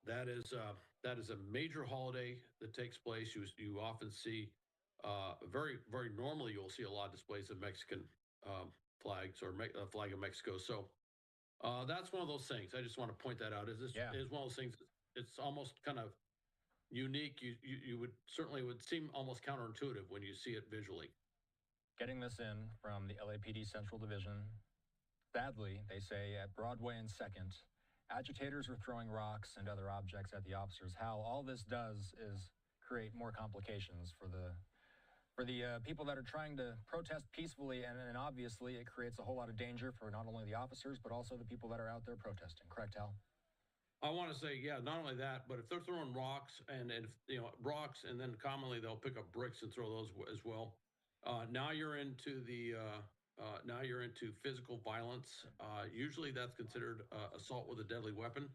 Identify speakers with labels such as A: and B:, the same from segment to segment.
A: That is a major holiday that takes place. You often see very normally you'll see a lot of displays of Mexican um, flags or a flag of Mexico. So that's one of those things. I just want to point that out. Is this
B: Yeah.
A: is one of those things? It's almost kind of unique. You would certainly would seem almost counterintuitive when you see it visually.
B: Getting this in from the LAPD Central Division. Sadly, they say at Broadway and 2nd, agitators are throwing rocks and other objects at the officers. How all this does is create more complications for the people that are trying to protest peacefully, and obviously it creates a whole lot of danger for not only the officers but also the people that are out there protesting. Correct, Hal?
A: I want to say, yeah, not only that, but if they're throwing rocks and if, rocks, and then commonly they'll pick up bricks and throw those as well. Now you're into now you're into physical violence. Usually that's considered assault with a deadly weapon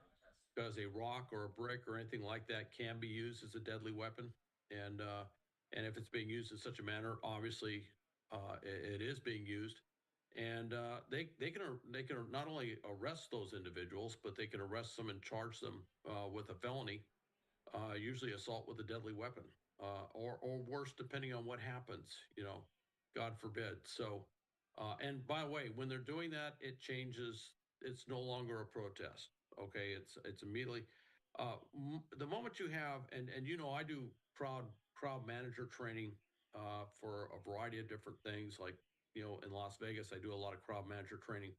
A: because a rock or a brick or anything like that can be used as a deadly weapon. And uh, and if it's being used in such a manner, obviously it is being used. And they can not only arrest those individuals, but they can arrest them and charge them with a felony, usually assault with a deadly weapon, or worse, depending on what happens. God forbid. So, and by the way, when they're doing that, it changes. It's no longer a protest. Okay, it's immediately the moment you have, and I do crowd crowd manager training for a variety of different things. Like in Las Vegas, I do a lot of crowd manager training,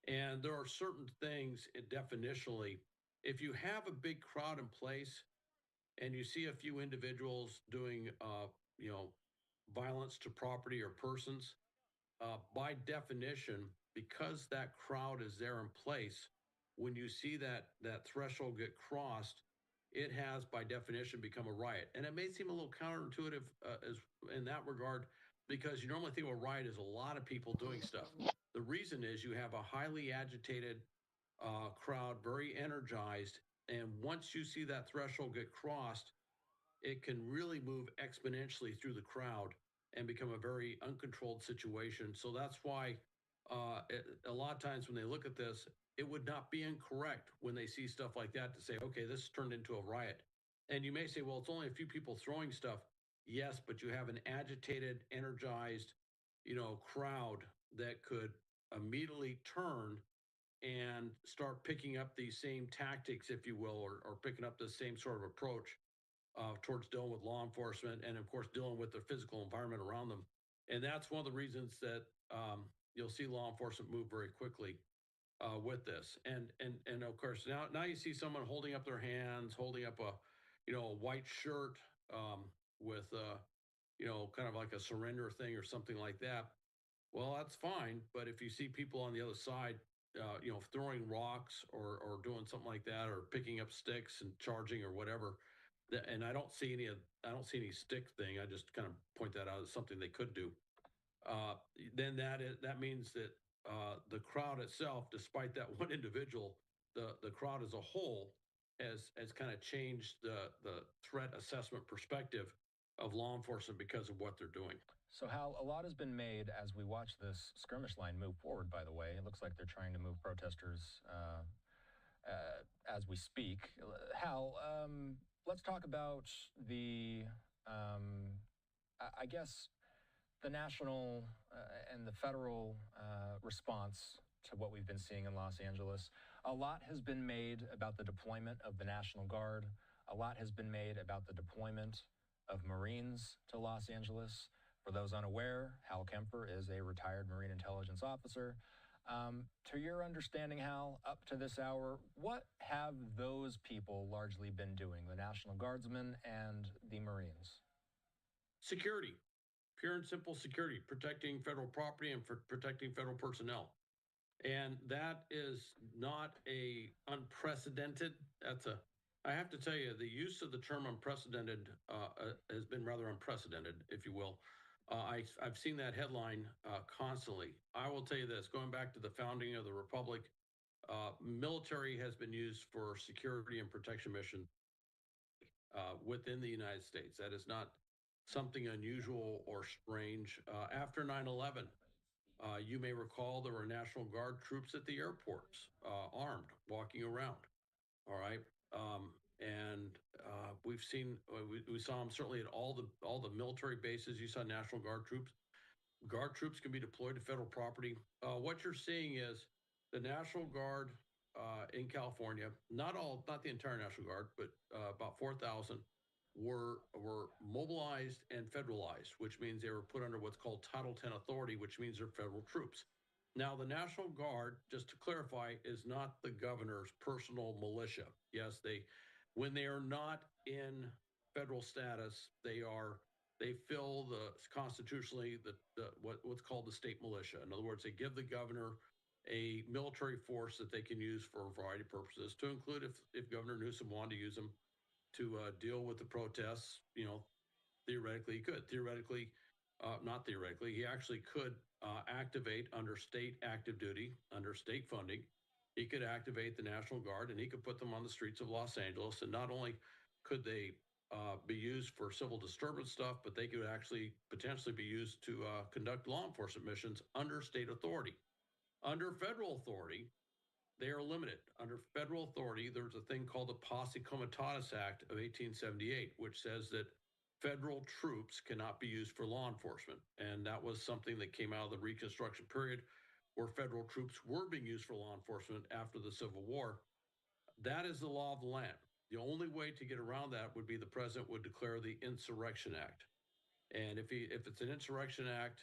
A: and there are certain things definitionally. If you have a big crowd in place and you see a few individuals doing, violence to property or persons, by definition, because that crowd is there in place, when you see that threshold get crossed, it has by definition become a riot. And it may seem a little counterintuitive as in that regard, because you normally think of a riot as a lot of people doing stuff. The reason is you have a highly agitated crowd, very energized, and once you see that threshold get crossed, it can really move exponentially through the crowd and become a very uncontrolled situation. So that's why a lot of times when they look at this, it would not be incorrect when they see stuff like that to say, okay, this turned into a riot. And you may say, well, it's only a few people throwing stuff. Yes, but you have an agitated, energized, crowd that could immediately turn and start picking up these same tactics, if you will, or picking up the same sort of approach towards dealing with law enforcement and, of course, dealing with the physical environment around them. And that's one of the reasons that you'll see law enforcement move very quickly with this. And of course, now you see someone holding up their hands, holding up a white shirt with kind of like a surrender thing or something like that. Well, that's fine. But if you see people on the other side, throwing rocks or doing something like that, or picking up sticks and charging or whatever, and I don't see any stick thing. I just kind of point that out as something they could do. Then that means that the crowd itself, despite that one individual, the crowd as a whole has kind of changed the threat assessment perspective of law enforcement because of what they're doing.
B: So, Hal, a lot has been made as we watch this skirmish line move forward, by the way. It looks like they're trying to move protesters as we speak. Hal, let's talk about the, I guess, the national and the federal response to what we've been seeing in Los Angeles. A lot has been made about the deployment of the National Guard. A lot has been made about the deployment of Marines to Los Angeles. For those unaware, Hal Kemper is a retired Marine intelligence officer. To your understanding, Hal, up to this hour, what have those people largely been doing, the National Guardsmen and the Marines?
A: Security, pure and simple security, protecting federal property and for protecting federal personnel. And that is not a unprecedented. I have to tell you, the use of the term unprecedented has been rather unprecedented, if you will. I've seen that headline constantly. I will tell you this: going back to the founding of the republic, military has been used for security and protection mission within the United States. That is not something unusual or strange. After 9/11, you may recall there were National Guard troops at the airports, armed, walking around. All right. and we've seen we saw them certainly at all the military bases. You saw National Guard troops. Guard troops can be deployed to federal property. What you're seeing is the National Guard in California, not the entire National Guard, but about 4,000 were mobilized and federalized, which means they were put under what's called Title 10 authority, which means they're federal troops. Now, the National Guard, just to clarify, is not the governor's personal militia. Yes, when they are not in federal status, they fill the constitutionally what's called the state militia. In other words, they give the governor a military force that they can use for a variety of purposes, to include if Governor Newsom wanted to use them to deal with the protests. Theoretically, he could. Not theoretically, he actually could activate under state active duty, under state funding. He could activate the National Guard and he could put them on the streets of Los Angeles. And not only could they be used for civil disturbance stuff, but they could actually potentially be used to conduct law enforcement missions under state authority. Under federal authority, they are limited. Under federal authority, there's a thing called the Posse Comitatus Act of 1878, which says that federal troops cannot be used for law enforcement. And that was something that came out of the Reconstruction period, where federal troops were being used for law enforcement after the Civil War. That is the law of the land. The only way to get around that would be the president would declare the Insurrection Act. And if it's an insurrection act,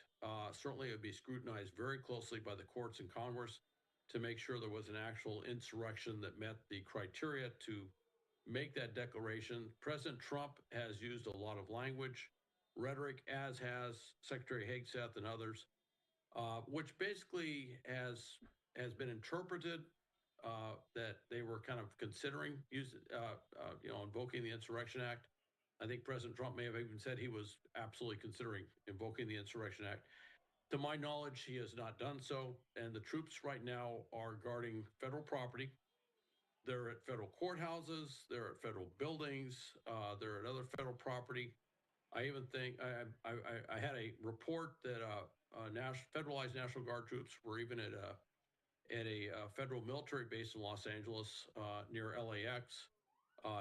A: certainly it would be scrutinized very closely by the courts and Congress to make sure there was an actual insurrection that met the criteria to make that declaration. President Trump has used a lot of language, rhetoric, as has Secretary Hegseth and others, which basically has been interpreted that they were kind of considering invoking the Insurrection Act. I think President Trump may have even said he was absolutely considering invoking the Insurrection Act. To my knowledge, he has not done so, and the troops right now are guarding federal property. They're at federal courthouses, they're at federal buildings, they're at other federal property. I even think I had a report that federalized National Guard troops were even at a federal military base in Los Angeles near LAX,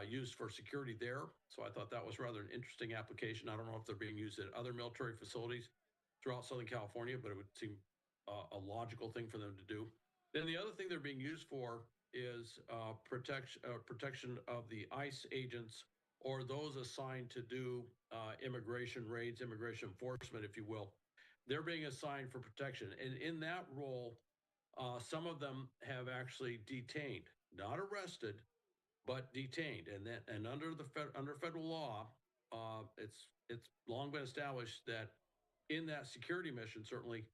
A: used for security there. So I thought that was rather an interesting application. I don't know if they're being used at other military facilities throughout Southern California, but it would seem a logical thing for them to do. Then the other thing they're being used for is protection of the ICE agents or those assigned to do immigration raids, immigration enforcement, if you will. They're being assigned for protection. And in that role, some of them have actually detained, not arrested, but detained. And under federal law, it's long been established that in that security mission, certainly,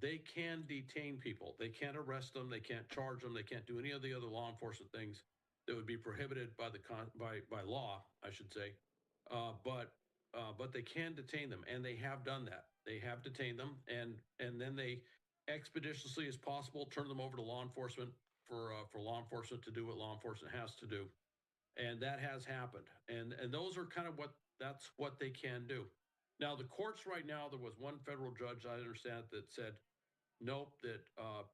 A: they can detain people. They can't arrest them. They can't charge them. They can't do any of the other law enforcement things that would be prohibited by law, I should say. But they can detain them, and they have done that. They have detained them, and then they expeditiously as possible turn them over to law enforcement for law enforcement to do what law enforcement has to do, and that has happened. And those are kind of that's what they can do. Now, the courts right now, there was one federal judge, I understand, that said, nope, that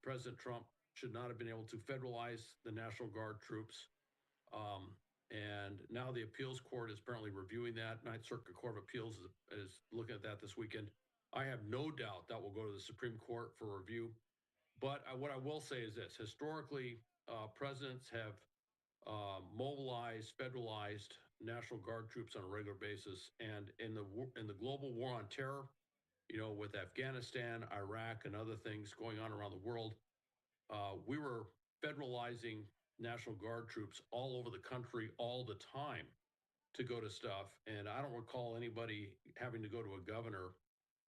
A: President Trump should not have been able to federalize the National Guard troops. And now the appeals court is apparently reviewing that. Ninth Circuit Court of Appeals is looking at that this weekend. I have no doubt that will go to the Supreme Court for review. But what I will say is this: historically, presidents have mobilized, federalized National Guard troops on a regular basis, and in the global war on terror, with Afghanistan, Iraq, and other things going on around the world, we were federalizing National Guard troops all over the country all the time to go to stuff. And I don't recall anybody having to go to a governor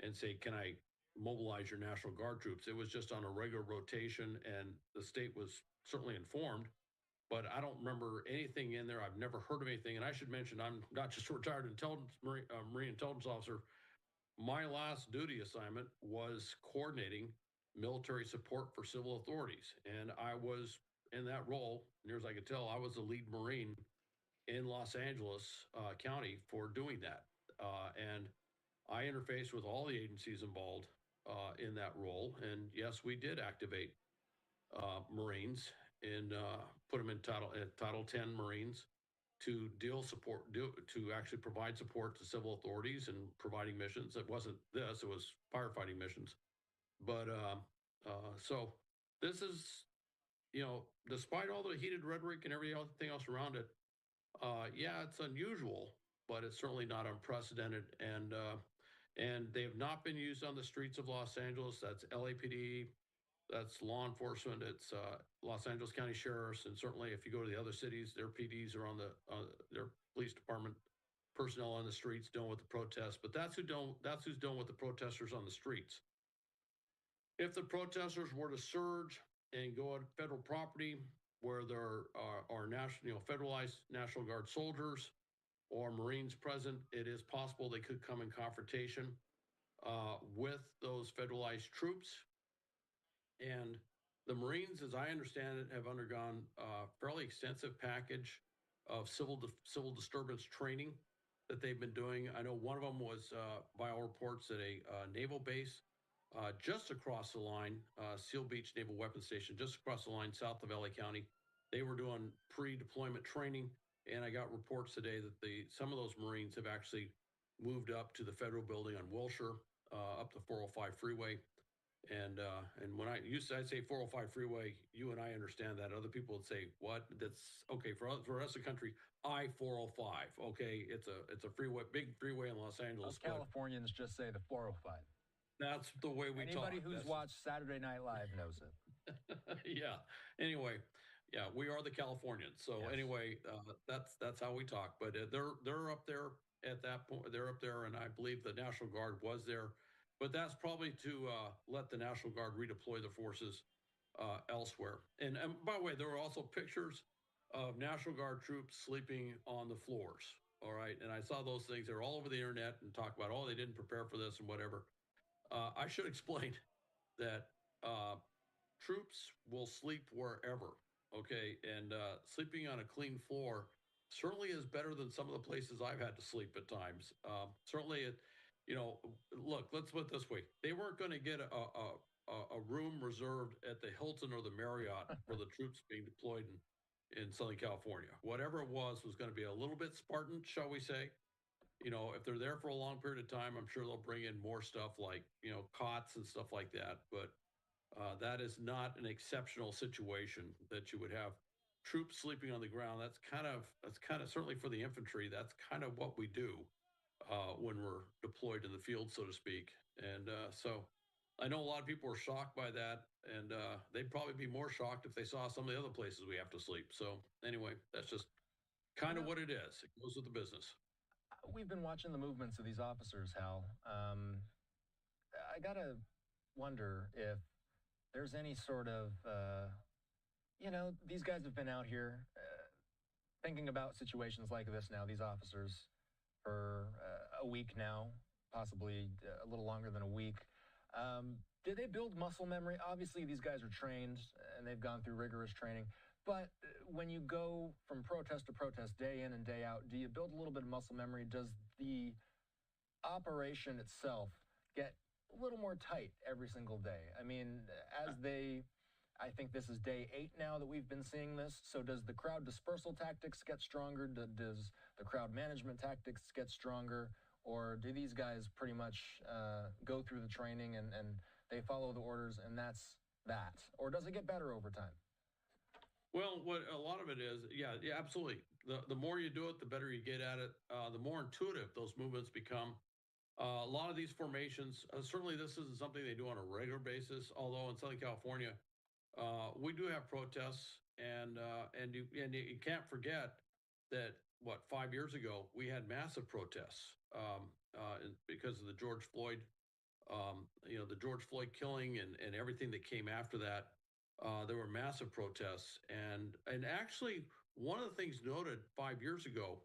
A: and say, can I mobilize your National Guard troops? It was just on a regular rotation, and the state was certainly informed. But I don't remember anything in there. I've never heard of anything. And I should mention, I'm not just a retired Marine intelligence officer. My last duty assignment was coordinating military support for civil authorities. And I was in that role, near as I could tell, I was the lead Marine in Los Angeles County for doing that. And I interfaced with all the agencies involved in that role. And yes, we did activate Marines and put them in Title 10 Marines to to actually provide support to civil authorities and providing missions. It wasn't this; it was firefighting missions. But so this is, despite all the heated rhetoric and everything else around it, yeah, it's unusual, but it's certainly not unprecedented. And they have not been used on the streets of Los Angeles. That's LAPD, that's law enforcement. It's Los Angeles County Sheriffs, and certainly if you go to the other cities, their PDs are on their police department personnel on the streets dealing with the protests. But that's who's dealing with the protesters on the streets. If the protesters were to surge and go on federal property where there are national, federalized National Guard soldiers or Marines present, it is possible they could come in confrontation with those federalized troops. And the Marines, as I understand it, have undergone a fairly extensive package of civil disturbance training that they've been doing. I know one of them was, by all reports, at a naval base just across the line, Seal Beach Naval Weapons Station, just across the line south of LA County. They were doing pre-deployment training, and I got reports today that some of those Marines have actually moved up to the federal building on Wilshire, up the 405 freeway. And when I'd say 405 freeway, you and I understand that. Other people would say, "What? That's okay for us, the country. I-405. Okay, it's a freeway, big freeway in Los Angeles."
B: Us Californians just say the 405.
A: That's the way we talk.
B: Anybody who's watched Saturday Night Live knows it.
A: Yeah. Anyway, yeah, we are the Californians. So
B: Yes.
A: anyway, that's how we talk. But they're up there at that point. They're up there, and I believe the National Guard was there. But that's probably to let the National Guard redeploy the forces elsewhere. And by the way, there were also pictures of National Guard troops sleeping on the floors. All right, and I saw those things. They're all over the internet and talk about, oh, they didn't prepare for this and whatever. I should explain that troops will sleep wherever. Okay, and sleeping on a clean floor certainly is better than some of the places I've had to sleep at times. Certainly, look, let's put it this way: they weren't going to get a room reserved at the Hilton or the Marriott for the troops being deployed in Southern California. Whatever it was going to be a little bit Spartan, shall we say. If they're there for a long period of time, I'm sure they'll bring in more stuff like, cots and stuff like that. But that is not an exceptional situation that you would have troops sleeping on the ground. That's kind of certainly for the infantry. That's kind of what we do when we're deployed in the field, so to speak. And so I know a lot of people are shocked by that, and they'd probably be more shocked if they saw some of the other places we have to sleep. So anyway, that's just kind of what it is. It goes with the business.
B: We've been watching the movements of these officers, Hal. I gotta wonder if there's any sort of, these guys have been out here thinking about situations like this now, these officers, for a week now, possibly a little longer than a week. Did they build muscle memory? Obviously, these guys are trained and they've gone through rigorous training. But when you go from protest to protest, day in and day out, do you build a little bit of muscle memory? Does the operation itself get a little more tight every single day? I mean, I think this is day 8 now that we've been seeing this. So does the crowd dispersal tactics get stronger? Does the crowd management tactics get stronger? Or do these guys pretty much go through the training and they follow the orders and that's that? Or does it get better over time?
A: Well, what a lot of it is, yeah, absolutely. The more you do it, the better you get at it. The more intuitive those movements become. A lot of these formations, certainly this isn't something they do on a regular basis. Although in Southern California, we do have protests, and you can't forget that 5 years ago we had massive protests because of the George Floyd, the George Floyd killing and everything that came after that. There were massive protests, and actually one of the things noted 5 years ago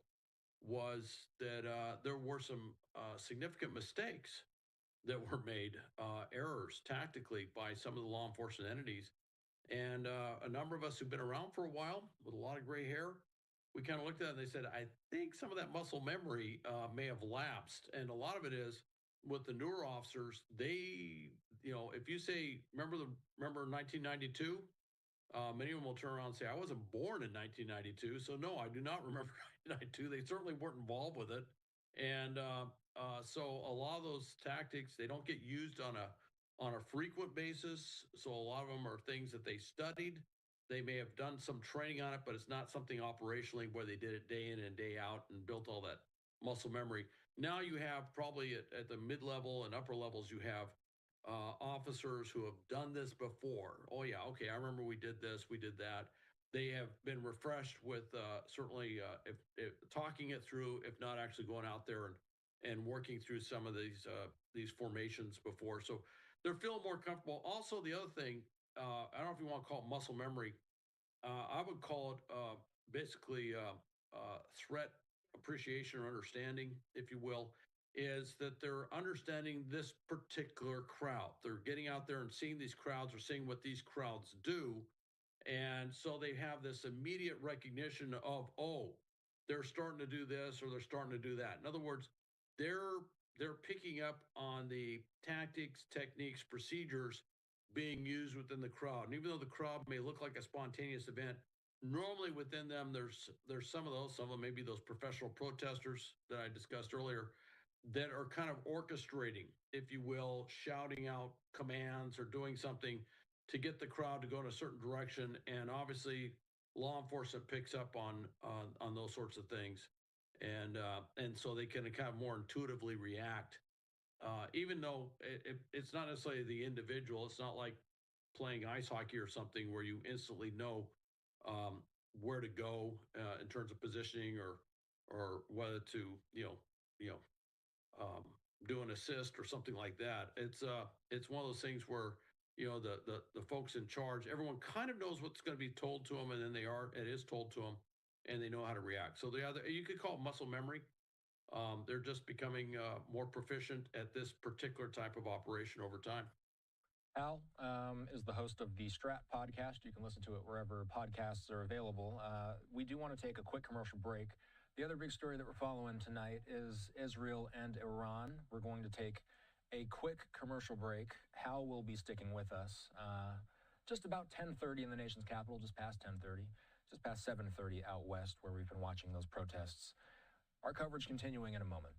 A: was that there were some significant mistakes that were made, errors tactically by some of the law enforcement entities, and a number of us who've been around for a while with a lot of gray hair, we kind of looked at it and they said, I think some of that muscle memory may have lapsed, and a lot of it is with the newer officers. They, if you say, remember 1992, Many of them will turn around and say, I wasn't born in 1992. So, no, I do not remember 1992. They certainly weren't involved with it. And so a lot of those tactics, they don't get used on a frequent basis. So a lot of them are things that they studied. They may have done some training on it, but it's not something operationally where they did it day in and day out and built all that muscle memory. Now you have probably at the mid level and upper levels, you have officers who have done this before. Oh yeah, okay, I remember we did this, we did that. They have been refreshed with certainly if talking it through, if not actually going out there and working through some of these formations before. So they're feeling more comfortable. Also, the other thing, I don't know if you want to call it muscle memory. I would call it basically threat appreciation or understanding, if you will, is that they're understanding this particular crowd. They're getting out there and seeing these crowds or seeing what these crowds do. And so they have this immediate recognition of, oh, they're starting to do this or they're starting to do that. In other words, they're they're picking up on the tactics, techniques, procedures being used within the crowd. And even though the crowd may look like a spontaneous event, normally within them there's some of those, some of them maybe those professional protesters that I discussed earlier that are kind of orchestrating, if you will, shouting out commands or doing something to get the crowd to go in a certain direction. And obviously law enforcement picks up on those sorts of things. And so they can kind of more intuitively react, even though it's not necessarily the individual. It's not like playing ice hockey or something where you instantly know where to go in terms of positioning or whether to you know do an assist or something like that. It's one of those things where the folks in charge, everyone kind of knows what's going to be told to them, and then it is told to them, and they know how to react. So the other, you could call it muscle memory. They're just becoming more proficient at this particular type of operation over time.
B: Al is the host of the SERAPH podcast. You can listen to it wherever podcasts are available. We do want to take a quick commercial break. The other big story that we're following tonight is Israel and Iran. We're going to take a quick commercial break. Hal will be sticking with us. Just about 10:30 in the nation's capital, just past 10:30, just past 7:30 out west, where we've been watching those protests. Our coverage continuing in a moment.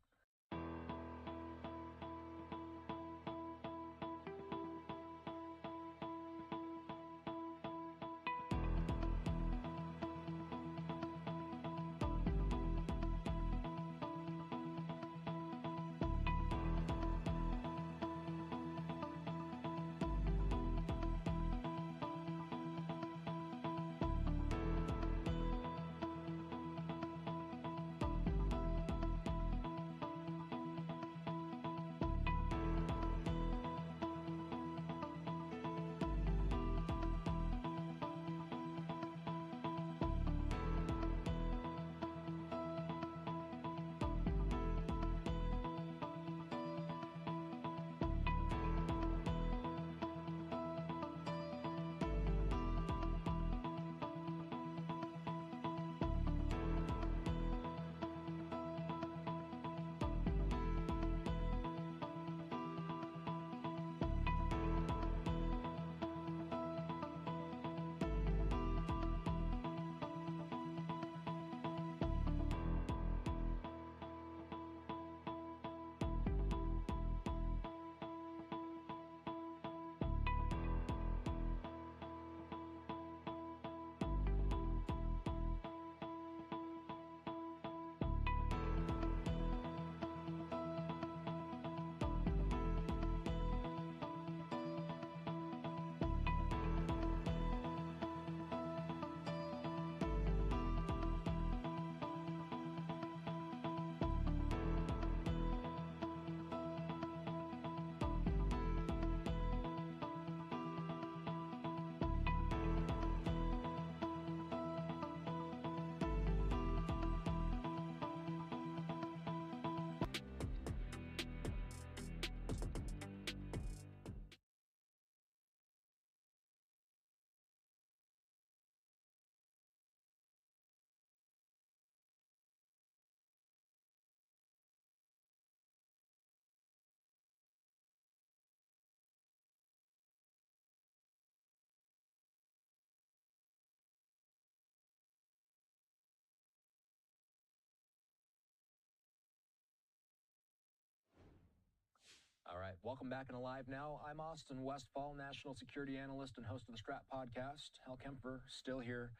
B: All right, welcome back and Alive Now. I'm Austin Westfall, national security analyst and host of the SERAPH podcast. Hal Kempfer, still here.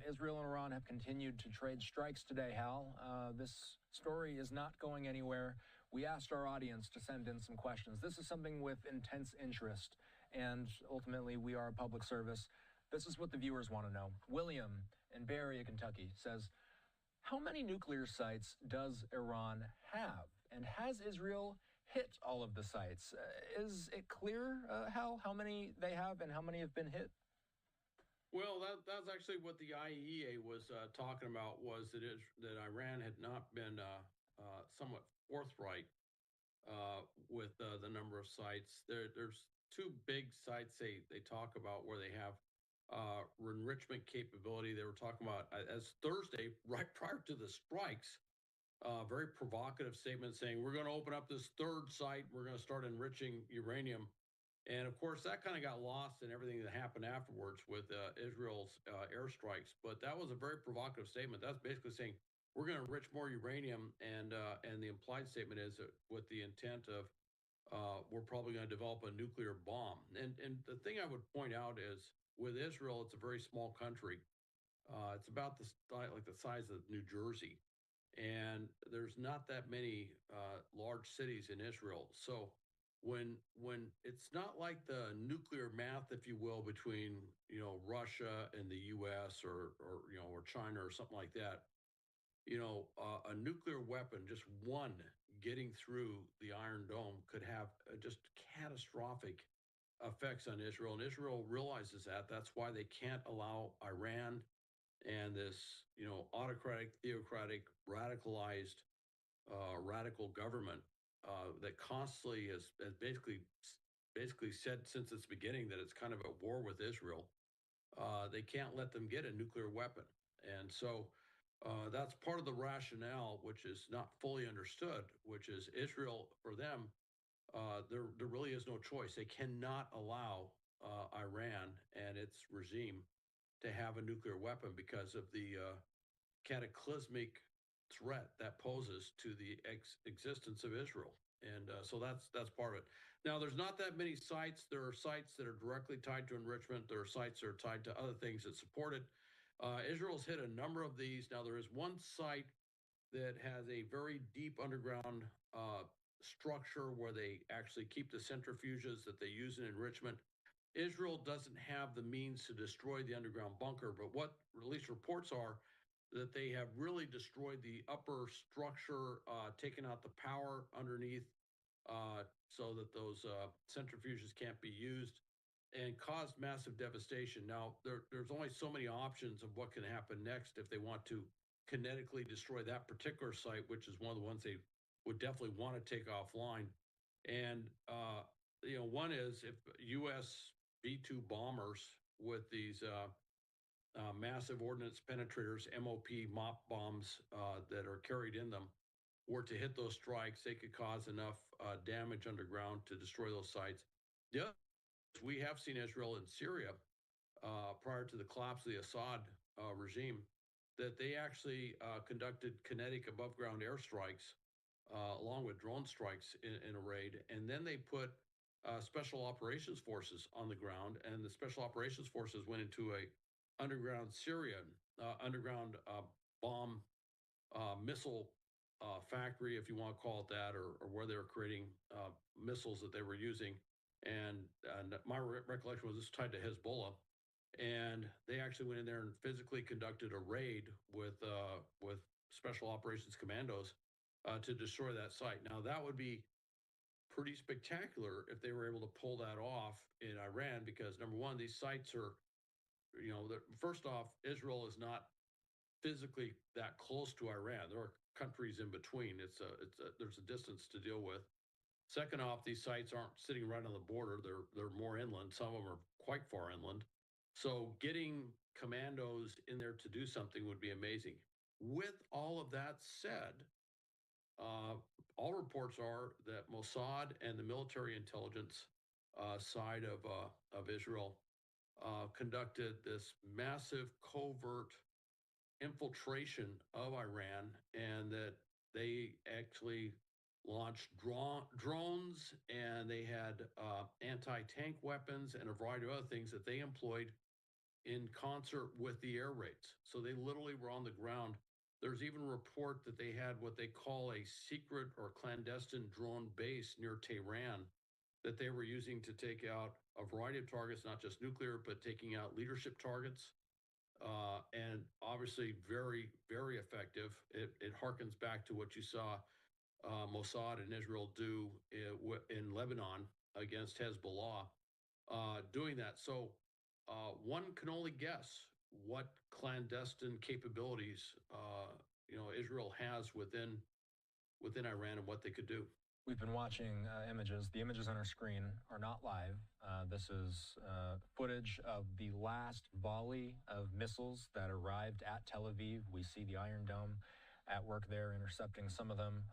B: Israel and Iran have continued to trade strikes today, Hal. This story is not going anywhere. We asked our audience to send in some questions. This is something with intense interest, and ultimately we are a public service. This is what the viewers want to know. William in Bay Area, Kentucky says, how many nuclear sites does Iran have? And has Israel hit all of the sites? Is it clear, how many they have and how many have been hit?
A: Well, that's actually what the IAEA was talking about, was that Iran had not been somewhat forthright with the number of sites. There's two big sites they talk about where they have enrichment capability. They were talking about as Thursday, right prior to the strikes, very provocative statement saying we're going to open up this third site. We're going to start enriching uranium. And of course, that kind of got lost in everything that happened afterwards with Israel's airstrikes. But that was a very provocative statement. That's basically saying we're going to enrich more uranium, and the implied statement is that with the intent of we're probably going to develop a nuclear bomb. And the thing I would point out is with Israel, it's a very small country. It's about like the size of New Jersey, and there's not that many large cities in Israel. So when it's not like the nuclear math, if you will, between Russia and the U.S. or China or something like that. A nuclear weapon, just one getting through the Iron Dome, could have just catastrophic effects on Israel. And Israel realizes that. That's why they can't allow Iran and this, autocratic, theocratic, radicalized, radical government that constantly has basically said since its beginning that it's kind of at war with Israel. They can't let them get a nuclear weapon, and so that's part of the rationale, which is not fully understood. Which is Israel, for them, there really is no choice. They cannot allow Iran and its regime to have a nuclear weapon because of the cataclysmic threat that poses to the existence of Israel. And so that's part of it. Now, there's not that many sites. There are sites that are directly tied to enrichment. There are sites that are tied to other things that support it. Israel's hit a number of these. Now, there is one site that has a very deep underground structure where they actually keep the centrifuges that they use in enrichment. Israel doesn't have the means to destroy the underground bunker, but what release reports are that they have really destroyed the upper structure, taken out the power underneath so that those centrifuges can't be used, and caused massive devastation. Now, there's only so many options of what can happen next if they want to kinetically destroy that particular site, which is one of the ones they would definitely want to take offline. And, one is if U.S. B-2 bombers with these massive ordnance penetrators, MOP bombs that are carried in them, were to hit those strikes, they could cause enough damage underground to destroy those sites. The other, we have seen Israel and Syria prior to the collapse of the Assad regime, that they actually conducted kinetic above ground airstrikes along with drone strikes in a raid. And then they put special operations forces on the ground, and the special operations forces went into a underground Syrian underground bomb missile factory, if you want to call it that, or where they were creating missiles that they were using. And my recollection was this tied to Hezbollah, and they actually went in there and physically conducted a raid with special operations commandos to destroy that site. Now, that would be pretty spectacular if they were able to pull that off in Iran, because number one, these sites are, first off, Israel is not physically that close to Iran. There are countries in between. There's a distance to deal with. Second off, these sites aren't sitting right on the border. They're more inland. Some of them are quite far inland. So getting commandos in there to do something would be amazing. With all of that said, all reports are that Mossad and the military intelligence side of Israel conducted this massive covert infiltration of Iran, and that they actually launched drones, and they had anti-tank weapons and a variety of other things that they employed in concert with the air raids. So they literally were on the ground. There's even a report that they had what they call a secret or clandestine drone base near Tehran that they were using to take out a variety of targets, not just nuclear, but taking out leadership targets. And obviously, very, very effective. It harkens back to what you saw Mossad and Israel do in Lebanon against Hezbollah, doing that. So one can only guess what clandestine capabilities Israel has within Iran and what they could do.
B: We've been watching images. The images on our screen are not live. This is footage of the last volley of missiles that arrived at Tel Aviv. We see the Iron Dome at work there, intercepting some of them.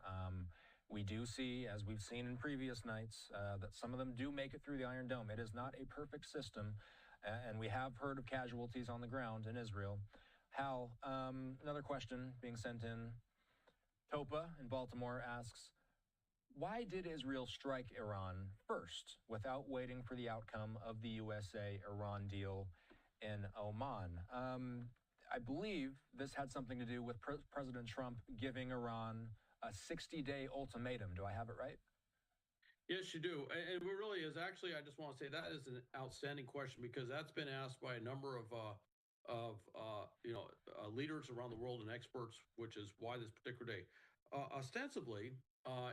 B: We do see, as we've seen in previous nights, that some of them do make it through the Iron Dome. It is not a perfect system, and we have heard of casualties on the ground in Israel. Hal, another question being sent in. Topa in Baltimore asks, why did Israel strike Iran first without waiting for the outcome of the USA-Iran deal in Oman? I believe this had something to do with President Trump giving Iran a 60-day ultimatum. Do I have it right?
A: Yes, you do. And it really is. Actually, I just want to say that is an outstanding question because that's been asked by a number of leaders around the world and experts, which is why this particular day. Ostensibly,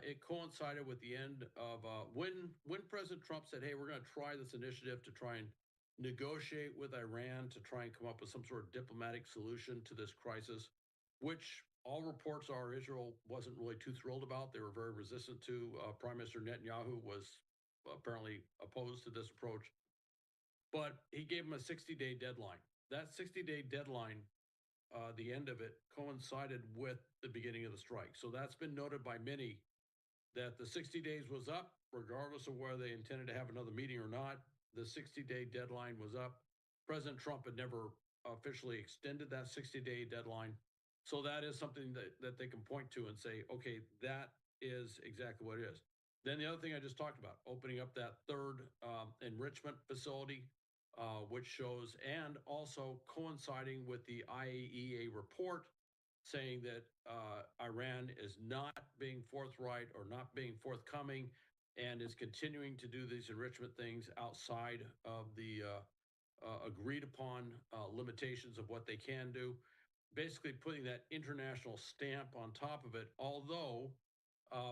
A: it coincided with the end of when President Trump said, "Hey, we're going to try this initiative to try and negotiate with Iran to try and come up with some sort of diplomatic solution to this crisis," which all reports are Israel wasn't really too thrilled about. They were very resistant to. Prime Minister Netanyahu was apparently opposed to this approach, but he gave him a 60-day deadline. That 60-day deadline, the end of it, coincided with the beginning of the strike. So that's been noted by many that the 60 days was up, regardless of whether they intended to have another meeting or not. The 60-day deadline was up. President Trump had never officially extended that 60-day deadline. So that is something that they can point to and say, okay, that is exactly what it is. Then the other thing I just talked about, opening up that third enrichment facility, which shows, and also coinciding with the IAEA report saying that Iran is not being forthright or not being forthcoming and is continuing to do these enrichment things outside of the agreed upon limitations of what they can do. Basically putting that international stamp on top of it. Although,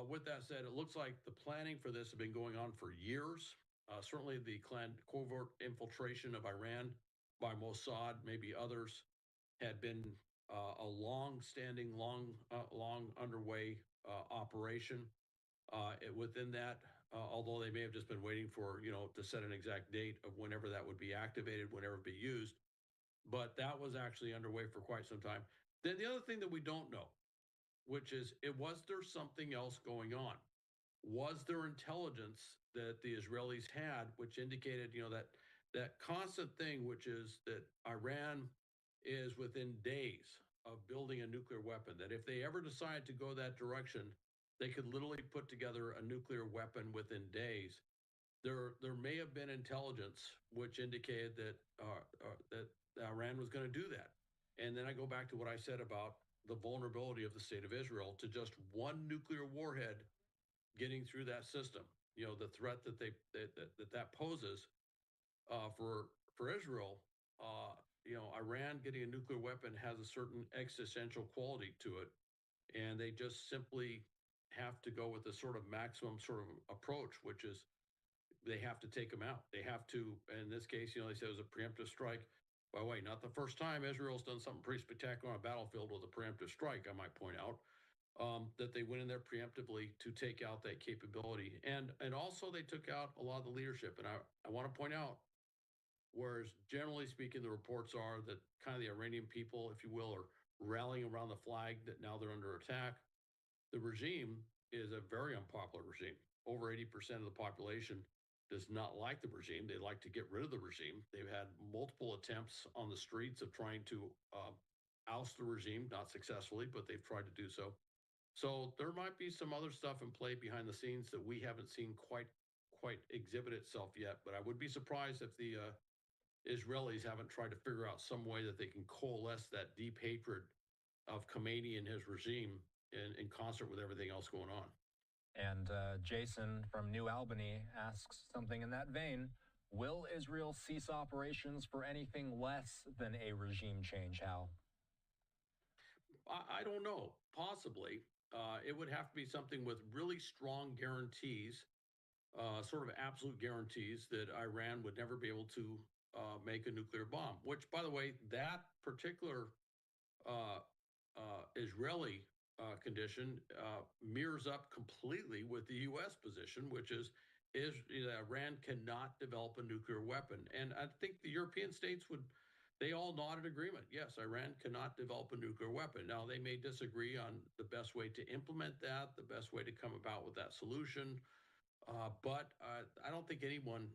A: with that said, it looks like the planning for this has been going on for years. Certainly the covert infiltration of Iran by Mossad, maybe others, had been a long-standing, long underway operation. Within that, although they may have just been waiting for, to set an exact date of whenever that would be activated, whenever it be used. But that was actually underway for quite some time. Then the other thing that we don't know, which is, was there something else going on? Was there intelligence that the Israelis had, which indicated, that constant thing, which is that Iran is within days of building a nuclear weapon, that if they ever decide to go that direction, they could literally put together a nuclear weapon within days. There may have been intelligence which indicated that Iran was going to do that. And then I go back to what I said about the vulnerability of the state of Israel to just one nuclear warhead getting through that system. The threat that poses for Israel. Iran getting a nuclear weapon has a certain existential quality to it, and they just simply have to go with the sort of maximum sort of approach, which is they have to take them out. They have to, in this case, they said it was a preemptive strike. By the way, not the first time Israel's done something pretty spectacular on a battlefield with a preemptive strike, I might point out, that they went in there preemptively to take out that capability. And also they took out a lot of the leadership. And I want to point out, whereas generally speaking, the reports are that kind of the Iranian people, if you will, are rallying around the flag that now they're under attack. The regime is a very unpopular regime. Over 80% of the population does not like the regime. They like to get rid of the regime. They've had multiple attempts on the streets of trying to oust the regime, not successfully, but they've tried to do so. So there might be some other stuff in play behind the scenes that we haven't seen quite exhibit itself yet. But I would be surprised if the Israelis haven't tried to figure out some way that they can coalesce that deep hatred of Khomeini and his regime in concert with everything else going on.
B: And Jason from New Albany asks something in that vein. Will Israel cease operations for anything less than a regime change, Hal?
A: I don't know. Possibly. It would have to be something with really strong guarantees, sort of absolute guarantees that Iran would never be able to make a nuclear bomb, which, by the way, that particular uh, Israeli condition mirrors up completely with the U.S. position, which is Iran cannot develop a nuclear weapon, and I think the European states would. They all nodded agreement. Yes, Iran cannot develop a nuclear weapon. Now they may disagree on the best way to implement that, the best way to come about with that solution. But I don't think anyone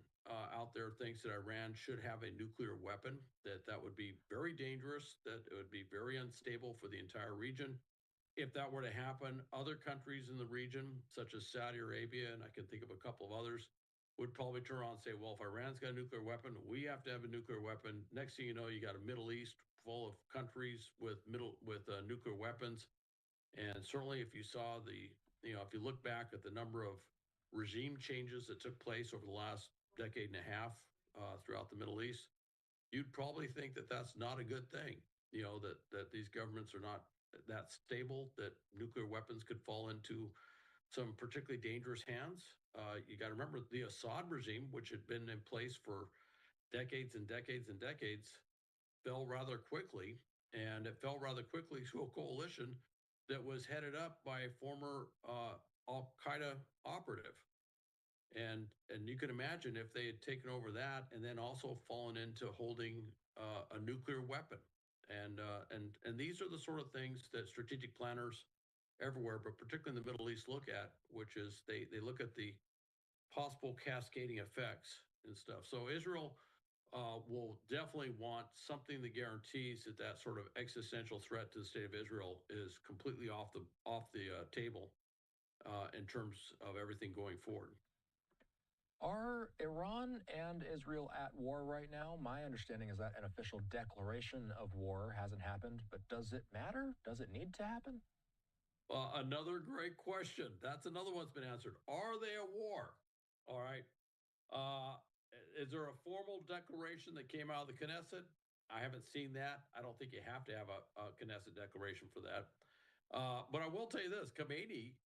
A: out there thinks that Iran should have a nuclear weapon. That would be very dangerous. That it would be very unstable for the entire region. If that were to happen, other countries in the region, such as Saudi Arabia, and I can think of a couple of others, would probably turn around and say, "Well, if Iran's got a nuclear weapon, we have to have a nuclear weapon." Next thing you know, you got a Middle East full of countries with nuclear weapons. And certainly, if you saw if you look back at the number of regime changes that took place over the last decade and a half throughout the Middle East, you'd probably think that that's not a good thing. That these governments are not that stable, that nuclear weapons could fall into some particularly dangerous hands. You got to remember the Assad regime, which had been in place for decades and decades and decades, fell rather quickly, and it fell rather quickly to a coalition that was headed up by a former Al Qaeda operative. And you can imagine if they had taken over that and then also fallen into holding a nuclear weapon. And these are the sort of things that strategic planners everywhere, but particularly in the Middle East, look at, which is they look at the possible cascading effects and stuff. So Israel will definitely want something that guarantees that that sort of existential threat to the state of Israel is completely off the table in terms of everything going forward.
B: Are Iran and Israel at war right now? My understanding is that an official declaration of war hasn't happened, but does it matter? Does it need to happen?
A: Another great question. That's another one's been answered. Are they at war? All right. Uh, is there a formal declaration that came out of the Knesset? I haven't seen that. I don't think you have to have a Knesset declaration for that. But I will tell you this: Khomeini,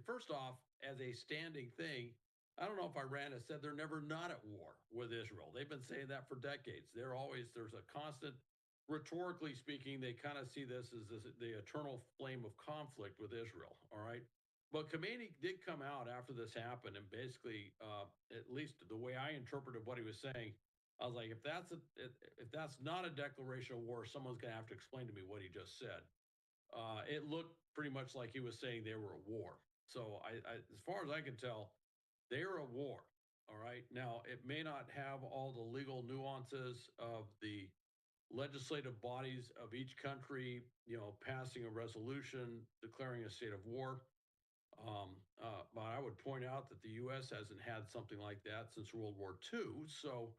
A: first off, as a standing thing, I don't know if Iran has said they're never not at war with Israel. They've been saying that for decades. There's a constant, rhetorically speaking, they kind of see this the eternal flame of conflict with Israel. All right. But Khomeini did come out after this happened and basically, at least the way I interpreted what he was saying, I was like, if that's not a declaration of war, someone's going to have to explain to me what he just said. It looked pretty much like he was saying they were at war. So as far as I can tell, they are at war. All right. Now it may not have all the legal nuances of the legislative bodies of each country, passing a resolution declaring a state of war. But I would point out that the U.S. hasn't had something like that since World War II. So,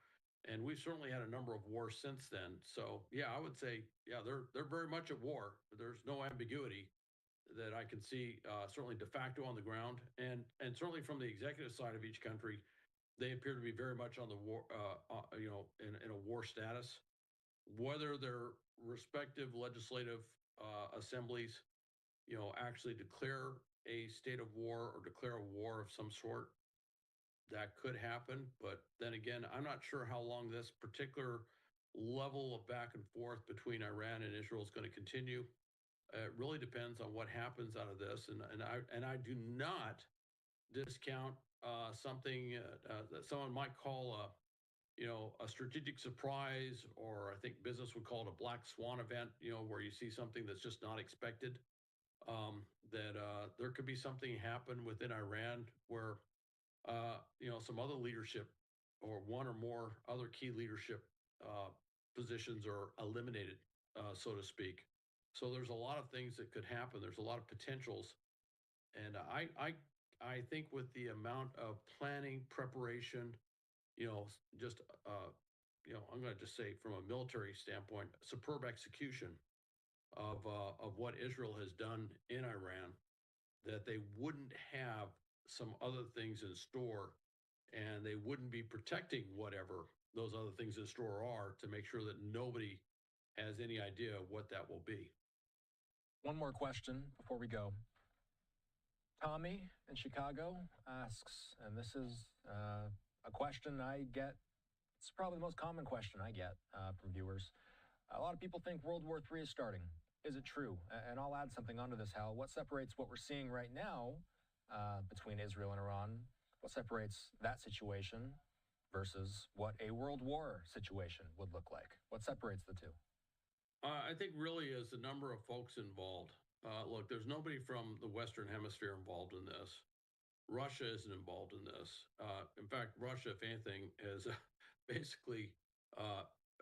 A: and we've certainly had a number of wars since then. So, yeah, I would say, yeah, they're very much at war. There's no ambiguity that I can see. Certainly de facto on the ground, and certainly from the executive side of each country, they appear to be very much on the war. In a war status. Whether their respective legislative assemblies actually declare a state of war or declare a war of some sort, that could happen. But then again, I'm not sure how long this particular level of back and forth between Iran and Israel is going to continue. It really depends on what happens out of this, and I do not discount something that someone might call a strategic surprise, or I think business would call it a black swan event, where you see something that's just not expected. That there could be something happen within Iran where some other leadership or one or more other key leadership positions are eliminated, so to speak. So there's a lot of things that could happen. There's a lot of potentials. And I think with the amount of planning, preparation, just I'm going to just say from a military standpoint, superb execution of what Israel has done in Iran, that they wouldn't have some other things in store, and they wouldn't be protecting whatever those other things in store are to make sure that nobody has any idea what that will be.
B: One more question before we go. Tommy in Chicago asks, and this is a question I get. It's probably the most common question I get from viewers. A lot of people think World War III is starting. Is it true? And I'll add something onto this, Hal. What separates what we're seeing right now between Israel and Iran? What separates that situation versus what a world war situation would look like? What separates the two?
A: I think really is the number of folks involved. Look, there's nobody from the Western Hemisphere involved in this. Russia isn't involved in this. In fact, Russia, if anything, has basically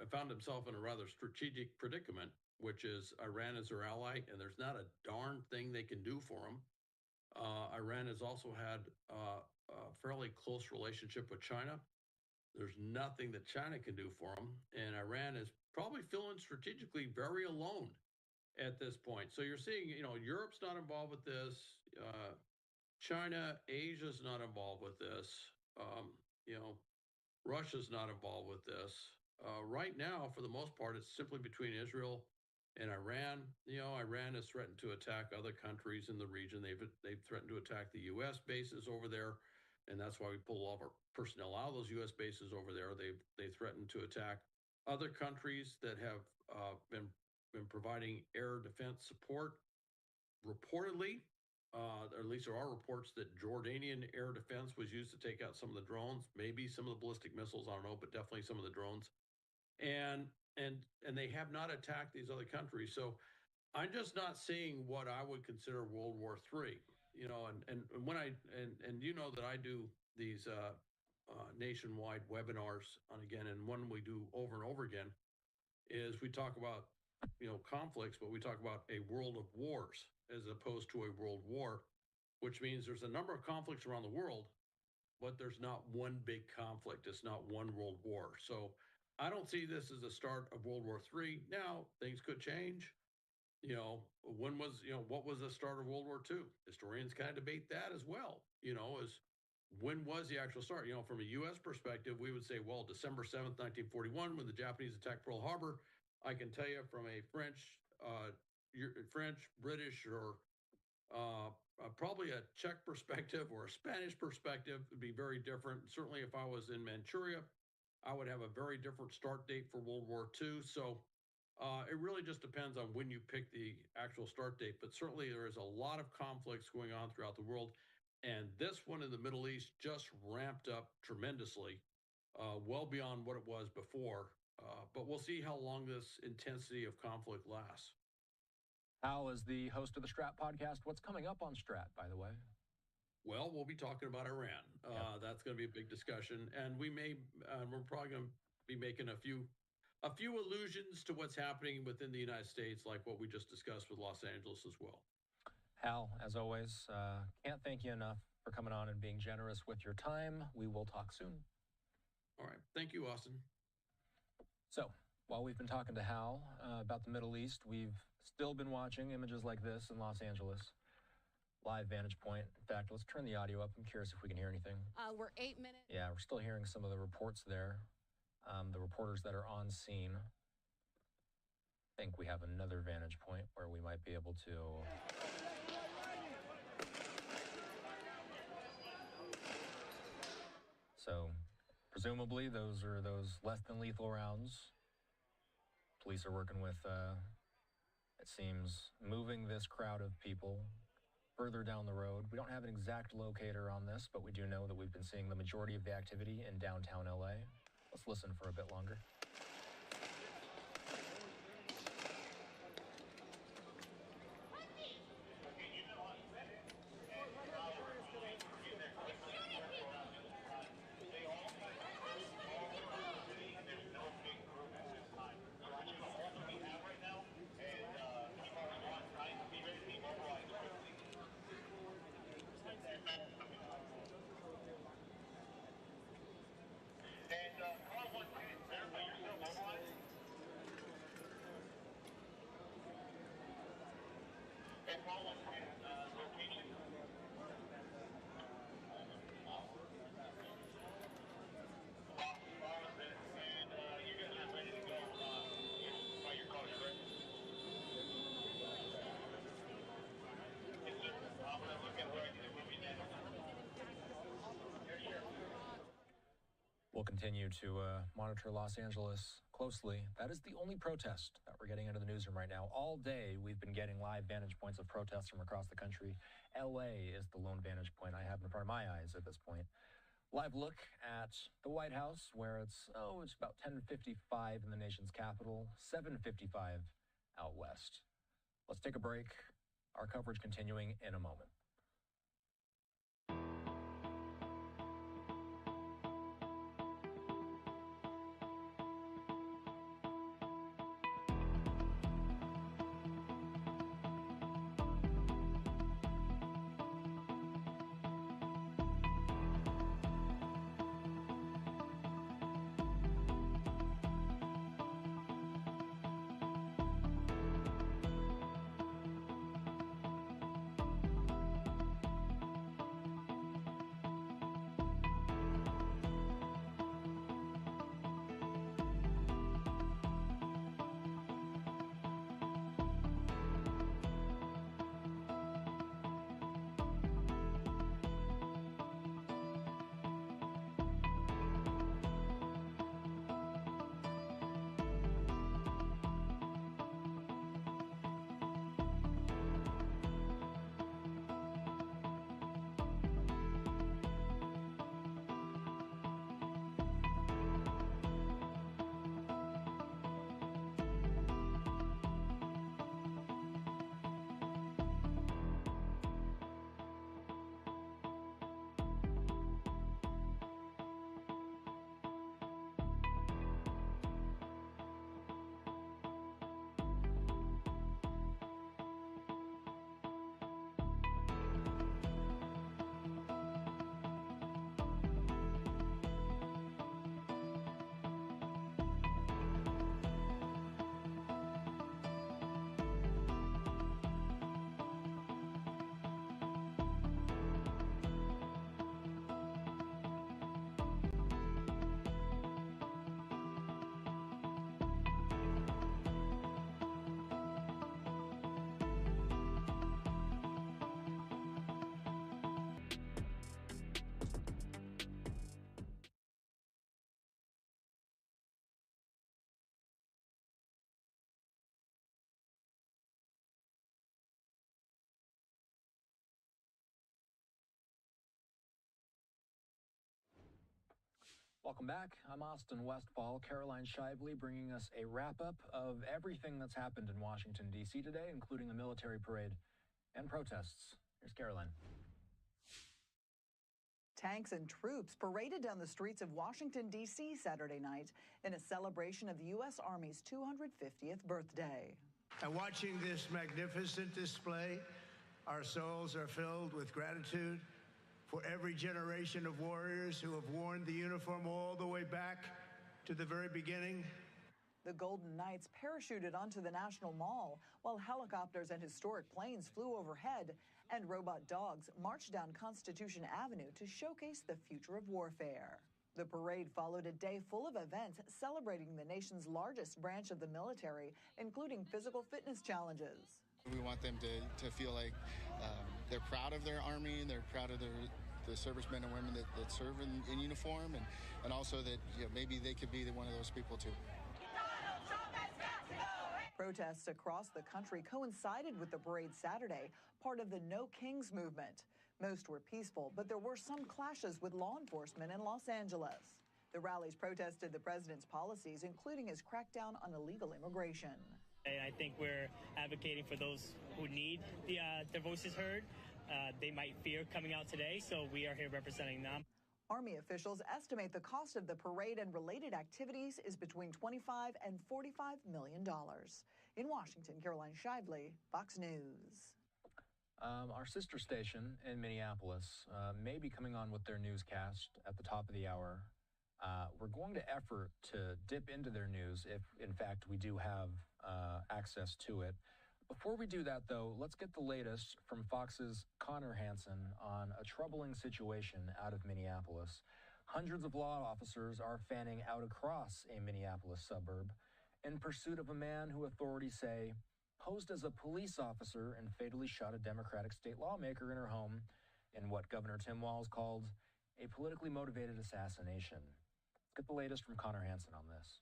A: found himself in a rather strategic predicament, which is Iran is their ally, and there's not a darn thing they can do for them. Iran has also had a fairly close relationship with China. There's nothing that China can do for them, and Iran is probably feeling strategically very alone at this point. So you're seeing, Europe's not involved with this. China, Asia's not involved with this. Russia's not involved with this. Right now, for the most part, it's simply between Israel and Iran. Iran has threatened to attack other countries in the region. They've threatened to attack the U.S. bases over there, and that's why we pull all of our personnel out of those U.S. bases over there. They threatened to attack other countries that have been providing air defense support. Reportedly, or at least there are reports that Jordanian air defense was used to take out some of the drones, maybe some of the ballistic missiles. I don't know, but definitely some of the drones. And they have not attacked these other countries. So I'm just not seeing what I would consider World War III. And when that I do these nationwide webinars on again, and one we do over and over again is we talk about conflicts, but we talk about a world of wars as opposed to a world war, which means there's a number of conflicts around the world, but there's not one big conflict. It's not one world war. So I don't see this as the start of World War III. Now things could change. What was the start of World War II? Historians kind of debate that as well. As when was the actual start? From a U.S. perspective, we would say, well, December 7th, 1941, when the Japanese attacked Pearl Harbor. I can tell you from a French, British, or probably a Czech perspective or a Spanish perspective, would be very different. Certainly, if I was in Manchuria, I would have a very different start date for World War II. So it really just depends on when you pick the actual start date. But certainly, there is a lot of conflicts going on throughout the world. And this one in the Middle East just ramped up tremendously, well beyond what it was before. But we'll see how long this intensity of conflict lasts.
B: Hal is the host of the Strat podcast. What's coming up on Strat, by the way?
A: Well, we'll be talking about Iran. That's going to be a big discussion, and we're probably going to be making a few allusions to what's happening within the United States, like what we just discussed with Los Angeles as well.
B: Hal, as always, can't thank you enough for coming on and being generous with your time. We will talk soon.
A: All right. Thank you, Austin.
B: So, while we've been talking to Hal about the Middle East, we've still been watching images like this in Los Angeles. Live vantage point. In fact, let's turn the audio up. I'm curious if we can hear anything.
C: We're 8 minutes.
B: Yeah, we're still hearing some of the reports there. The reporters that are on scene. I think we have another vantage point where we might be able to... So, presumably, those are those less than lethal rounds. Police are working with, it seems, moving this crowd of people further down the road. We don't have an exact locator on this, but we do know that we've been seeing the majority of the activity in downtown LA. Let's listen for a bit longer. We'll continue to monitor Los Angeles closely. That is the only protest that we're getting into the newsroom right now. All day, we've been getting live vantage points of protests from across the country. LA is the lone vantage point I have in front of my eyes at this point. Live look at the White House, where it's about 10:55 in the nation's capital, 7:55 out west. Let's take a break. Our coverage continuing in a moment. Welcome back. I'm Austin Westfall. Caroline Shively bringing us a wrap-up of everything that's happened in Washington, D.C. today, including the military parade and protests. Here's Caroline.
C: Tanks and troops paraded down the streets of Washington, D.C. Saturday night in a celebration of the U.S. Army's 250th birthday.
D: And watching this magnificent display, our souls are filled with gratitude for every generation of warriors who have worn the uniform all the way back to the very beginning.
C: The Golden Knights parachuted onto the National Mall while helicopters and historic planes flew overhead, and robot dogs marched down Constitution Avenue to showcase the future of warfare. The parade followed a day full of events celebrating the nation's largest branch of the military, including physical fitness challenges.
E: We want them to feel like they're proud of their Army, and they're proud of the servicemen and women that serve in uniform, and also that maybe they could be one of those people too.
C: Protests across the country coincided with the parade Saturday, part of the No Kings movement. Most were peaceful, but there were some clashes with law enforcement in Los Angeles. The rallies protested the president's policies, including his crackdown on illegal immigration.
F: And I think we're advocating for those who need their voices heard. They might fear coming out today, so we are here representing them.
C: Army officials estimate the cost of the parade and related activities is between $25 and $45 million. In Washington, Caroline Shively, Fox News.
B: Our sister station in Minneapolis may be coming on with their newscast at the top of the hour. We're going to effort to dip into their news if, in fact, we do have access to it. Before we do that, though, let's get the latest from Fox's Connor Hansen on a troubling situation out of Minneapolis. Hundreds of law officers are fanning out across a Minneapolis suburb in pursuit of a man who authorities say posed as a police officer and fatally shot a Democratic state lawmaker in her home in what Governor Tim Walz called a politically motivated assassination. Let's get the latest from Connor Hansen on this.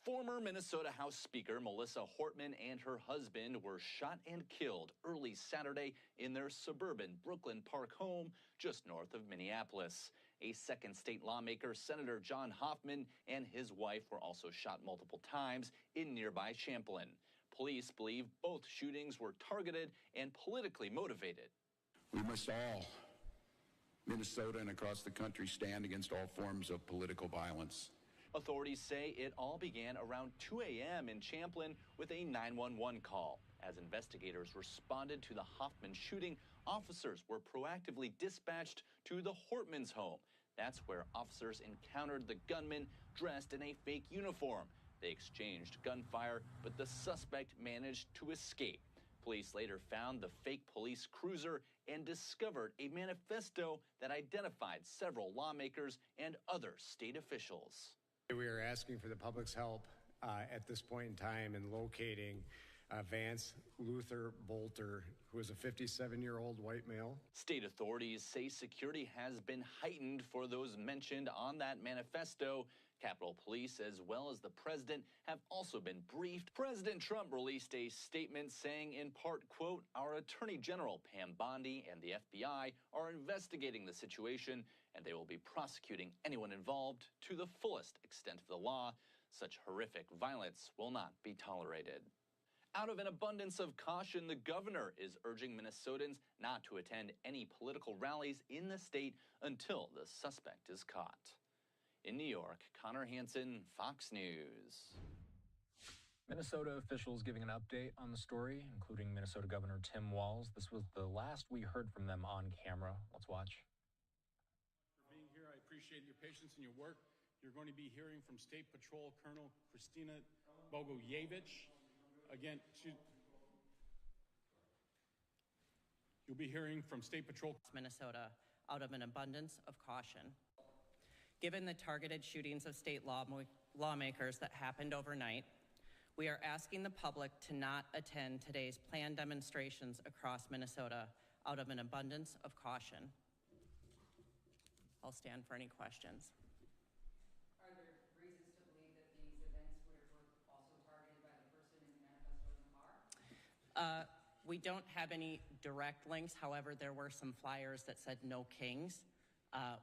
G: Former Minnesota House Speaker Melissa Hortman and her husband were shot and killed early Saturday in their suburban Brooklyn Park home just north of Minneapolis. A second state lawmaker, Senator John Hoffman, and his wife were also shot multiple times in nearby Champlin. Police believe both shootings were targeted and politically motivated.
H: We must all, Minnesota and across the country, stand against all forms of political violence.
G: Authorities say it all began around 2 a.m. in Champlin with a 911 call. As investigators responded to the Hoffman shooting, officers were proactively dispatched to the Hortman's home. That's where officers encountered the gunman dressed in a fake uniform. They exchanged gunfire, but the suspect managed to escape. Police later found the fake police cruiser and discovered a manifesto that identified several lawmakers and other state officials.
I: We are asking for the public's help at this point in time in locating Vance Luther Bolter, who is a 57-year-old white male.
G: State authorities say security has been heightened for those mentioned on that manifesto. Capitol Police, as well as the president, have also been briefed. President Trump released a statement saying, in part, quote, "Our Attorney General, Pam Bondi, and the FBI are investigating the situation, and they will be prosecuting anyone involved to the fullest extent of the law. Such horrific violence will not be tolerated." Out of an abundance of caution, the governor is urging Minnesotans not to attend any political rallies in the state until the suspect is caught. In New York, Connor Hansen, Fox News.
B: Minnesota officials giving an update on the story, including Minnesota Governor Tim Walz. This was the last we heard from them on camera. Let's watch.
J: For being here, I appreciate your patience and your work. You're going to be hearing from State Patrol Colonel Christina Bogoyevich. Again, you'll be hearing from State Patrol
K: Minnesota out of an abundance of caution. Given the targeted shootings of state lawmakers that happened overnight, we are asking the public to not attend today's planned demonstrations across Minnesota out of an abundance of caution. I'll stand for any questions.
L: Are there reasons to believe that these events were also targeted by the person in the manifesto in the car?
K: We don't have any direct links. However, there were some flyers that said "No Kings"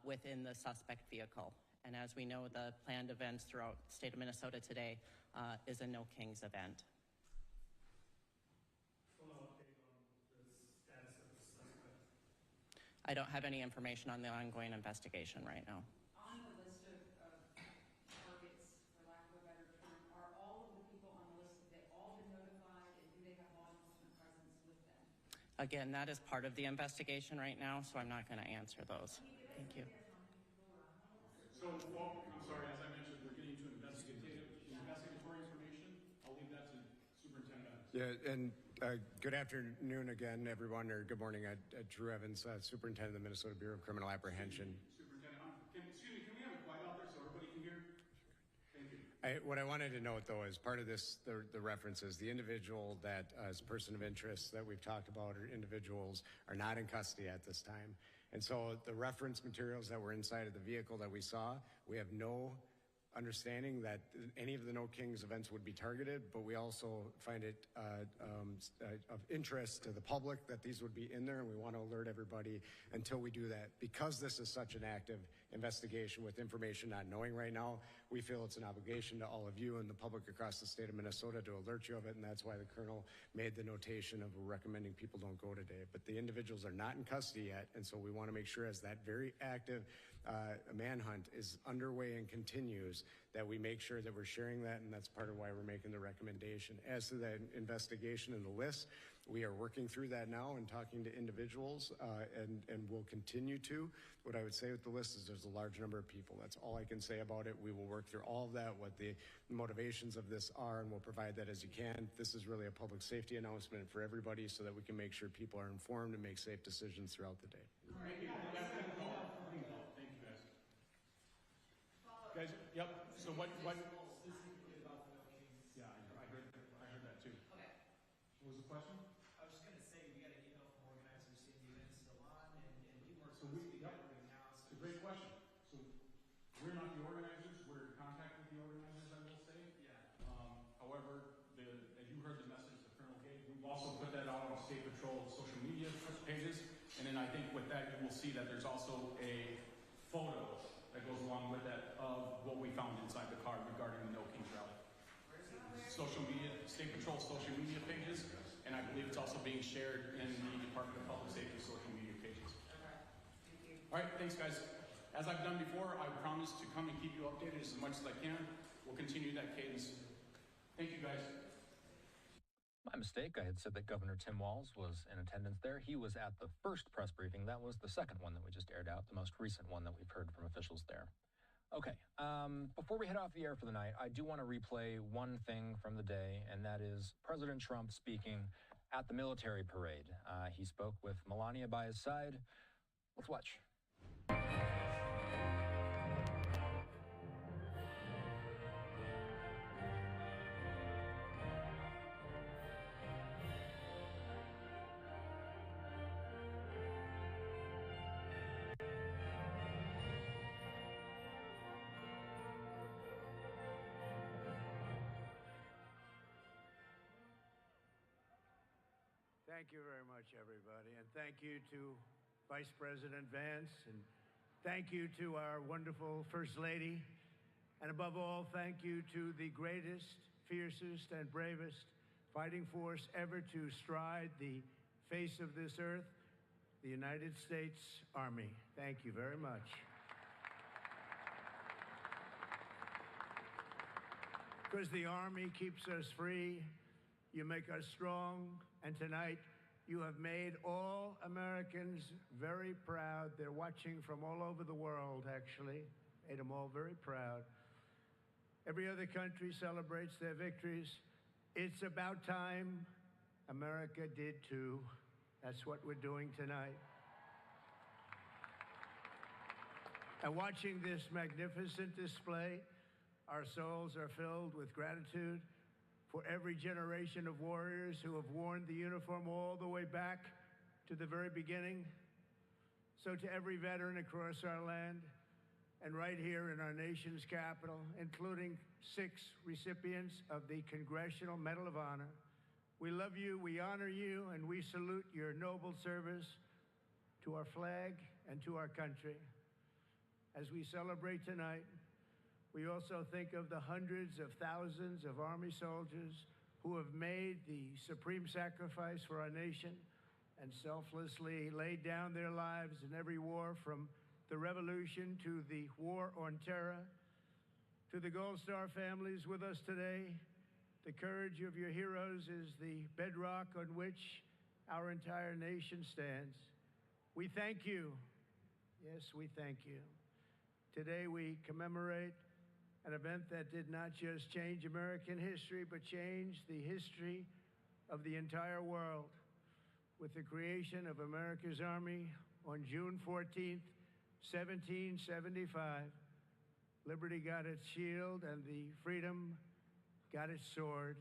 K: within the suspect vehicle. And as we know, the planned events throughout the state of Minnesota today is a No Kings event. I don't have any information on the ongoing investigation right now.
L: On the list of targets, for lack of a better term, are all of the people on the list, have they all been notified, and do they have law enforcement presence with them?
K: Again, that is part of the investigation right now, so I'm not going to answer those. Thank you.
J: So, I'm sorry, as I mentioned, we're getting to investigatory information. I'll leave that to Superintendent Evans.
I: Yeah, and good afternoon again, everyone, or good morning. Drew Evans, Superintendent of the Minnesota Bureau of Criminal Apprehension.
J: Superintendent, excuse me, can we have it quiet out there so everybody can hear? Thank you.
I: What I wanted to note, though, as part of this, the references, the individual that is a person of interest that we've talked about, or individuals, are not in custody at this time. And so the reference materials that were inside of the vehicle that we saw, we have no understanding that any of the No Kings events would be targeted, but we also find it of interest to the public that these would be in there, and we want to alert everybody until we do that. Because this is such an active investigation with information not knowing right now, we feel it's an obligation to all of you and the public across the state of Minnesota to alert you of it, and that's why the Colonel made the notation of recommending people don't go today. But the individuals are not in custody yet, and so we want to make sure as that very active manhunt is underway and continues, that we make sure that we're sharing that, and that's part of why we're making the recommendation. As to that investigation and the list, We are working through that now and talking to individuals, and we'll continue to. What I would say with the list is there's a large number of people. That's all I can say about it. We will work through all of that, what the motivations of this are, and we'll provide that as you can. This is really a public safety announcement for everybody so that we can make sure people are informed and make safe decisions throughout the day.
J: Thank you. Thank you, guys. Guys, yep. So what? Yeah, I heard that too. Okay. What was the question?
M: I was just going to say, we got an email from organizers saying the event is still on, and we weren't supposed to be gathering now. So
J: it's a great question. So we're not the organizers. We're in contact with the organizers, I will say.
M: Yeah.
J: However, as you heard the message the Colonel gave, we've also put that out on State Patrol social media pages. And then I think with that, you will see that there's also a photo that goes along with that of what we found inside the car regarding the No Kings rally. Social media, State Patrol social media pages, and I believe it's also being shared in the Department of Public Safety social media pages.
M: Okay. Thank you.
J: All right, thanks guys. As I've done before, I promise to come and keep you updated as much as I can. We'll continue that cadence. Thank you guys.
B: My mistake. I had said that Governor Tim Walz was in attendance there. He was at the first press briefing. That was the second one that we just aired out, the most recent one that we've heard from officials there. Okay, before we head off the air for the night, I do want to replay one thing from the day, and that is President Trump speaking at the military parade. He spoke with Melania by his side. Let's watch.
D: Thank you very much, everybody. And thank you to Vice President Vance. And thank you to our wonderful First Lady. And above all, thank you to the greatest, fiercest, and bravest fighting force ever to stride the face of this earth, the United States Army. Thank you very much. Because the Army keeps us free, you make us strong, and tonight you have made all Americans very proud. They're watching from all over the world, actually. Made them all very proud. Every other country celebrates their victories. It's about time America did too. That's what we're doing tonight. And watching this magnificent display, our souls are filled with gratitude for every generation of warriors who have worn the uniform all the way back to the very beginning. So to every veteran across our land and right here in our nation's capital, including 6 recipients of the Congressional Medal of Honor, we love you, we honor you, and we salute your noble service to our flag and to our country. As we celebrate tonight, we also think of the hundreds of thousands of Army soldiers who have made the supreme sacrifice for our nation and selflessly laid down their lives in every war, from the Revolution to the War on Terror. To the Gold Star families with us today, the courage of your heroes is the bedrock on which our entire nation stands. We thank you. Yes, we thank you. Today we commemorate an event that did not just change American history, but changed the history of the entire world. With the creation of America's Army on June 14th, 1775, liberty got its shield and the freedom got its sword.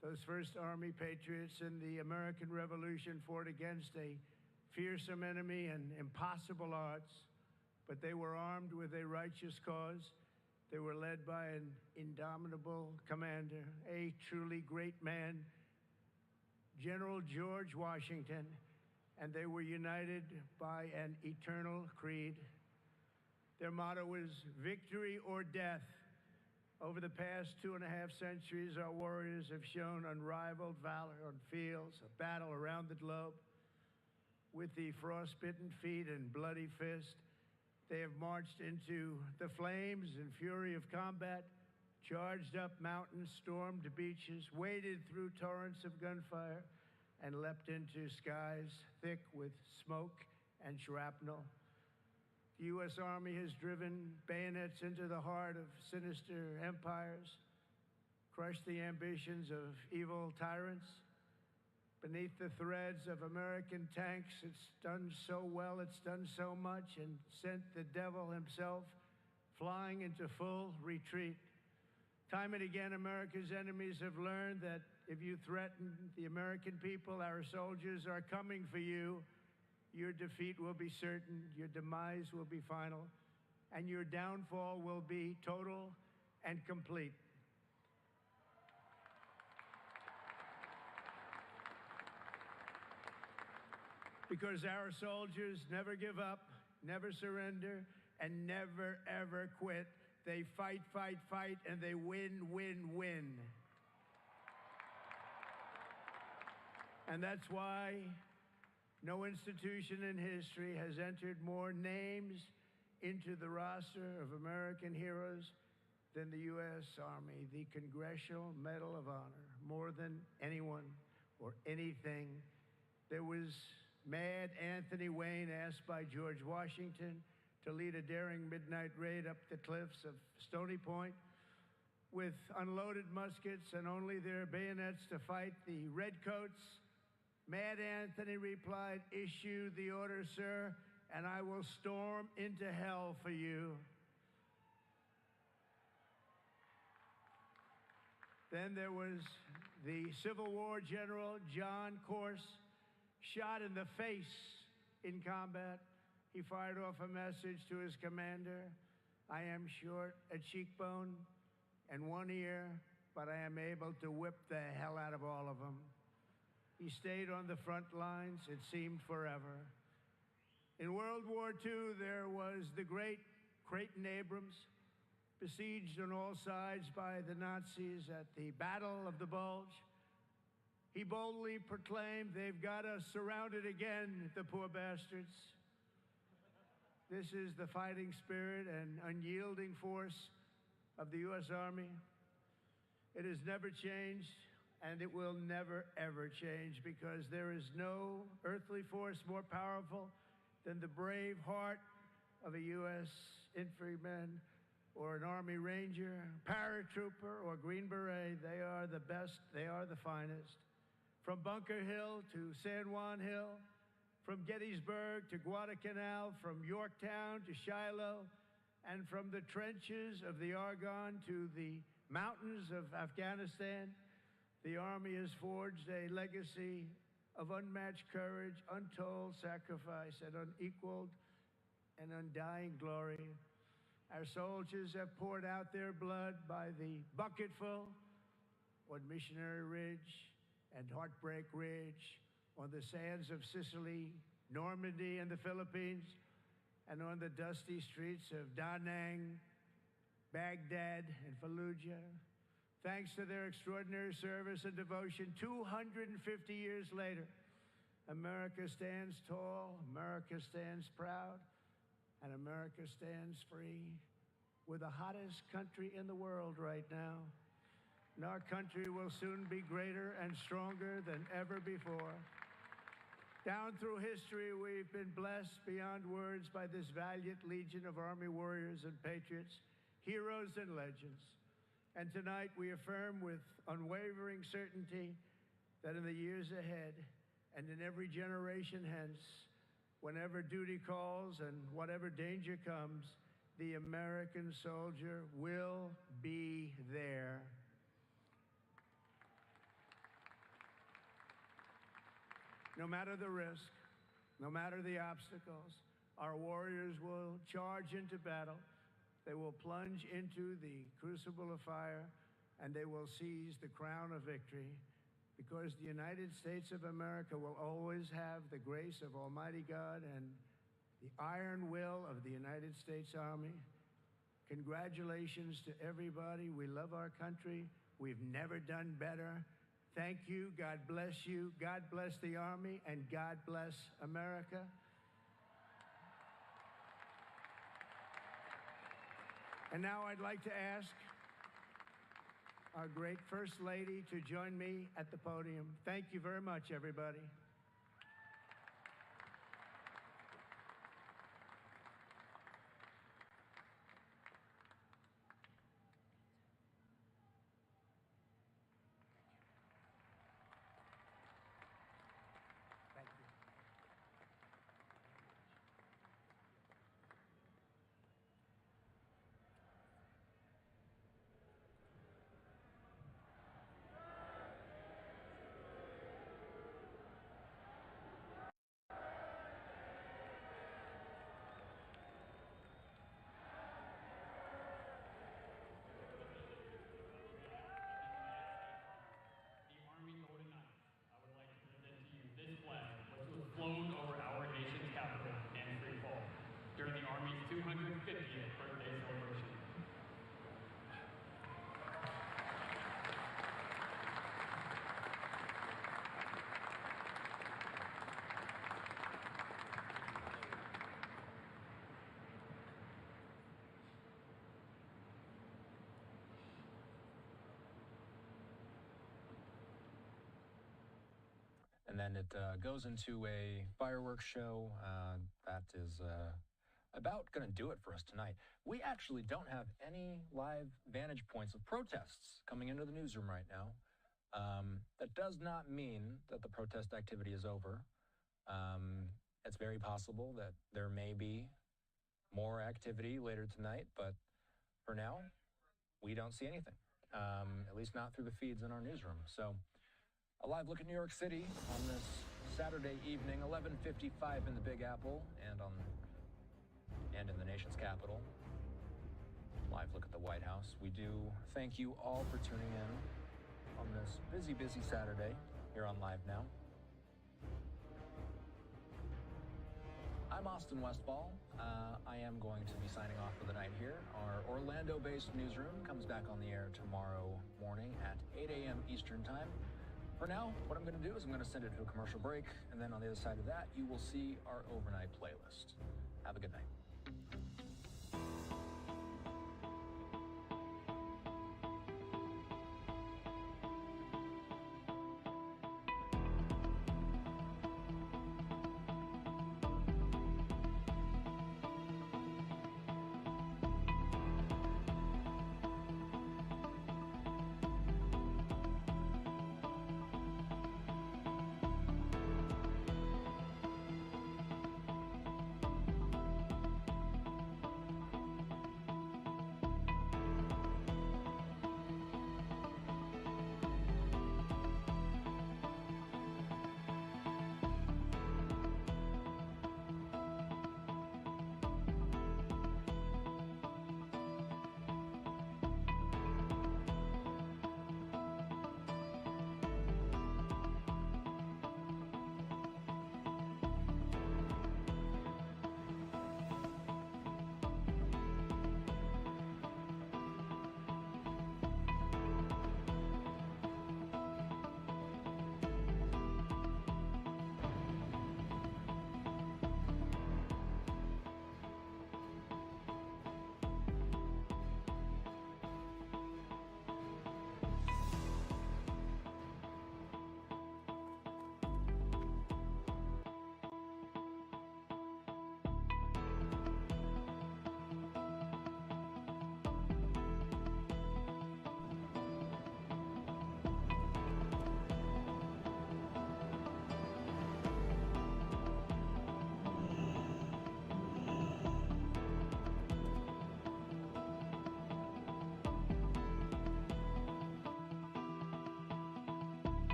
D: Those first Army patriots in the American Revolution fought against a fearsome enemy and impossible odds, but they were armed with a righteous cause. They were led by an indomitable commander, a truly great man, General George Washington, and they were united by an eternal creed. Their motto was victory or death. Over the past 2.5 centuries, our warriors have shown unrivaled valor on fields of battle around the globe. With the frostbitten feet and bloody fist, they have marched into the flames and fury of combat, charged up mountains, stormed beaches, waded through torrents of gunfire, and leapt into skies thick with smoke and shrapnel. The U.S. Army has driven bayonets into the heart of sinister empires, crushed the ambitions of evil tyrants. Beneath the threads of American tanks, it's done so well, it's done so much, and sent the devil himself flying into full retreat. Time and again, America's enemies have learned that if you threaten the American people, our soldiers are coming for you. Your defeat will be certain, your demise will be final, and your downfall will be total and complete. Because our soldiers never give up, never surrender, and never, ever quit. They fight, fight, fight, and they win, win, win. And that's why no institution in history has entered more names into the roster of American heroes than the U.S. Army, the Congressional Medal of Honor, more than anyone or anything. There was Mad Anthony Wayne, asked by George Washington to lead a daring midnight raid up the cliffs of Stony Point with unloaded muskets and only their bayonets to fight the redcoats. Mad Anthony replied, "Issue the order, sir, and I will storm into hell for you." Then there was the Civil War general, John Corse, shot in the face in combat. He fired off a message to his commander: "I am short a cheekbone and one ear, but I am able to whip the hell out of all of them." He stayed on the front lines, it seemed forever. In World War II, there was the great Creighton Abrams, besieged on all sides by the Nazis at the Battle of the Bulge. He boldly proclaimed, "They've got us surrounded again, the poor bastards." This is the fighting spirit and unyielding force of the U.S. Army. It has never changed, and it will never, ever change, because there is no earthly force more powerful than the brave heart of a U.S. infantryman or an Army Ranger, paratrooper, or Green Beret. They are the best, they are the finest. From Bunker Hill to San Juan Hill, from Gettysburg to Guadalcanal, from Yorktown to Shiloh, and from the trenches of the Argonne to the mountains of Afghanistan, the Army has forged a legacy of unmatched courage, untold sacrifice, and unequaled and undying glory. Our soldiers have poured out their blood by the bucketful on Missionary Ridge and Heartbreak Ridge, on the sands of Sicily, Normandy, and the Philippines, and on the dusty streets of Da Nang, Baghdad, and Fallujah. Thanks to their extraordinary service and devotion, 250 years later, America stands tall, America stands proud, and America stands free. We're the hottest country in the world right now. And our country will soon be greater and stronger than ever before. Down through history, we've been blessed beyond words by this valiant legion of Army warriors and patriots, heroes and legends. And tonight we affirm with unwavering certainty that in the years ahead and in every generation hence, whenever duty calls and whatever danger comes, the American soldier will be there. No matter the risk, no matter the obstacles, our warriors will charge into battle. They will plunge into the crucible of fire, and they will seize the crown of victory, because the United States of America will always have the grace of Almighty God and the iron will of the United States Army. Congratulations to everybody. We love our country. We've never done better. Thank you. God bless you. God bless the Army, and God bless America. And now I'd like to ask our great First Lady to join me at the podium. Thank you very much, everybody.
N: Flown over our nation's capital in free fall during the Army's 250th birthday celebration.
B: And then it goes into a fireworks show that is about going to do it for us tonight. We actually don't have any live vantage points of protests coming into the newsroom right now. That does not mean that the protest activity is over. It's very possible that there may be more activity later tonight, but for now, we don't see anything, at least not through the feeds in our newsroom. So a live look at New York City on this Saturday evening, 11:55 in the Big Apple and in the nation's capital. Live look at the White House. We do thank you all for tuning in on this busy, busy Saturday here on Live Now. I'm Austin Westfall. I am going to be signing off for the night here. Our Orlando-based newsroom comes back on the air tomorrow morning at 8 a.m. Eastern Time. For now, what I'm going to do is I'm going to send it to a commercial break, and then on the other side of that, you will see our overnight playlist. Have a good night.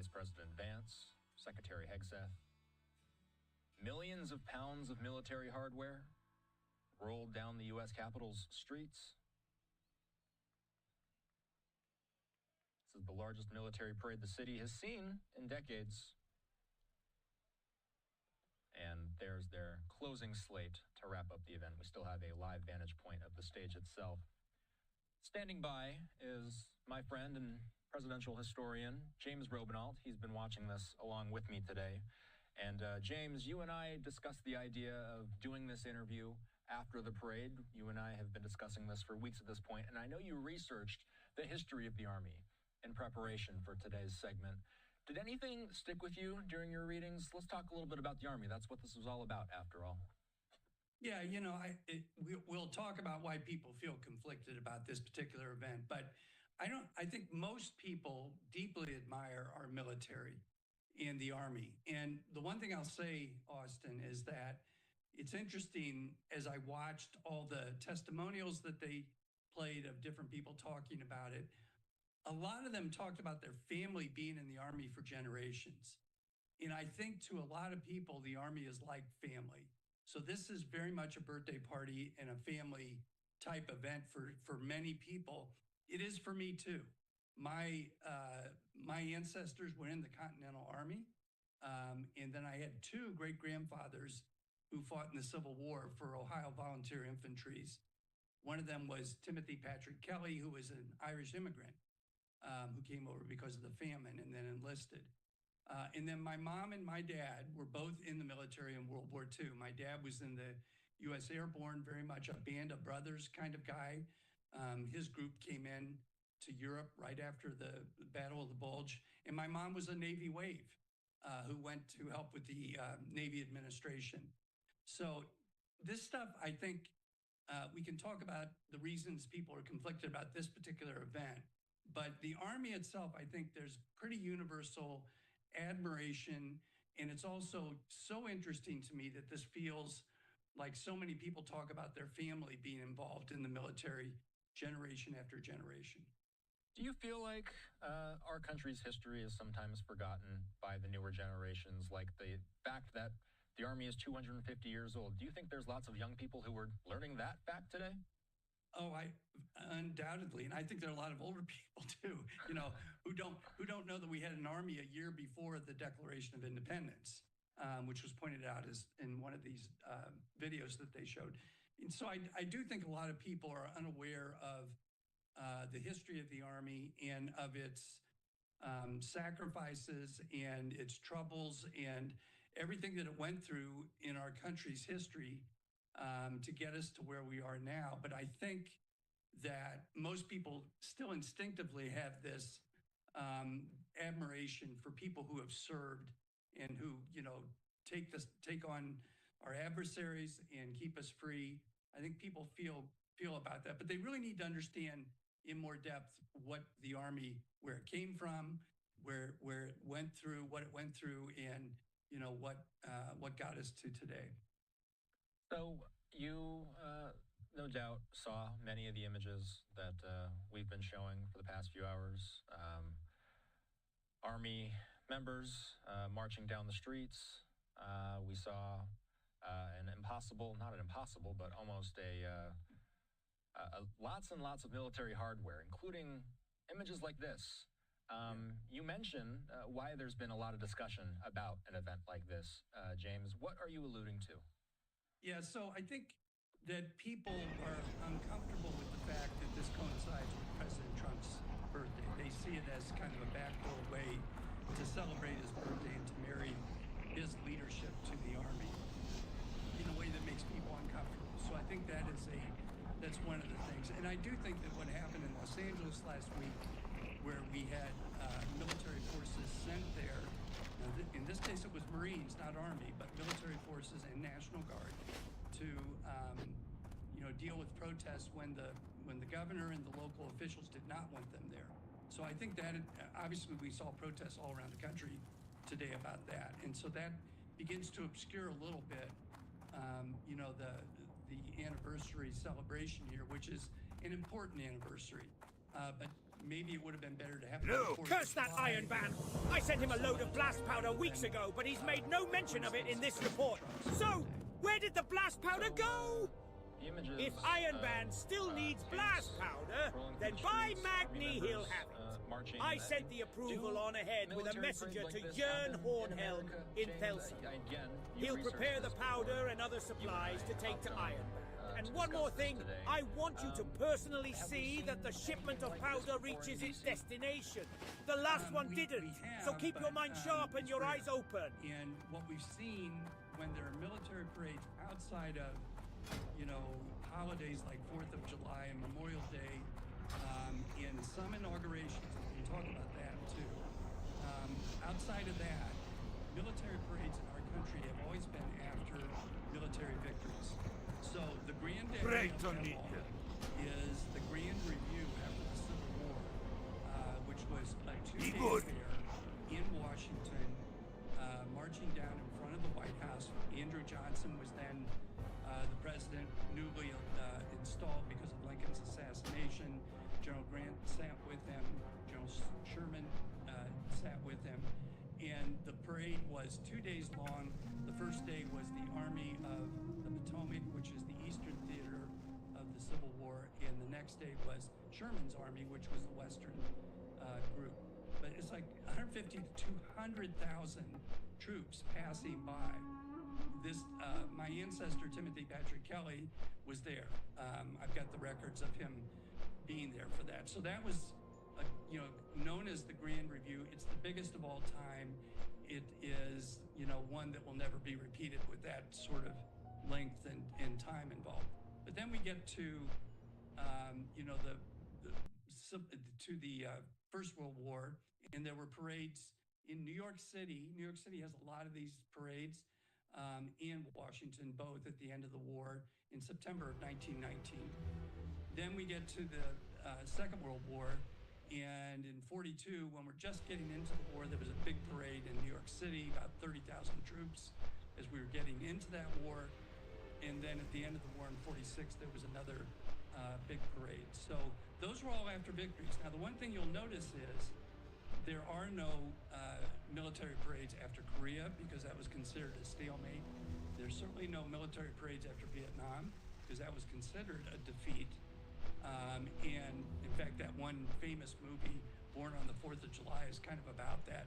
B: Vice President Vance, Secretary Hegseth. Millions of pounds of military hardware rolled down the U.S. Capitol's streets. This is the largest military parade the city has seen in decades. And there's their closing slate to wrap up the event. We still have a live vantage point of the stage itself. Standing by is my friend and presidential historian, James Robinault. He's been watching this along with me today. And James, you and I discussed the idea of doing this interview after the parade. You and I have been discussing this for weeks at this point, and I know you researched the history of the Army in preparation for today's segment. Did anything stick with you during your readings? Let's talk a little bit about the Army. That's what this was all about, after all.
O: Yeah, we'll talk about why people feel conflicted about this particular event, but I think most people deeply admire our military and the Army. And the one thing I'll say, Austin, is that it's interesting as I watched all the testimonials that they played of different people talking about it, a lot of them talked about their family being in the Army for generations. And I think to a lot of people, the Army is like family. So this is very much a birthday party and a family type event for many people. It is for me too. My ancestors were in the Continental Army. And then I had two great-grandfathers who fought in the Civil War for Ohio Volunteer Infantries. One of them was Timothy Patrick Kelly, who was an Irish immigrant who came over because of the famine and then enlisted. And then my mom and my dad were both in the military in World War II. My dad was in the U.S. Airborne, very much a band of brothers kind of guy. His group came in to Europe right after the Battle of the Bulge. And my mom was a Navy Wave who went to help with the Navy administration. So this stuff, I think we can talk about the reasons people are conflicted about this particular event. But the Army itself, I think there's pretty universal admiration. And it's also so interesting to me that this feels like so many people talk about their family being involved in the military generation after generation.
B: Do you feel like our country's history is sometimes forgotten by the newer generations, like the fact that the Army is 250 years old? Do you think there's lots of young people who are learning that fact today?
O: Oh, undoubtedly, and I think there are a lot of older people too, who don't know that we had an Army a year before the Declaration of Independence, which was pointed out as in one of these videos that they showed. And so I do think a lot of people are unaware of the history of the Army and of its sacrifices and its troubles and everything that it went through in our country's history to get us to where we are now. But I think that most people still instinctively have this admiration for people who have served and who, take on our adversaries and keep us free. I think people feel about that, but they really need to understand in more depth what the Army, where it came from, where it went through, what it went through, and what got us to today.
B: So you no doubt saw many of the images that we've been showing for the past few hours. Army members marching down the streets. We saw not an impossible, but almost lots and lots of military hardware, including images like this. You mentioned why there's been a lot of discussion about an event like this. James, what are you alluding to?
O: Yeah, so I think that people are uncomfortable with the fact that this coincides with President Trump's birthday. They see it as kind of a backdoor way to celebrate his birthday and to marry his leadership to the Army in a way that makes people uncomfortable. So I think that's one of the things. And I do think that what happened in Los Angeles last week, where we had military forces sent there, in this case it was Marines, not Army, but military forces and National Guard to deal with protests when the governor and the local officials did not want them there. So I think that obviously we saw protests all around the country today about that, and so that begins to obscure a little bit, the anniversary celebration here, which is an important anniversary, but maybe it would have been better to have.
P: No! Curse that Iron Man! I sent him a load of blast powder weeks ago, but he's made no mention of it in this report. So, where did the blast powder go? If Iron Man still needs blast powder, then by Magni he'll have it. I sent the approval on ahead with a messenger to Jörn Hornhelm in Felsen. He'll prepare the powder and other supplies to take to Iron Man. And one more thing, I want you to personally see that the shipment of powder reaches its destination. The last one didn't, so keep your mind sharp and your eyes open.
O: And what we've seen when there are military parades outside of, you know, holidays like 4th of July and Memorial Day, in some inaugurations, we can talk about that too. Outside of that, military parades in our country have always been after military victories. So the Grand Day of them all is the Grand Review after the Civil War, which was a two-day affair in Washington, marching down in front of the White House. Andrew Johnson was then the president, newly installed because of Lincoln's assassination. General Grant sat with him. General Sherman sat with him. And the parade was 2 days long. The first day was the Army of the Potomac, which is the Eastern Theater of the Civil War. And the next day was Sherman's Army, which was the Western group. But it's like 150 to 200,000 troops passing by. This, my ancestor, Timothy Patrick Kelly, was there. I've got the records of him being there for that. So that was, you know, known as the Grand Review. It's the biggest of all time. It is, you know, one that will never be repeated with that sort of length and time involved. But then we get to, you know, the First World War, and there were parades in New York City. New York City has a lot of these parades, and Washington, both at the end of the war in September of 1919. Then we get to the Second World War, and in 42, when we're just getting into the war, there was a big parade in New York City, about 30,000 troops as we were getting into that war. And then at the end of the war in 46, there was another big parade. So those were all after victories. Now, the one thing you'll notice is there are no military parades after Korea, because that was considered a stalemate. There's certainly no military parades after Vietnam, because that was considered a defeat. And in fact, that one famous movie, Born on the 4th of July, is kind of about that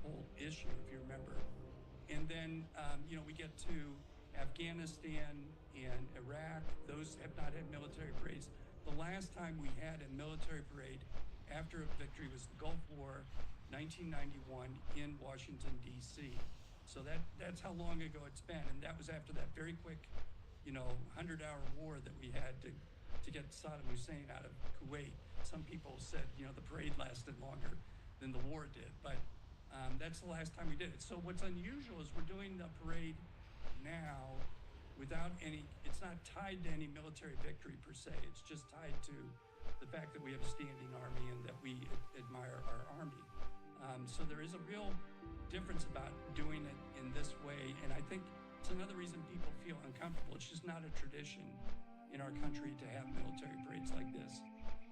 O: whole issue, if you remember. And then, you know, we get to Afghanistan and Iraq. Those have not had military parades. The last time we had a military parade after a victory was the Gulf War, 1991 in Washington, D.C. So that's how long ago it's been. And that was after that very quick, you know, 100-hour war that we had to get Saddam Hussein out of Kuwait. Some people said, you know, the parade lasted longer than the war did, but that's the last time we did it. So what's unusual is we're doing the parade now without any, it's not tied to any military victory per se. It's just tied to the fact that we have a standing army and that we admire our army. So there is a real difference about doing it in this way, and I think it's another reason people feel uncomfortable. It's just not a tradition in our country to have military parades like this.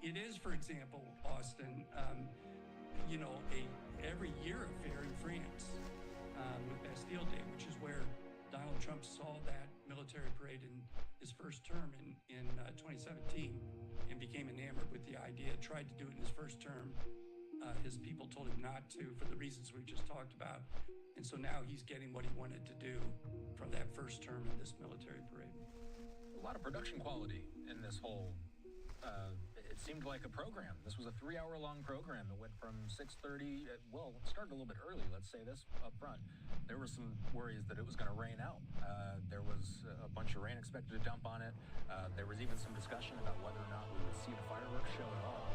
O: It is, for example, Austin, you know, every year affair in France with Bastille Day, which is where Donald Trump saw that military parade in his first term in 2017 and became enamored with the idea, tried to do it in his first term. His people told him not to for the reasons we just talked about. And so now he's getting what he wanted to do from that first term in this military parade.
B: A lot of production quality in this whole, it seemed like a program. This was a 3-hour-long program. It went from 6:30, well, it started a little bit early, let's say this up front. There were some worries that it was going to rain out. There was a bunch of rain expected to dump on it. There was even some discussion about whether or not we would see the fireworks show at all.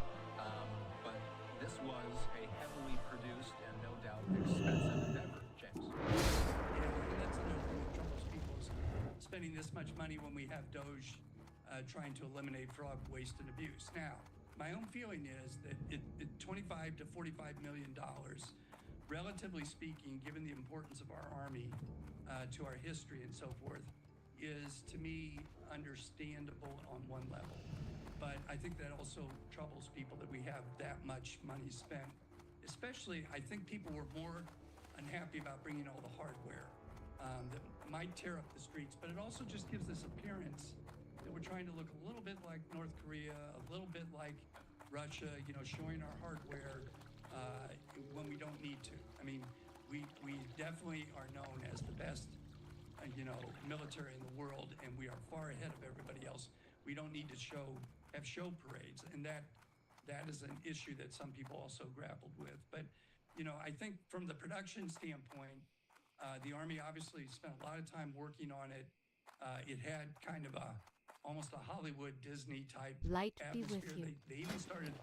B: But this was a heavily produced and no doubt expensive endeavor, James.
O: Yeah, and that's another thing that troubles people is spending this much money when we have Doge trying to eliminate fraud, waste, and abuse. Now, my own feeling is that $25 to $45 million, relatively speaking, given the importance of our Army to our history and so forth, is, to me, understandable on one level. But I think that also troubles people that we have that much money spent. Especially, I think people were more unhappy about bringing all the hardware that might tear up the streets, but it also just gives this appearance that we're trying to look a little bit like North Korea, a little bit like Russia, you know, showing our hardware when we don't need to. I mean, we definitely are known as the best, military in the world, and we are far ahead of everybody else. We don't need to have show parades, and that is an issue that some people also grappled with. But I think from the production standpoint, the Army obviously spent a lot of time working on it. It had kind of almost a Hollywood Disney type
Q: Light be
O: atmosphere.
Q: with you.
O: They even started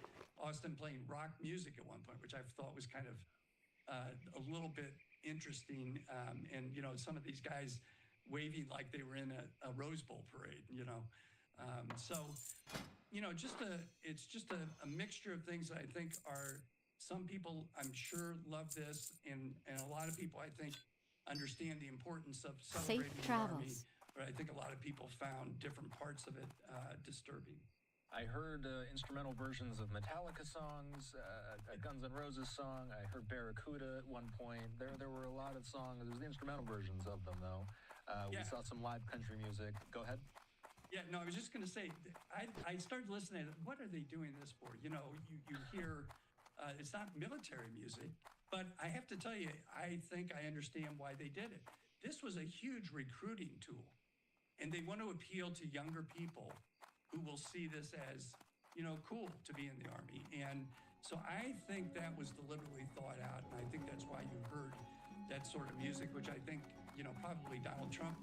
O: Austin playing rock music at one point, which I thought was kind of a little bit interesting. And some of these guys waving like they were in a Rose Bowl parade. It's just a mixture of things that I think are, some people I'm sure love this, and a lot of people I think understand the importance of celebrating the Army, but I think a lot of people found different parts of it disturbing.
B: I heard instrumental versions of Metallica songs, a Guns N' Roses song. I heard Barracuda at one point. There were a lot of songs. There was the instrumental versions of them, though. We saw some live country music. Go ahead.
O: Yeah, no, I was just going to say, I started listening. What are they doing this for? You hear, it's not military music, but I have to tell you, I think I understand why they did it. This was a huge recruiting tool, and they want to appeal to younger people who will see this as, cool to be in the Army. And so I think that was deliberately thought out, and I think that's why you heard that sort of music, which I think, probably Donald Trump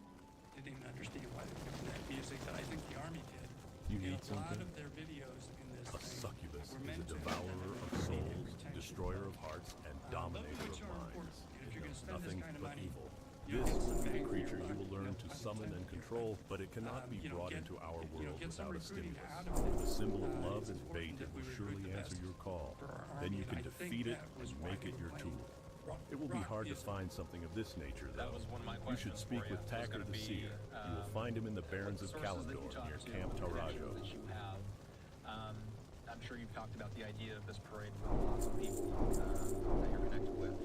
O: didn't even understand why they were doing that music, but I think the Army did.
R: You need
O: a lot
R: something?
O: of their videos in this
R: A
O: thing
R: succubus
O: were
R: is
O: meant
R: a
O: to
R: devourer of souls, destroyer of hearts, and
O: both
R: dominator
O: of which
R: of
O: are
R: minds.
O: important. And if
R: It
O: you're going
R: knows
O: to spend this
R: nothing
O: kind of
R: but
O: money,
R: evil.
O: you
R: This
O: know, some
R: is a
O: bang for
R: creature
O: your
R: you will
O: buck,
R: learn to summon and control, but it cannot be brought into our world
O: get some
R: without a
O: recruiting
R: stimulus.
O: out of it.
R: The symbol of love
O: It's
R: is bait
O: important
R: that
O: that we
R: will
O: recruit
R: surely
O: the
R: answer
O: best
R: your call.
O: for our
R: Then
O: Army,
R: you
O: and
R: can
O: I think
R: defeat it
O: that
R: and
O: was why
R: make
O: they
R: it
O: were
R: your
O: playing
R: tool. It will be
O: rock
R: hard to
O: music.
R: find something of this nature, though.
B: That was one of my
R: You should
B: questions
R: speak
B: for
R: with
B: you.
R: Tacker
B: Was
R: the
B: gonna be,
R: Seer. You will find him in the Barrens of
B: sources that you
R: Calador
B: talk
R: near
B: to,
R: Camp Tarajo.
B: connections that you have. I'm sure you've talked about the idea of this parade with lots of people that you're connected with.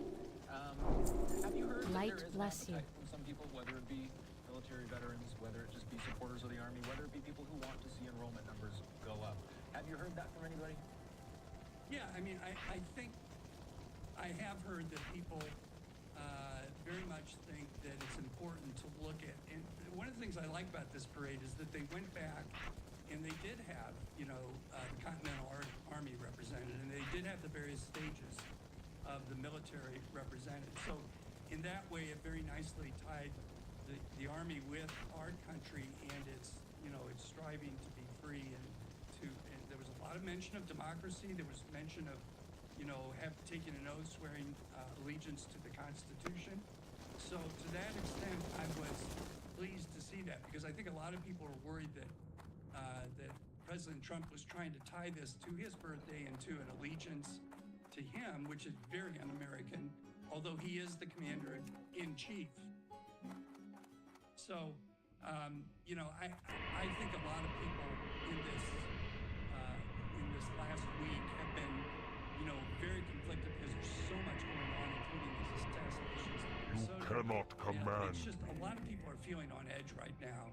B: Have you heard
Q: Light
B: that there is
Q: bless
B: an appetite from some people, whether it be military veterans, whether it just be supporters of the Army, whether it be people who want to see enrollment numbers go up? Have you heard that from anybody?
O: Yeah, I mean, I think I have heard that people very much think that it's important to look at, and one of the things I like about this parade is that they went back and they did have, the Continental Army represented, and they did have the various stages of the military represented. So in that way, it very nicely tied the Army with our country and its striving to be free, and there was a lot of mention of democracy. There was mention of, have taken an oath swearing allegiance to the Constitution. So to that extent, I was pleased to see that, because I think a lot of people are worried that that President Trump was trying to tie this to his birthday and to an allegiance to him, which is very un-American, although he is the commander-in-chief. So, I think a lot of people in this last week have been, very conflicted because there's so much going on, including these assassinations in Minnesota.
R: cannot command
O: It's just a lot of people are feeling on edge right now.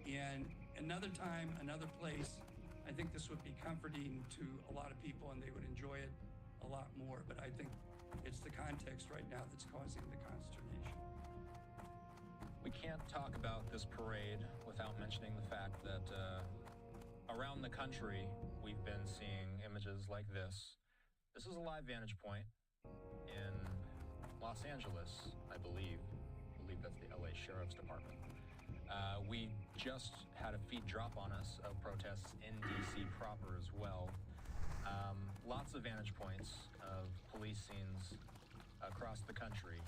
O: And another time, another place, I think this would be comforting to a lot of people and they would enjoy it a lot more. But I think it's the context right now that's causing the consternation.
B: We can't talk about this parade without mentioning the fact that around the country, we've been seeing images like this. This is a live vantage point in Los Angeles, I believe. I believe that's the LA Sheriff's Department. We just had a feed drop on us of protests in DC proper as well. Lots of vantage points of police scenes across the country.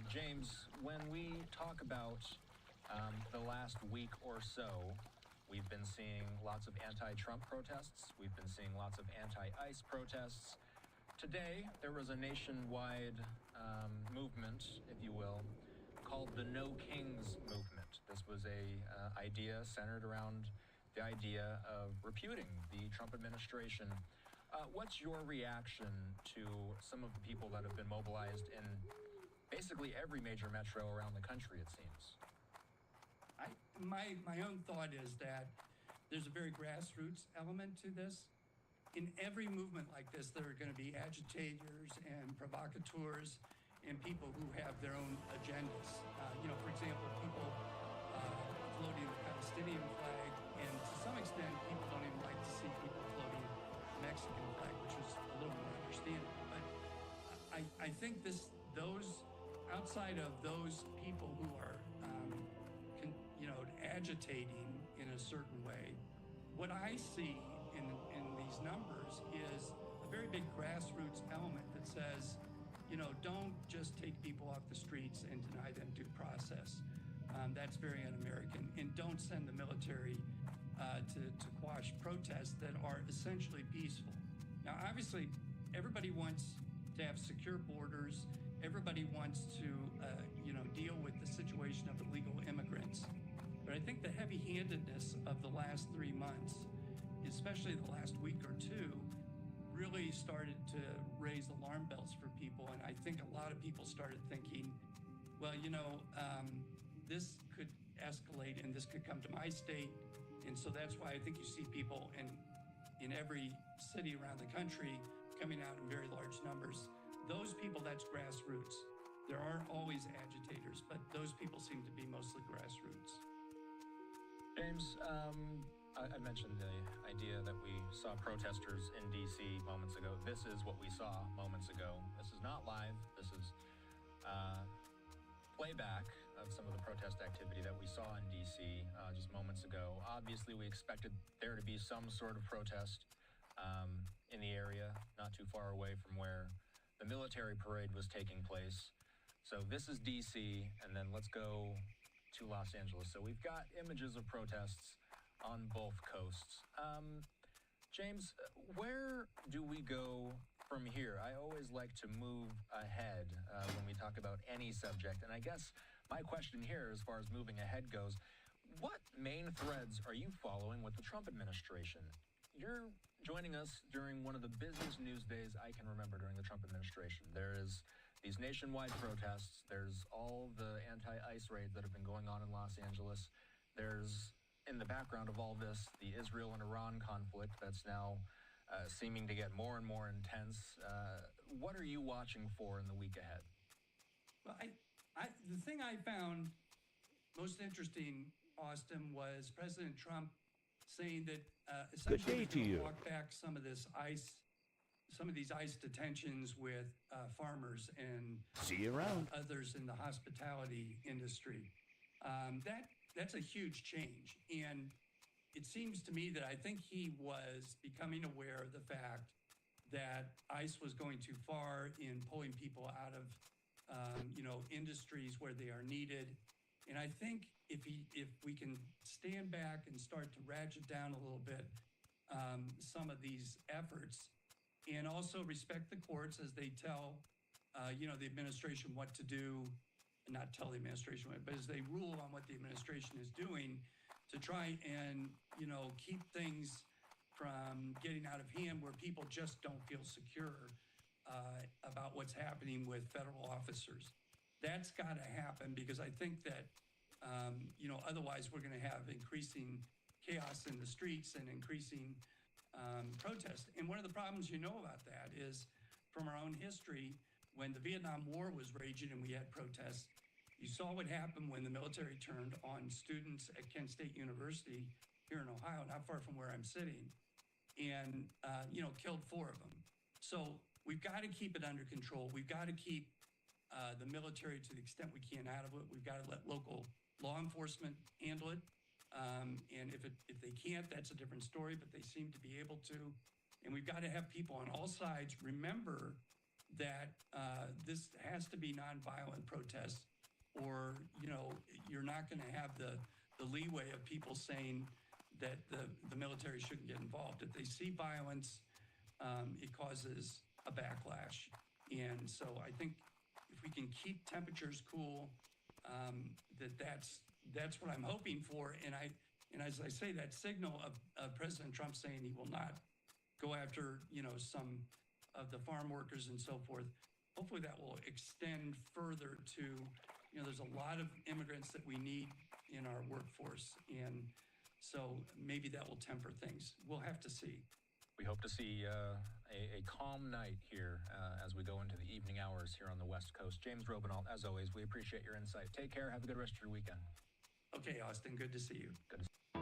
B: James, when we talk about the last week or so, we've been seeing lots of anti-Trump protests. We've been seeing lots of anti-ICE protests. Today, there was a nationwide movement, if you will, called the No Kings movement. This was a idea centered around the idea of repudiating the Trump administration. What's your reaction to some of the people that have been mobilized in basically every major metro around the country, it seems?
O: My own thought is that there's a very grassroots element to this. In every movement like this, there are going to be agitators and provocateurs and people who have their own agendas. For example, people I think those outside of those people who are, agitating in a certain way, what I see in these numbers is a very big grassroots element that says, don't just take people off the streets and deny them due process. That's very un-American. And don't send the military to quash protests that are essentially peaceful. Now, obviously, everybody wants to have secure borders. Everybody wants to, deal with the situation of illegal immigrants. But I think the heavy-handedness of the last 3 months, especially the last week or two, really started to raise alarm bells for people. And I think a lot of people started thinking, well, this could escalate and this could come to my state. And so that's why I think you see people in every city around the country coming out in very large numbers. Those people, that's grassroots. There aren't always agitators, but those people seem to be mostly grassroots.
B: James, I mentioned the idea that we saw protesters in D.C. moments ago. This is what we saw moments ago. This is not live. This is playback of some of the protest activity that we saw in D.C. Just moments ago. Obviously, we expected there to be some sort of protest in the area, not too far away from where the military parade was taking place. So this is D.C., and then let's go to Los Angeles. So we've got images of protests on both coasts. James, where do we go from here? I always like to move ahead when we talk about any subject. And I guess my question here, as far as moving ahead goes, what main threads are you following with the Trump administration? You're joining us during one of the busiest news days I can remember during the Trump administration. There is these nationwide protests. There's all the anti-ICE raids that have been going on in Los Angeles. There's, in the background of all this, the Israel and Iran conflict that's now seeming to get more and more intense. What are you watching for in the week ahead?
O: Well, the thing I found most interesting, Austin, was President Trump saying that essentially he's going to walk back some of these ICE detentions with farmers and others in the hospitality industry. That's a huge change. And it seems to me that I think he was becoming aware of the fact that ICE was going too far in pulling people out of industries where they are needed. And I think if we can stand back and start to ratchet down a little bit some of these efforts, and also respect the courts as they tell, the administration what to do, and not tell the administration what, but as they rule on what the administration is doing to try and, keep things from getting out of hand where people just don't feel secure about what's happening with federal officers. That's got to happen, because I think that, otherwise we're going to have increasing chaos in the streets and increasing protest. And one of the problems about that is from our own history, when the Vietnam War was raging and we had protests, you saw what happened when the military turned on students at Kent State University here in Ohio, not far from where I'm sitting, and, killed 4 of them. So we've got to keep it under control. We've got to keep the military, to the extent we can, out of it. We've got to let local law enforcement handle it. And if they can't, that's a different story, but they seem to be able to. And we've got to have people on all sides remember that this has to be nonviolent protests, or, you're not going to have the leeway of people saying that the military shouldn't get involved. If they see violence, it causes a backlash. And so I think if we can keep temperatures cool, that's what I'm hoping for. And as I say, that signal of President Trump saying he will not go after, some of the farm workers and so forth, hopefully that will extend further to, there's a lot of immigrants that we need in our workforce. And so maybe that will temper things. We'll have to see.
B: We hope to see a calm night here as we go into the evening hours here on the West Coast. James Robinault, as always, we appreciate your insight. Take care. Have a good rest of your weekend.
O: Okay, Austin. Good to see you.
B: Good to see you.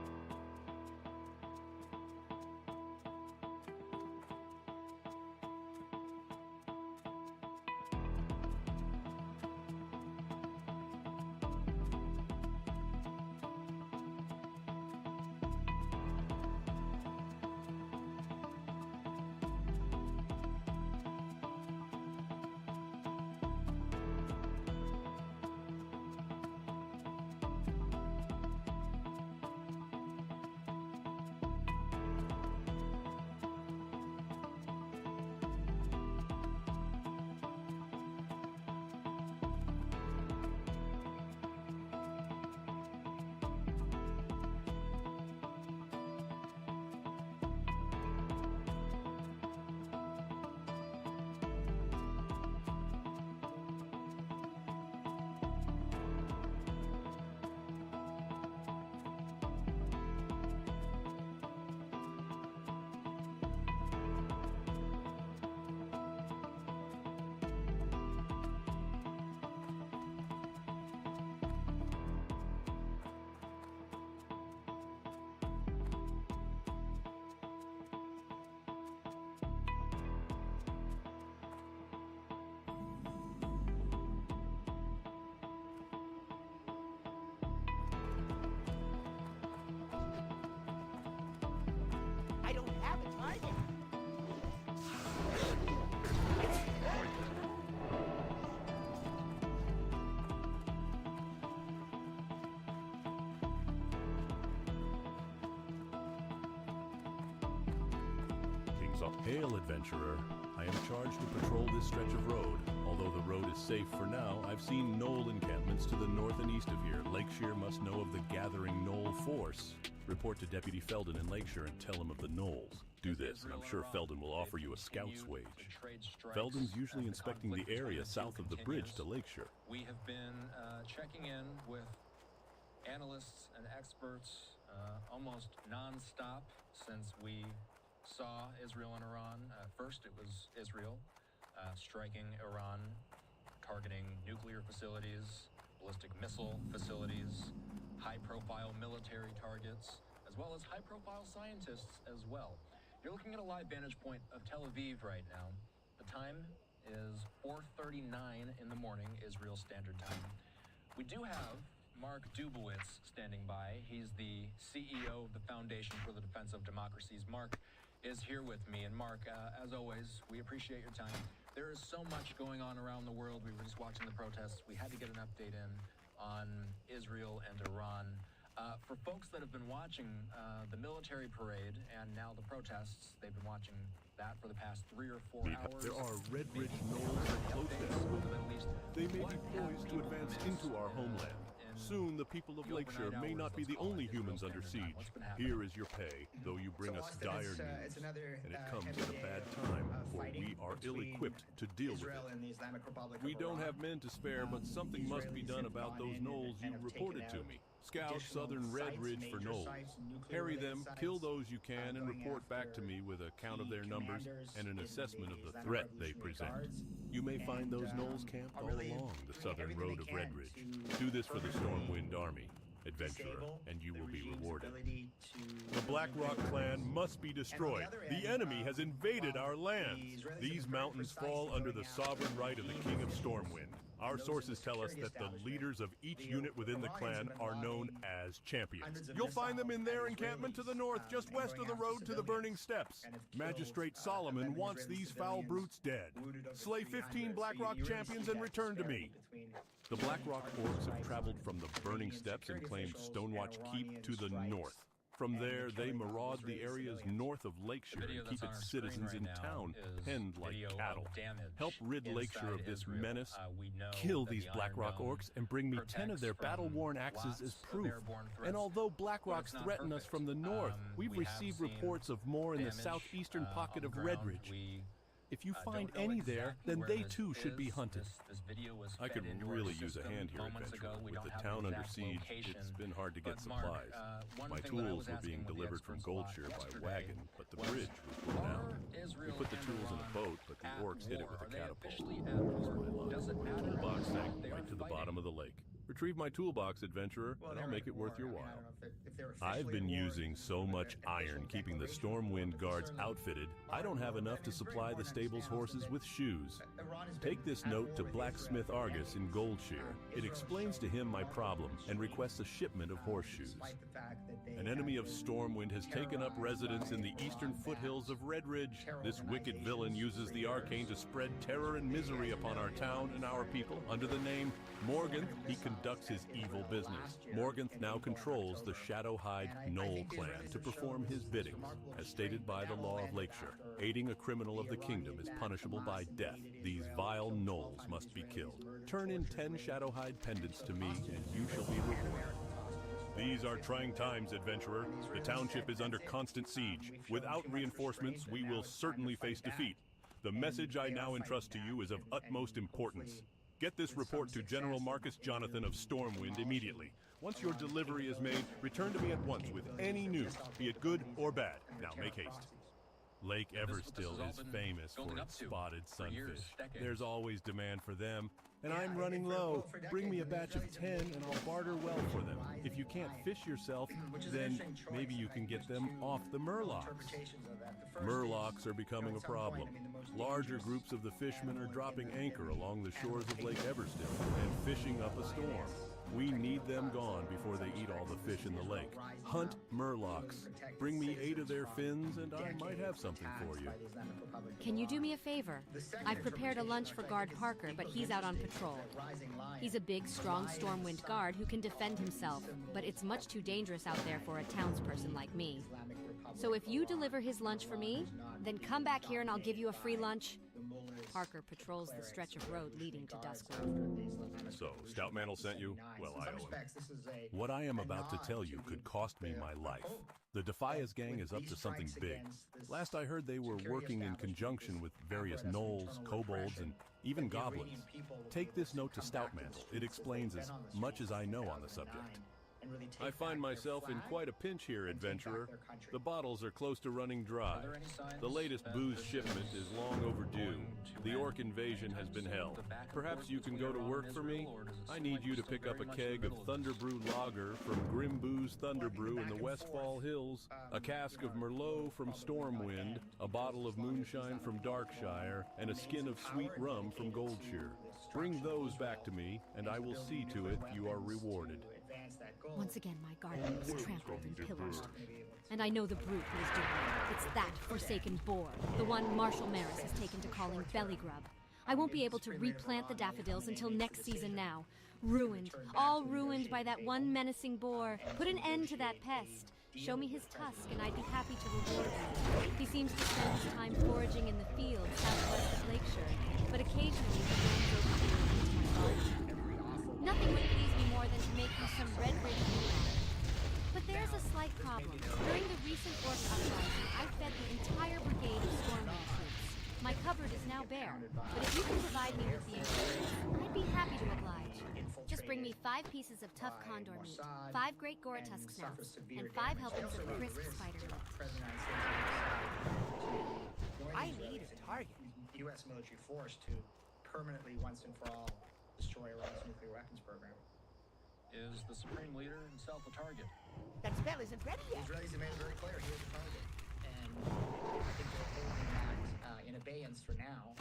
R: Storms are... Hail, adventurer. I am charged to patrol this stretch of road. Although the road is safe for now, I've seen knoll encampments to the north and east of here. Lakeshire must know of the gathering knoll force. Report to Deputy Felden in Lakeshire and tell him of the knolls. Do this, and I'm sure Felden will offer you a scout's wage. Felden's usually inspecting the area south of the bridge to Lakeshire.
B: We have been checking in with analysts and experts almost non-stop since we saw Israel and Iran. First, it was Israel striking Iran, targeting nuclear facilities, ballistic missile facilities, high-profile military targets, as well as high-profile scientists as well. You're looking at a live vantage point of Tel Aviv right now. The time is 4:39 in the morning, Israel Standard Time. We do have Mark Dubowitz standing by. He's the CEO of the Foundation for the Defense of Democracies. Mark is here with me. And Mark, as always, we appreciate your time. There is so much going on around the world. We were just watching the protests. We had to get an update in on Israel and Iran. For folks that have been watching the military parade and now the protests, they've been watching that for the past 3 or 4 hours.
R: There are Red Ridge knolls at close nest. They may be poised to advance into our homeland. Soon, the people of Lakeshire may not be the only humans under siege. Here is your pay, though you bring us dire news. And it comes at a bad time, for we are ill-equipped to deal with it. We don't have men to spare, but something must be done about those knolls you reported to me. Scout Southern Red Ridge for knolls. Harry them, kill those you can, and report back to me with a count of their numbers and an assessment of the threat they present. You may find those knolls camped all along the southern road of Red Ridge. Do this for the Stormwind Army, adventurer, and you will be rewarded. The Blackrock clan must be destroyed. The enemy has invaded our lands. These mountains fall under the sovereign right of the King of Stormwind. Our sources tell us that the leaders of each unit within the clan are known as champions. You'll find them in their encampment to the north, just west of the road to the Burning Steps. Magistrate Solomon wants these foul brutes dead. Slay 15 Blackrock champions and return to me. The Blackrock orcs have traveled from the Burning Steps and claimed Stonewatch Keep to the north. From there, they maraud the areas north of Lakeshire and keep its citizens in town, penned like cattle. Help rid Lakeshire of this menace. Kill these Blackrock orcs and bring me 10 of their battle-worn axes as proof. And although Blackrocks threaten us from the north, we've received reports of more in the southeastern pocket of Red Ridge. If you find any there, then they too should be hunted. I could really use a hand here, adventurer. With the town under siege, it's been hard to get supplies. My tools were being delivered from Goldshire by wagon, but the bridge was blown out. We put the tools in a boat, but the orcs hit it with a catapult. My toolbox sank right to the bottom of the lake. Retrieve my toolbox, adventurer, and I'll make it worth your while. I've been using so much iron keeping the Stormwind Guards outfitted, I don't have enough to supply the stable's horses with shoes. Take this note to Blacksmith Argus in Goldshire. It explains to him my problem and requests a shipment of horseshoes. An enemy of Stormwind has taken up residence in the eastern foothills of Red Ridge. This wicked villain uses the arcane to spread terror and misery upon our town and our people. Under the name Morganth, he conducts his evil business. Morganth now controls the Shadowhide Knoll clan to perform his biddings, as stated by the law of Lakeshire. Aiding a criminal of the kingdom is punishable by death. These vile gnolls must be killed. Turn in 10 Shadowhide pendants to me, and you shall be rewarded. These are trying times, adventurer. The township is under constant siege. Without reinforcements, we will certainly face defeat. The message I now entrust to you is of utmost importance. Get this report to General Marcus Jonathan of Stormwind immediately. Once your delivery is made, return to me at once with any news, be it good or bad. Now make haste. Lake Everstill is famous for its spotted sunfish. There's always demand for them, and I'm running low. Bring me a batch of 10 and I'll barter well for them. If you can't fish yourself, then maybe you can get them off the murlocs. Murlocs are becoming a problem. Larger groups of the fishermen are dropping anchor along the shores of Lake Everstill and fishing up a storm. We need them gone before they eat all the fish in the lake. Hunt murlocs. Bring me 8 of their fins and I might have something for you.
Q: Can you do me a favor? I've prepared a lunch for Guard Parker, but he's out on patrol. He's a big, strong Stormwind guard who can defend himself, but it's much too dangerous out there for a townsperson like me. So if you deliver his lunch for me, then come back here and I'll give you a free lunch. Parker patrols the stretch of road leading to Duskwood.
R: So, Stoutmantle sent you? Well, I owe him. What I am about to tell you could cost me my life. The Defias gang is up to something big. Last I heard they were working in conjunction with various gnolls, kobolds, and even goblins. Take this note to Stoutmantle. It explains as much as I know on the subject. I find myself in quite a pinch here, adventurer. The bottles are close to running dry. The latest booze shipment is long overdue. The orc invasion has been held. Perhaps you can go to work for me? I need you to pick up a keg of Thunderbrew lager from Grimboo's Thunderbrew in the Westfall Hills, a cask of Merlot from Stormwind, a bottle of moonshine from Darkshire, and a skin of sweet rum from Goldshear. Bring those back to me, and I will see to it you are rewarded.
Q: Once again, my garden was trampled and pillaged. And I know the brute who is doing it. It's that forsaken boar, the one Marshal Maris has taken to calling Bellygrub. I won't be able to replant the daffodils until next season now. Ruined, all ruined by that one menacing boar. Put an end to that pest. Show me his tusk and I'd be happy to reward you. He seems to spend his time foraging in the fields southwest of Lakeshire, but occasionally he roams over here into my garden. Nothing would please me more than to make you some red-ridged meal. But there's a slight problem. During the recent orc uprising, I fed the entire brigade of Stormwind troops. My cupboard is now bare, but if you can provide me with the ingredients, I'd be happy to oblige. Just bring me 5 pieces of tough condor meat, 5 great Goratusk snouts, and 5 helpings of crisp spider meat.
M: I need a target. U.S. military force to permanently, once and for all, destroy Iran's nuclear weapons program.
B: Is the Supreme Leader himself a target?
M: That spell isn't ready yet. The Israelis have made it very clear he is a target. And I think they're holding that in abeyance for now.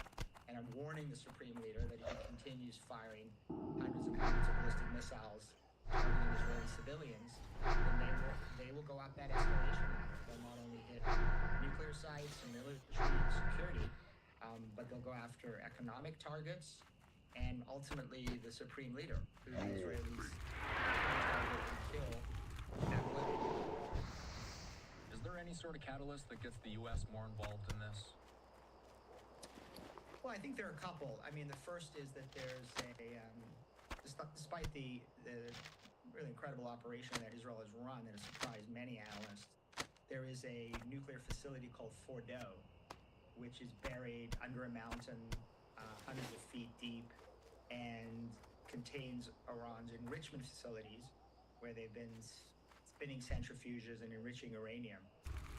M: And I'm warning the Supreme Leader that if he continues firing hundreds of ballistic missiles targeting Israeli civilians, then they will go up that escalation ladder. They'll not only hit nuclear sites and military security, but they'll go after economic targets and ultimately the Supreme Leader, who the Israelis target and kill at will.
B: Is there any sort of catalyst that gets the U.S. more involved in this?
M: Well, I think there are a couple. I mean, the first is that there's despite the really incredible operation that Israel has run that has surprised many analysts, there is a nuclear facility called Fordo, which is buried under a mountain, hundreds of feet deep, and contains Iran's enrichment facilities where they've been spinning centrifuges and enriching uranium.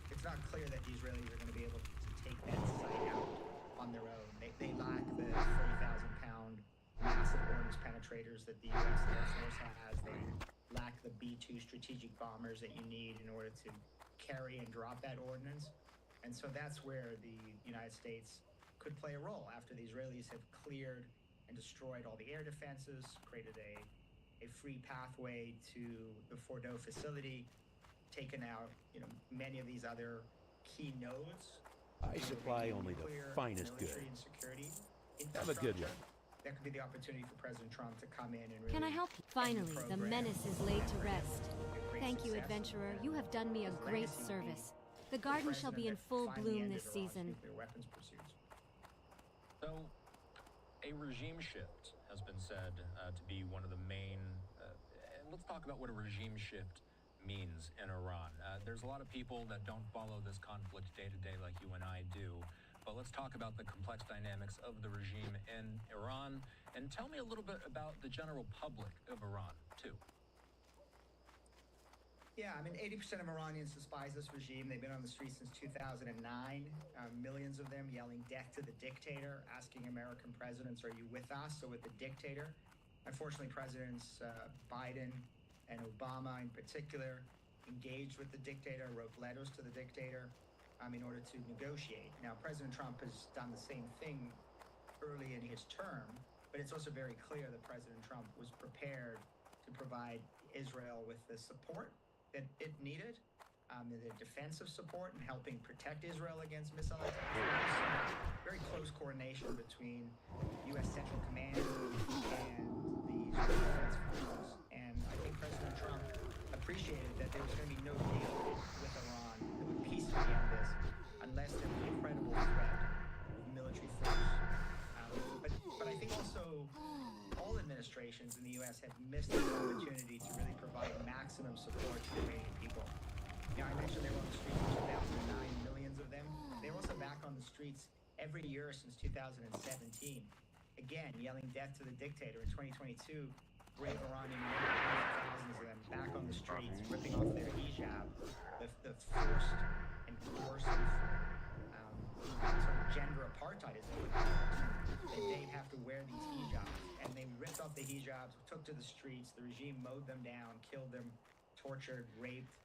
M: It's not clear that the Israelis are going to be able to take that site out on their own. They lack the 40,000-pound massive ordnance penetrators that the U.S. Air Force has. They lack the B-2 strategic bombers that you need in order to carry and drop that ordnance. And so that's where the United States could play a role after the Israelis have cleared and destroyed all the air defenses, created a free pathway to the Fordo facility, taken out many of these other key nodes.
S: I supply only the finest goods. Have a good one.
M: That could be the opportunity for President Trump to come in and really...
Q: Can I help you? Finally, the menace is laid to rest. Thank you, adventurer. You have done me a great service. The garden shall be in full bloom this season.
B: So, a regime shift has been said to be one of the main... and let's talk about what a regime shift means in Iran. There's a lot of people that don't follow this conflict day to day like you and I do, but let's talk about the complex dynamics of the regime in Iran, and tell me a little bit about the general public of Iran, too.
M: Yeah, I mean, 80% of Iranians despise this regime. They've been on the streets since 2009. Millions of them yelling death to the dictator, asking American presidents, are you with us or with the dictator? Unfortunately, Presidents Biden and Obama in particular engaged with the dictator, wrote letters to the dictator in order to negotiate. Now, President Trump has done the same thing early in his term, but it's also very clear that President Trump was prepared to to provide Israel with the support that it needed, the defensive support and helping protect Israel against missile attacks. There was some very close coordination between U.S. Central Command and the Israeli Defense Forces. And I think President Trump appreciated that there was going to be no deal with Iran that would peacefully end this unless there was a credible threat of military force. But I think also all administrations in the U.S. have missed the opportunity to really provide maximum support to the Iranian people. You know, I mentioned they were on the streets in 2009, millions of them. They're also back on the streets every year since 2017. Again, yelling death to the dictator. In 2022, brave Iranian women, thousands of them, back on the streets, ripping off their hijab, the forced and coercive sort of gender apartheid, as they would call it. They'd have to wear these hijabs. And they ripped off the hijabs, took to the streets. The regime mowed them down, killed them, tortured, raped,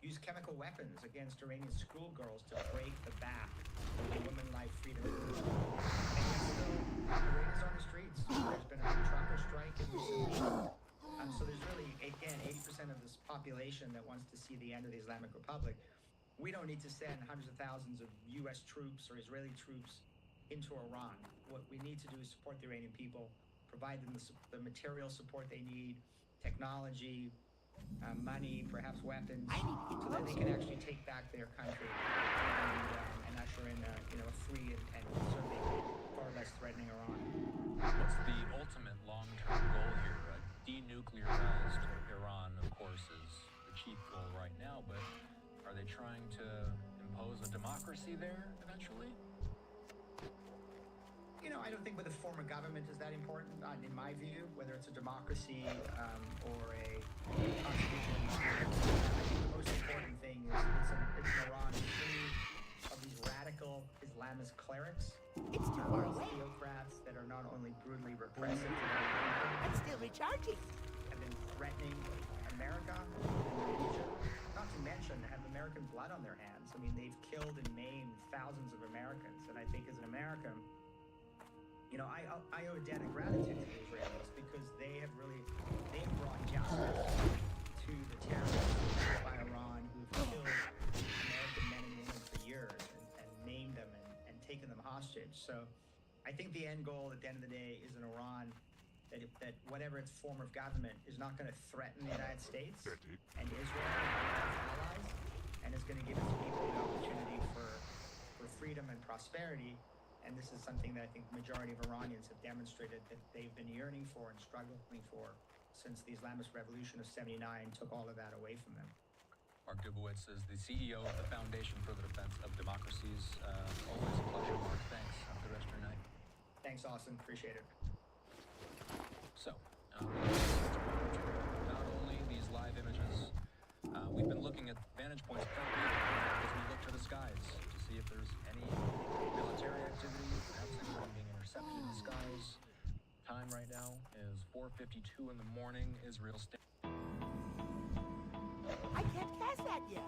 M: used chemical weapons against Iranian schoolgirls to break the back of the women life freedom movement. And yet still, Iran is on the streets. There's been a big trucker strike in recent weeks. So there's really, again, 80% of this population that wants to see the end of the Islamic Republic. We don't need to send hundreds of thousands of U.S. troops or Israeli troops into Iran. What we need to do is support the Iranian people, provide them the material support they need, technology, money, perhaps weapons, so that they can actually take back their country and usher in a free and certainly far less threatening Iran.
B: What's the ultimate long-term goal here? A denuclearized Iran, of course, is the chief goal right now, but are they trying to impose a democracy there eventually?
M: You know, I don't think with a form of government is that important, in my view, whether it's a democracy or a constitution. I think the most important thing is it's an Iran free of these radical Islamist clerics, theocrats that are not only brutally repressive to their people,
P: I'm still recharging.
M: Have been threatening America and the region, not to mention have American blood on their hands. I mean, they've killed and maimed thousands of Americans, and I think as an American, you know, I owe a debt of gratitude to the Israelis because they've brought justice to the terrorists by Iran who've killed American men and women for years and maimed them and taken them hostage. So I think the end goal at the end of the day is an Iran that whatever its form of government is not going to threaten the United States and Israel and its allies, and is going to give its people the opportunity for freedom and prosperity. And this is something that I think the majority of Iranians have demonstrated that they've been yearning for and struggling for since the Islamist Revolution of '79 took all of that away from them.
B: Mark Dubowitz is the CEO of the Foundation for the Defense of Democracies. Always a pleasure, Mark. Thanks. Have a good rest of your night.
M: Thanks, Austin. Appreciate it.
B: So, not only these live images, we've been looking at vantage points as we look to the skies to see if there's any military activity, perhaps anyone being intercepted in the skies. Time right now is 4:52 in the morning. Israel
P: I can't cast that yet.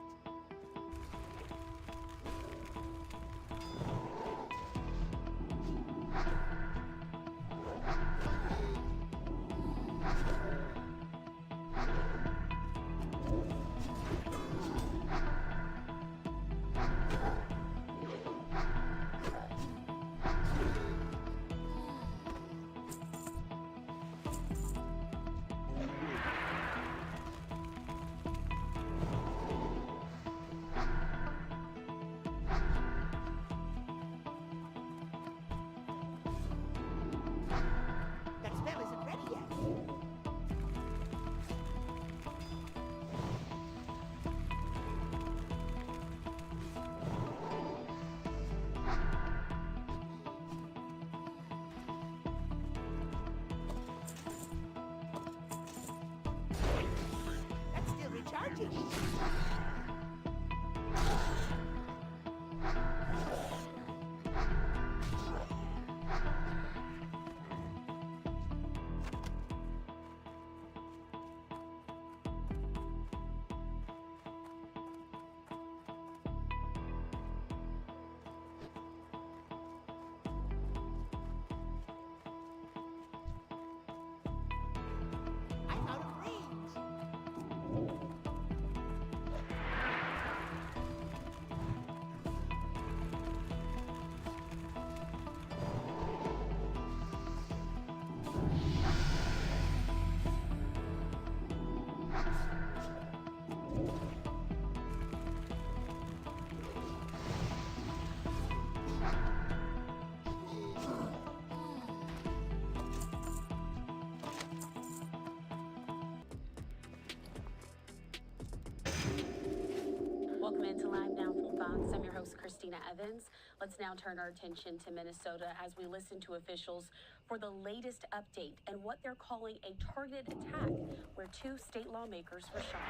T: Welcome into Live Now from Fox. I'm your host, Christina Evans. Let's now turn our attention to Minnesota as we listen to officials for the latest update and what they're calling a targeted attack where 2 state lawmakers were shot.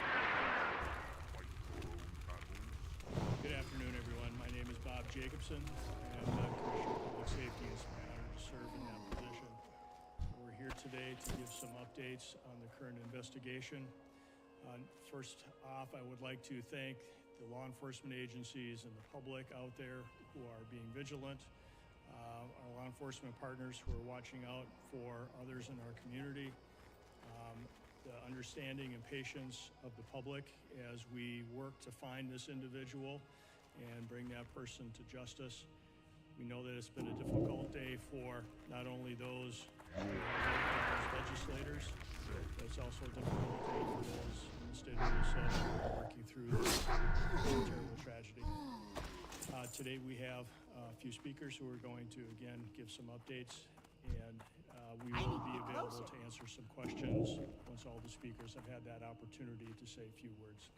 U: Good afternoon, everyone. My name is Bob Jacobson, and I'm Commissioner of Public Safety. It's my honor to serve in that position. We're here today to give some updates on the current investigation. First off, I would like to thank the law enforcement agencies and the public out there who are being vigilant, our law enforcement partners who are watching out for others in our community, the understanding and patience of the public as we work to find this individual and bring that person to justice. We know that it's been a difficult day for not only those who are legislators, but it's also a difficult day for those in the state of Minnesota who are working through this terrible tragedy. Today we have a few speakers who are going to, again, give some updates, and we will be available to answer some questions once all the speakers have had that opportunity to say a few words.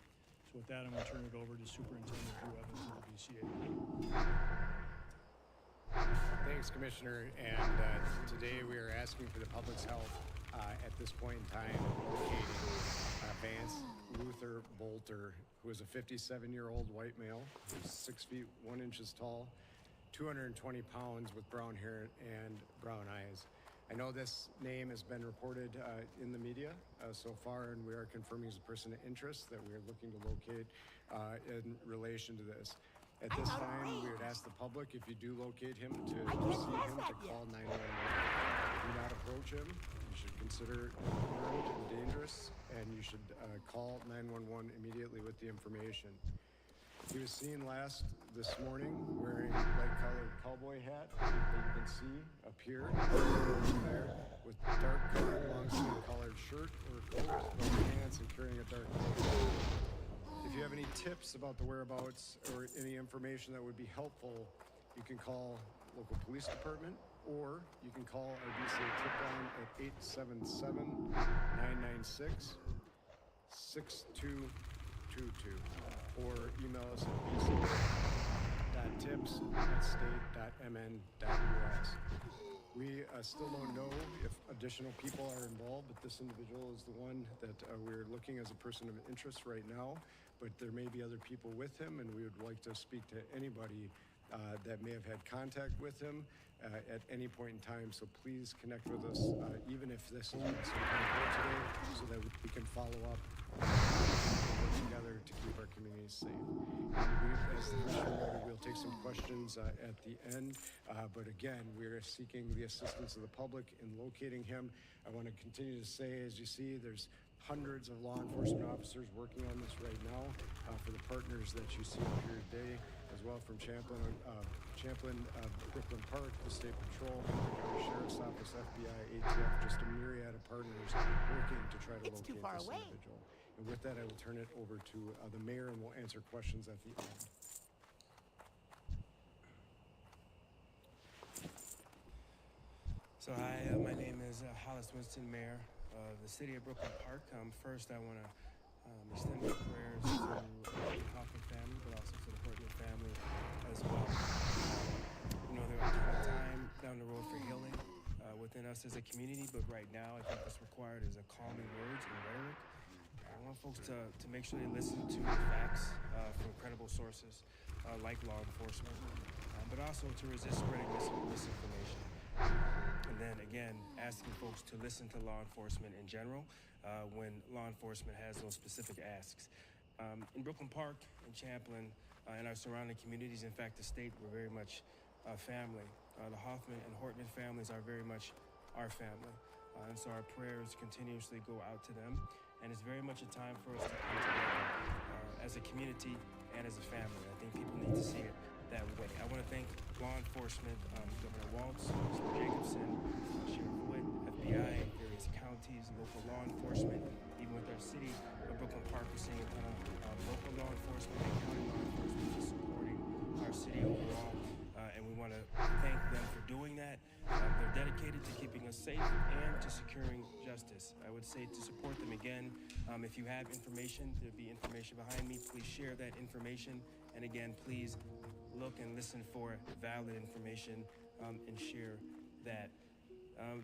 U: So with that, I'm going to turn it over to Superintendent Drew Evans of the BCA.
I: Thanks, Commissioner. And today we are asking for the public's help at this point in time locating Vance Luther Bolter, who is a 57-year-old white male, who's 6 feet 1 inch tall, 220 pounds, with brown hair and brown eyes. I know this name has been reported in the media so far, and we are confirming he's a person of interest that we are looking to locate in relation to this. At this time, we would ask the public, if you do locate him, to see him, to call 911. Do not approach him. You should consider him armed and dangerous, and you should call 911 immediately with the information. He was seen last this morning wearing a light-colored cowboy hat that you can see up here, there, with dark-colored, long-sleeve-collared shirt or coat, no pants, and carrying a dark bag. If you have any tips about the whereabouts or any information that would be helpful, you can call local police department, or you can call our BCA tip line at 877-996-6222, or email us at bca.tips@state.mn.us. We still don't know if additional people are involved, but this individual is the one that we're looking as a person of interest right now. But there may be other people with him, and we would like to speak to anybody that may have had contact with him at any point in time. So please connect with us, even if this has been sometime ago today, so that we can follow up and work together to keep our communities safe. And we, as the Commissioner noted, we'll take some questions at the end. But again, we are seeking the assistance of the public in locating him. I want to continue to say, as you see, there's hundreds of law enforcement officers working on this right now for the partners that you see up here today, as well from Champlin, Brooklyn Park, the State Patrol, the County Sheriff's Office, FBI, ATF, just a myriad of partners working to try to locate this individual. And with that, I will turn it over to the mayor, and we'll answer questions at the end.
V: So hi, my name is Hollis Winston, Mayor of the City of Brooklyn Park. First, I want to extend my prayers to the Hoffman family, but also to the Hortman family as well. You know, there will come a time down the road for healing within us as a community, but right now, I think what's required is a calming words and rhetoric. I want folks to make sure they listen to the facts from credible sources like law enforcement, but also to resist spreading misinformation. And then again, asking folks to listen to law enforcement in general when law enforcement has those specific asks. In Brooklyn Park, in Champlin, and our surrounding communities, in fact, the state, we're very much a family. The Hoffman and Hortman families are very much our family. And so our prayers continuously go out to them. And it's very much a time for us to come together as a community and as a family. I think people need to see it that way. I want to thank law enforcement, Governor Waltz, Mr. Jacobson, Sheriff Witt, FBI, various counties, local law enforcement, even with our city of Brooklyn Park, we're seeing a ton of They're dedicated to keeping us safe and to securing justice. I would say to support them again. If you have information, there'll be information behind me. Please share that information. And again, please look and listen for valid information and share that.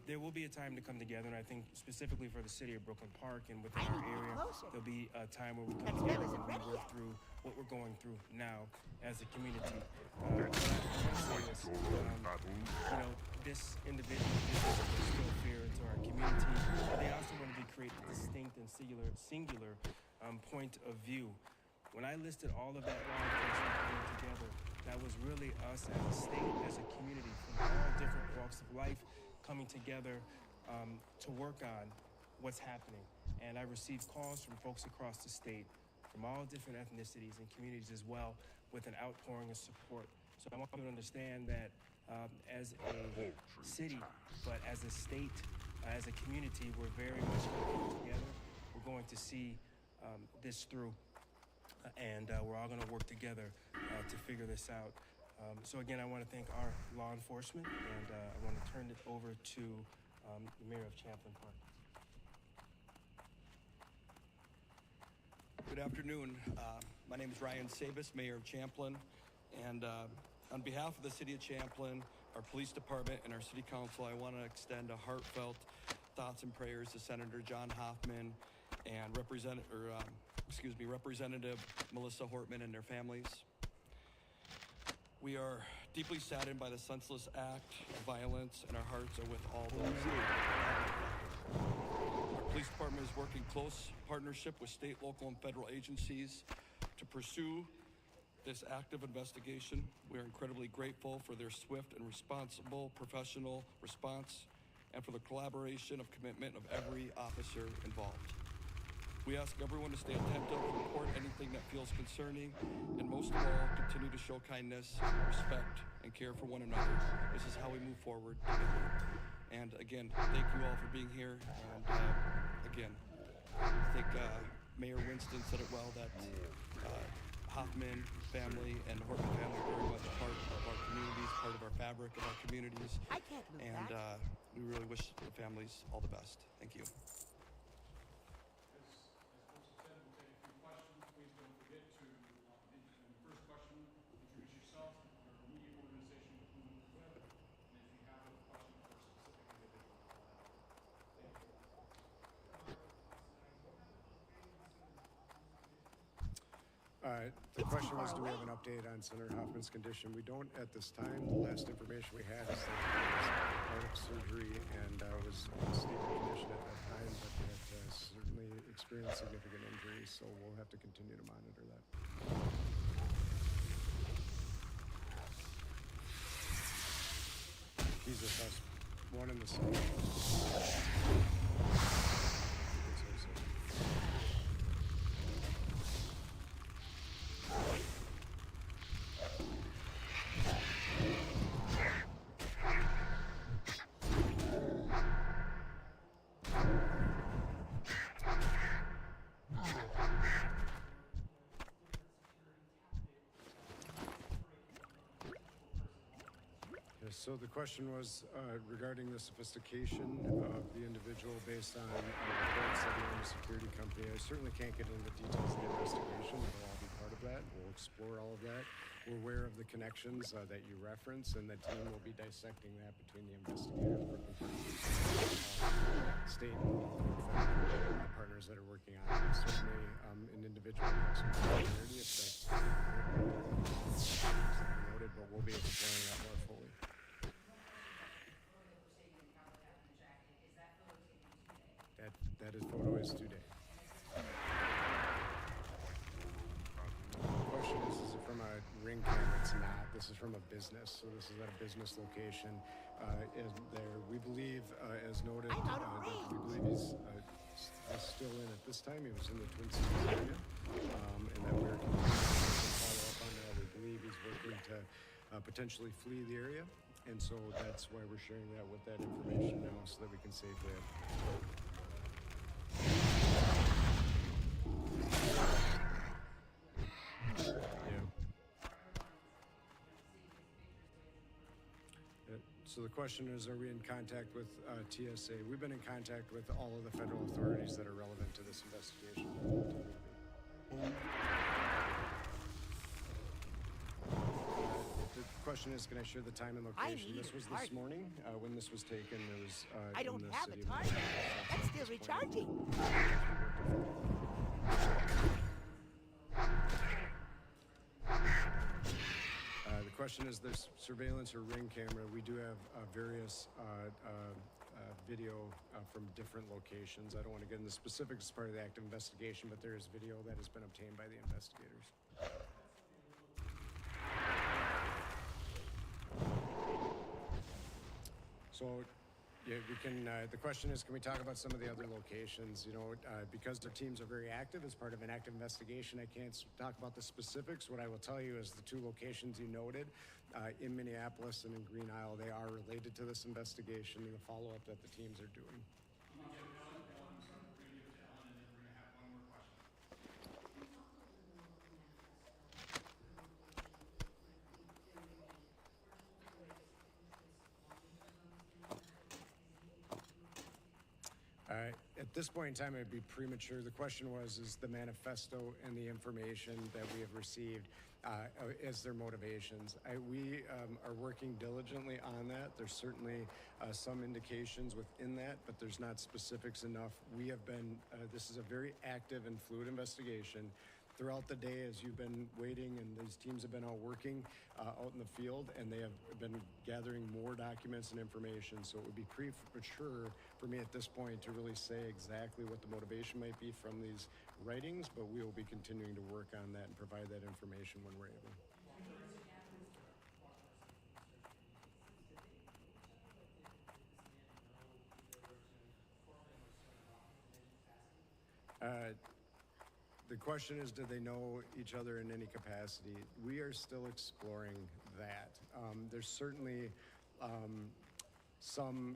V: There will be a time to come together, and I think specifically for the city of Brooklyn Park and within our area, there'll be a time where we come together and we work through what we're going through now as a community. But I want to say this, this individual business will instill fear into our community, but they also want to create a distinct and singular point of view. When I listed all of that law enforcement coming together, that was really us as a state, as a community, from all different walks of life, coming together to work on what's happening. And I received calls from folks across the state, from all different ethnicities and communities as well, with an outpouring of support. So I want you to understand that as a city, but as a state, as a community, we're very much going to come together. We're going to see this through, and we're all going to work together to figure this out. So again, I want to thank our law enforcement, and I want to turn it over to the Mayor of Champlin Park.
A: Good afternoon. My name is Ryan Sabis, Mayor of Champlin, and on behalf of the City of Champlin, our Police Department, and our City Council, I want to extend a heartfelt thoughts and prayers to Senator John Hoffman and Representative Melissa Hortman and their families. We are deeply saddened by the senseless act of violence, and our hearts are with all those. Our police department is working close partnership with state, local, and federal agencies to pursue this active investigation. We are incredibly grateful for their swift and responsible professional response and for the collaboration of commitment of every officer involved. We ask everyone to stay attentive, report anything that feels concerning, and most of all, continue to show kindness, respect, and care for one another. This is how we move forward together. And again, thank you all for being here. And again, I think Mayor Winston said it well that Hoffman family and Horton family are very much part of our communities, part of our fabric of our communities. And we really wish the families all the best. Thank you.
I: The question was, do we have an update on Senator Hoffman's condition? We don't at this time. The last information we had is that he was out of surgery and was in a stable condition at that time, but had certainly experienced significant injuries, so we'll have to continue to monitor that. He's a suspect, one in the same. So the question was regarding the sophistication of the individual based on reports that he owned a security company. I certainly can't get into the details of the investigation. It'll all be part of that. We'll explore all of that. We're aware of the connections that you reference, and the team will be dissecting that between the investigators, state and local partners that are working on it. Certainly an individual has some familiarity if that's noted, but we'll be exploring that more fully. That photo is today. The question is it from a ring camera? It's not. This is from a business, so this is at a business location. We believe, as noted, we believe he's still in at this time. He was in the Twin Cities area, and that we're continuing to follow up on that. We believe he's working to potentially flee the area, and so that's why we're sharing that with that information now, so that we can safely have. So the question is, are we in contact with TSA? We've been in contact with all of the federal authorities that are relevant to this investigation. The question is, can I share the time and location? This was this morning when this was taken. It was
E: I don't
I: in the
E: have
I: city
E: a target. That's still recharging.
I: The question is, there's surveillance or ring camera. We do have various video from different locations. I don't want to get into specifics as part of the active investigation, but there is video that has been obtained by the investigators. So, yeah, we can. The question is, can we talk about some of the other locations? You know, because their teams are very active as part of an active investigation, I can't talk about the specifics. What I will tell you is the two locations you noted in Minneapolis and in Green Isle, they are related to this investigation and the follow-up that the teams are doing. At this point in time, it'd be premature. The question was, is the manifesto and the information that we have received as their motivations. We are working diligently on that. There's certainly some indications within that, but there's not specifics enough. We have been, this is a very active and fluid investigation. Throughout the day, as you've been waiting and these teams have been out working out in the field, and they have been gathering more documents and information. So it would be premature for me at this point to really say exactly what the motivation might be from these writings, but we will be continuing to work on that and provide that information when we're able. The question is, did they know each other in any capacity? We are still exploring that. There's certainly some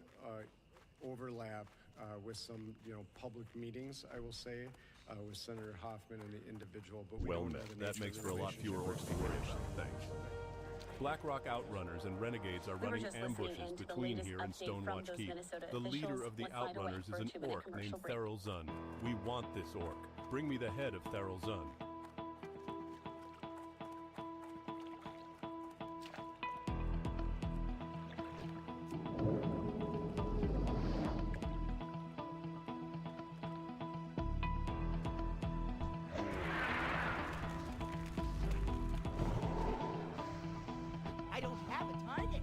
I: overlap with some, public meetings, I will say, with Senator Hoffman and the individual. But we
R: Well
I: don't know
R: met.
I: the
R: That
I: nature
R: makes
I: of
R: for
I: the
R: a lot fewer orcs to worry about. Thanks. BlackRock Outrunners and Renegades are running ambushes between here and Stonewatch Keep. The leader of the Outrunners is an orc named Theral Zun. We want this orc. Bring me the head of Theral Zun.
E: I don't have a target.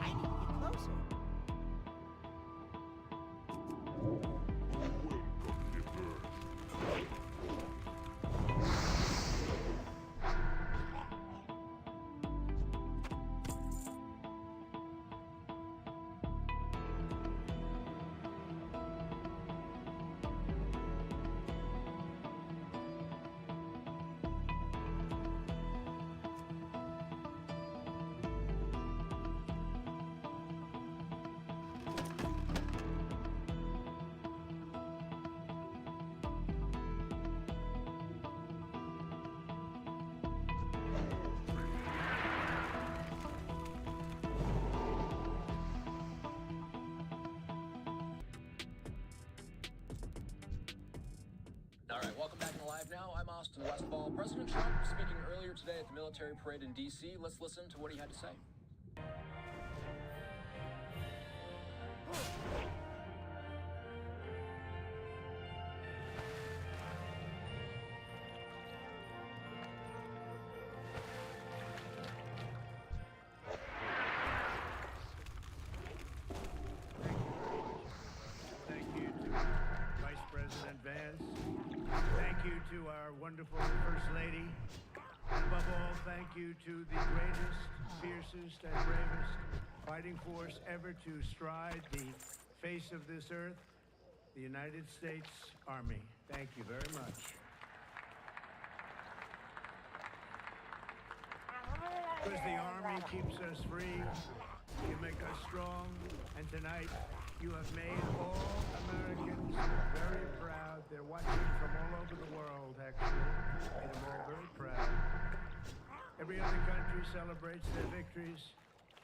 E: I need to get closer.
B: All right, welcome back to Live Now. I'm Austin Westfall. President Trump speaking earlier today at the military parade in D.C. Let's listen to what he had to say.
D: to our wonderful First Lady. And above all, thank you to the greatest, fiercest, and bravest fighting force ever to stride the face of this earth, the United States Army. Thank you very much. Because the Army keeps us free, you make us strong, and tonight you have made all Americans very proud. They're watching from all over the world, actually. Made them all very proud. Every other country celebrates their victories.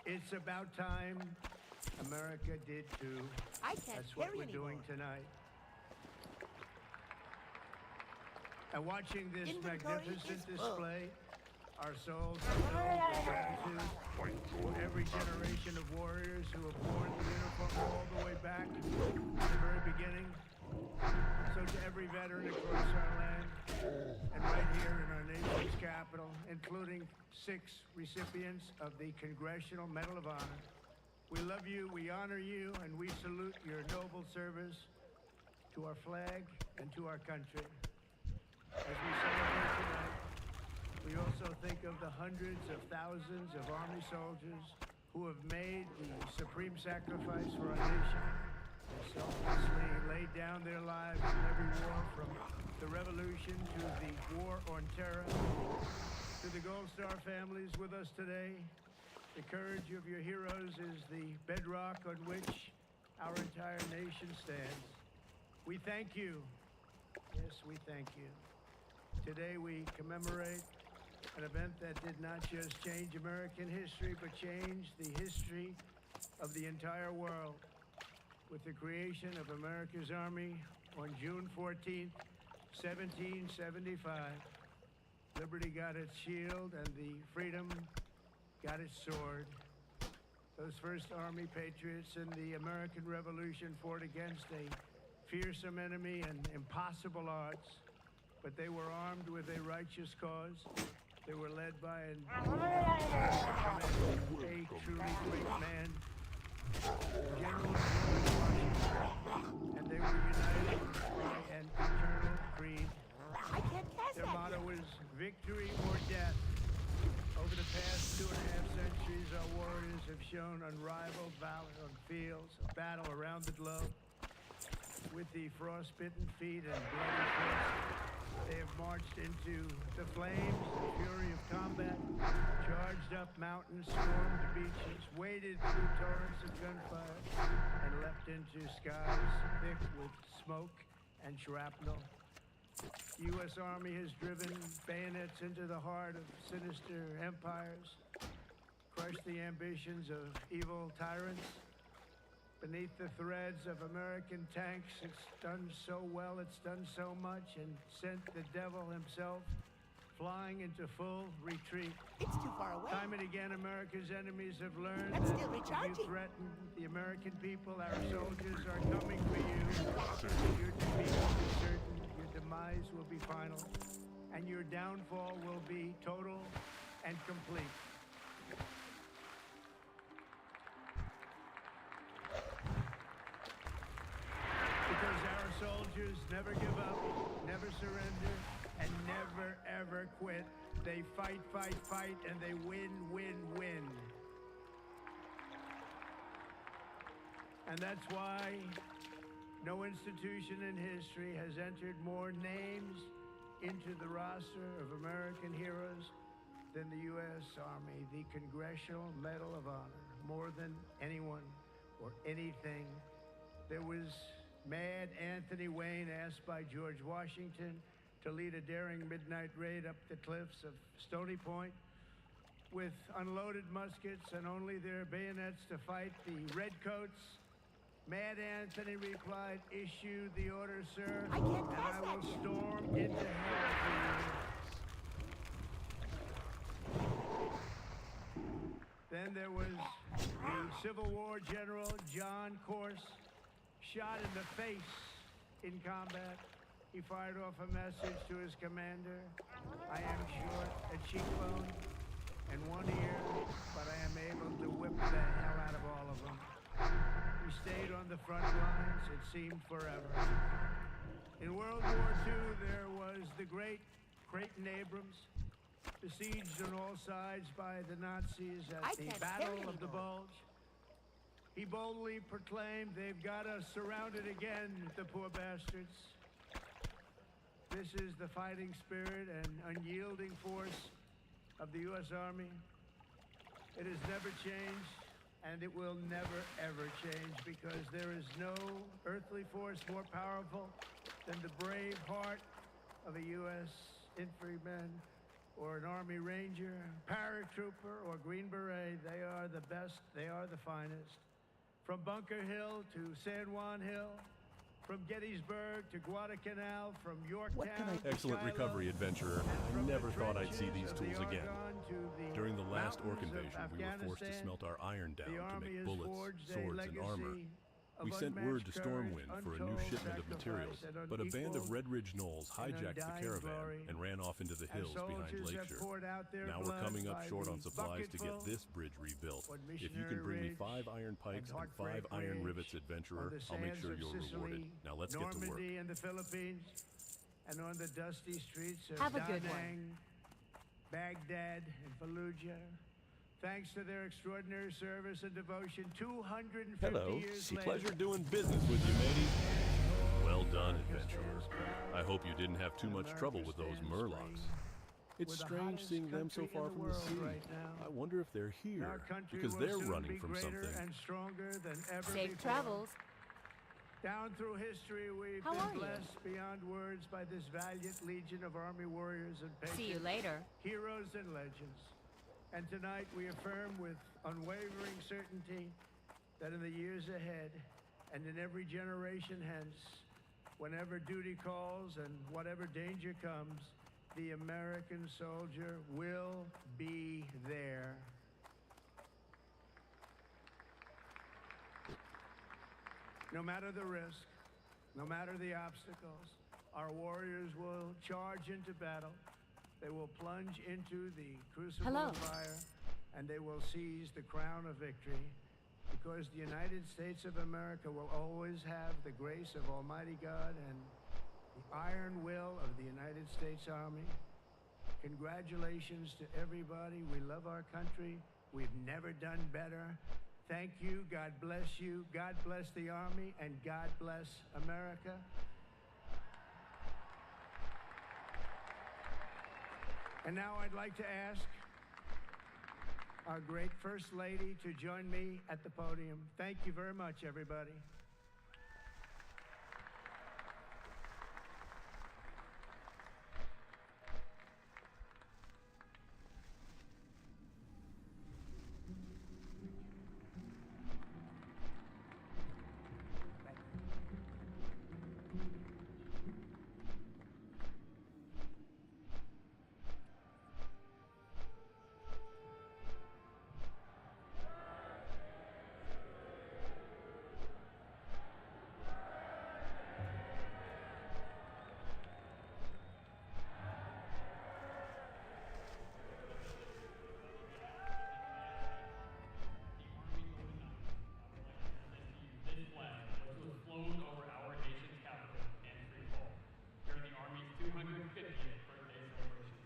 D: It's about time America did too.
E: I can't
D: That's what
E: carry
D: we're doing
E: anymore.
D: tonight. And watching this
E: Inventory
D: magnificent
E: is full.
D: display, our souls are filled with gratitude for every generation of warriors who have worn the uniform all the way back to the very beginning. So to every veteran across our land, and right here in our nation's capital, including 6 recipients of the Congressional Medal of Honor, we love you, we honor you, and we salute your noble service to our flag and to our country. As we celebrate tonight, we also think of the hundreds of thousands of Army soldiers who have made the supreme sacrifice for our nation. They selflessly laid down their lives in every war, from the Revolution to the War on Terror. To the Gold Star families with us today, the courage of your heroes is the bedrock on which our entire nation stands. We thank you. Yes, we thank you. Today we commemorate an event that did not just change American history, but changed the history of the entire world, with the creation of America's Army on June 14th, 1775. Liberty got its shield and the freedom got its sword. Those first Army patriots in the American Revolution fought against a fearsome enemy and impossible odds, but they were armed with a righteous cause. They were led by a truly great man, General George Washington, and they were united by an eternal creed.
E: I can't cast
D: Their
E: that
D: motto
E: yet.
D: was victory or death. Over the past 2.5 centuries, our warriors have shown unrivaled valor on fields of battle around the globe. With the frostbitten feet and bloody fists, they have marched into the flames and fury of combat, charged up mountains, stormed beaches, waded through torrents of gunfire, and leapt into skies thick with smoke and shrapnel. The U.S. Army has driven bayonets into the heart of sinister empires, crushed the ambitions of evil tyrants. Beneath the threads of American tanks, it's done so well, it's done so much, and sent the devil himself flying into full retreat.
E: It's too far away.
D: Time and again, America's enemies have learned
E: That's
D: that
E: still
D: if you
E: recharging.
D: threaten the American people, our soldiers are coming for you. Your defeat will be certain, your demise will be final, and your downfall will be total and complete. Because our soldiers never give up, never surrender, and never, ever quit. They fight, fight, fight, and they win, win, win. And that's why no institution in history has entered more names into the roster of American heroes than the U.S. Army, the Congressional Medal of Honor. More than anyone or anything, there was Mad Anthony Wayne, asked by George Washington to lead a daring midnight raid up the cliffs of Stony Point with unloaded muskets and only their bayonets to fight the redcoats. Mad Anthony replied, "Issue the order, sir,
E: I can't
D: and
E: pass
D: I
E: that
D: will
E: yet.
D: storm into hell for you." Then there was the Civil War General John Corse, shot in the face in combat. He fired off a message to his commander: "I am short a cheekbone and one ear, but I am able to whip the hell out of all of them." He stayed on the front lines, it seemed forever. In World War II, there was the great Creighton Abrams, besieged on all sides by the Nazis at the Battle of the Bulge. He boldly proclaimed, "They've got us surrounded again, the poor bastards." This is the fighting spirit and unyielding force of the U.S. Army. It has never changed, and it will never, ever change, because there is no earthly force more powerful than the brave heart of a U.S. infantryman or an Army Ranger, paratrooper, or Green Beret. They are the best. They are the finest. From Bunker Hill to San Juan Hill, from Gettysburg to Guadalcanal, from Yorktown to
R: Excellent
D: Shiloh,
R: recovery, adventurer. I never thought I'd see these tools again. During the last Orc invasion, we were forced to smelt our iron down to make bullets, swords, and armor. We sent word to Stormwind for a new shipment of materials, but a band of Red Ridge Gnolls hijacked the caravan and ran off into the hills behind Lakeshore. Now we're coming up short on supplies to get this bridge rebuilt. If you can bring me 5 iron pikes and 5 iron rivets, adventurer, I'll make sure you're rewarded. Now let's get to work.
D: Normandy and the Philippines, and on the dusty streets of
Q: Have a
D: Da
Q: good one.
D: Nang, Baghdad, and Fallujah. Thanks to their extraordinary service and devotion, 250
R: Hello,
D: years later.
R: pleasure doing business with you, matey. Well done, adventurer. I hope you didn't have too much trouble with those Murlocs. It's strange seeing them so far from the sea. I wonder if they're here, because they're running from something.
D: And stronger than ever
Q: Safe
D: before.
Q: travels.
D: Down through history, we've
Q: How are
D: been
Q: you?
D: blessed beyond words by this valiant legion of Army warriors and patriots.
Q: See you later.
D: Heroes and legends. And tonight we affirm with unwavering certainty that in the years ahead and in every generation hence, whenever duty calls and whatever danger comes, the American soldier will be there. No matter the risk, no matter the obstacles, our warriors will charge into battle. They will plunge into the crucible of fire, and they will seize the crown of victory, because the United States of America will always have the grace of Almighty God and the iron will of the United States Army. Congratulations to everybody. We love our country. We've never done better. Thank you. God bless you. God bless the Army, and God bless America. And now I'd like to ask our great First Lady to join me at the podium. Thank you very much, everybody.
N: This flag, which was flown over our nation's capital in free fall during the Army's 250th birthday celebration.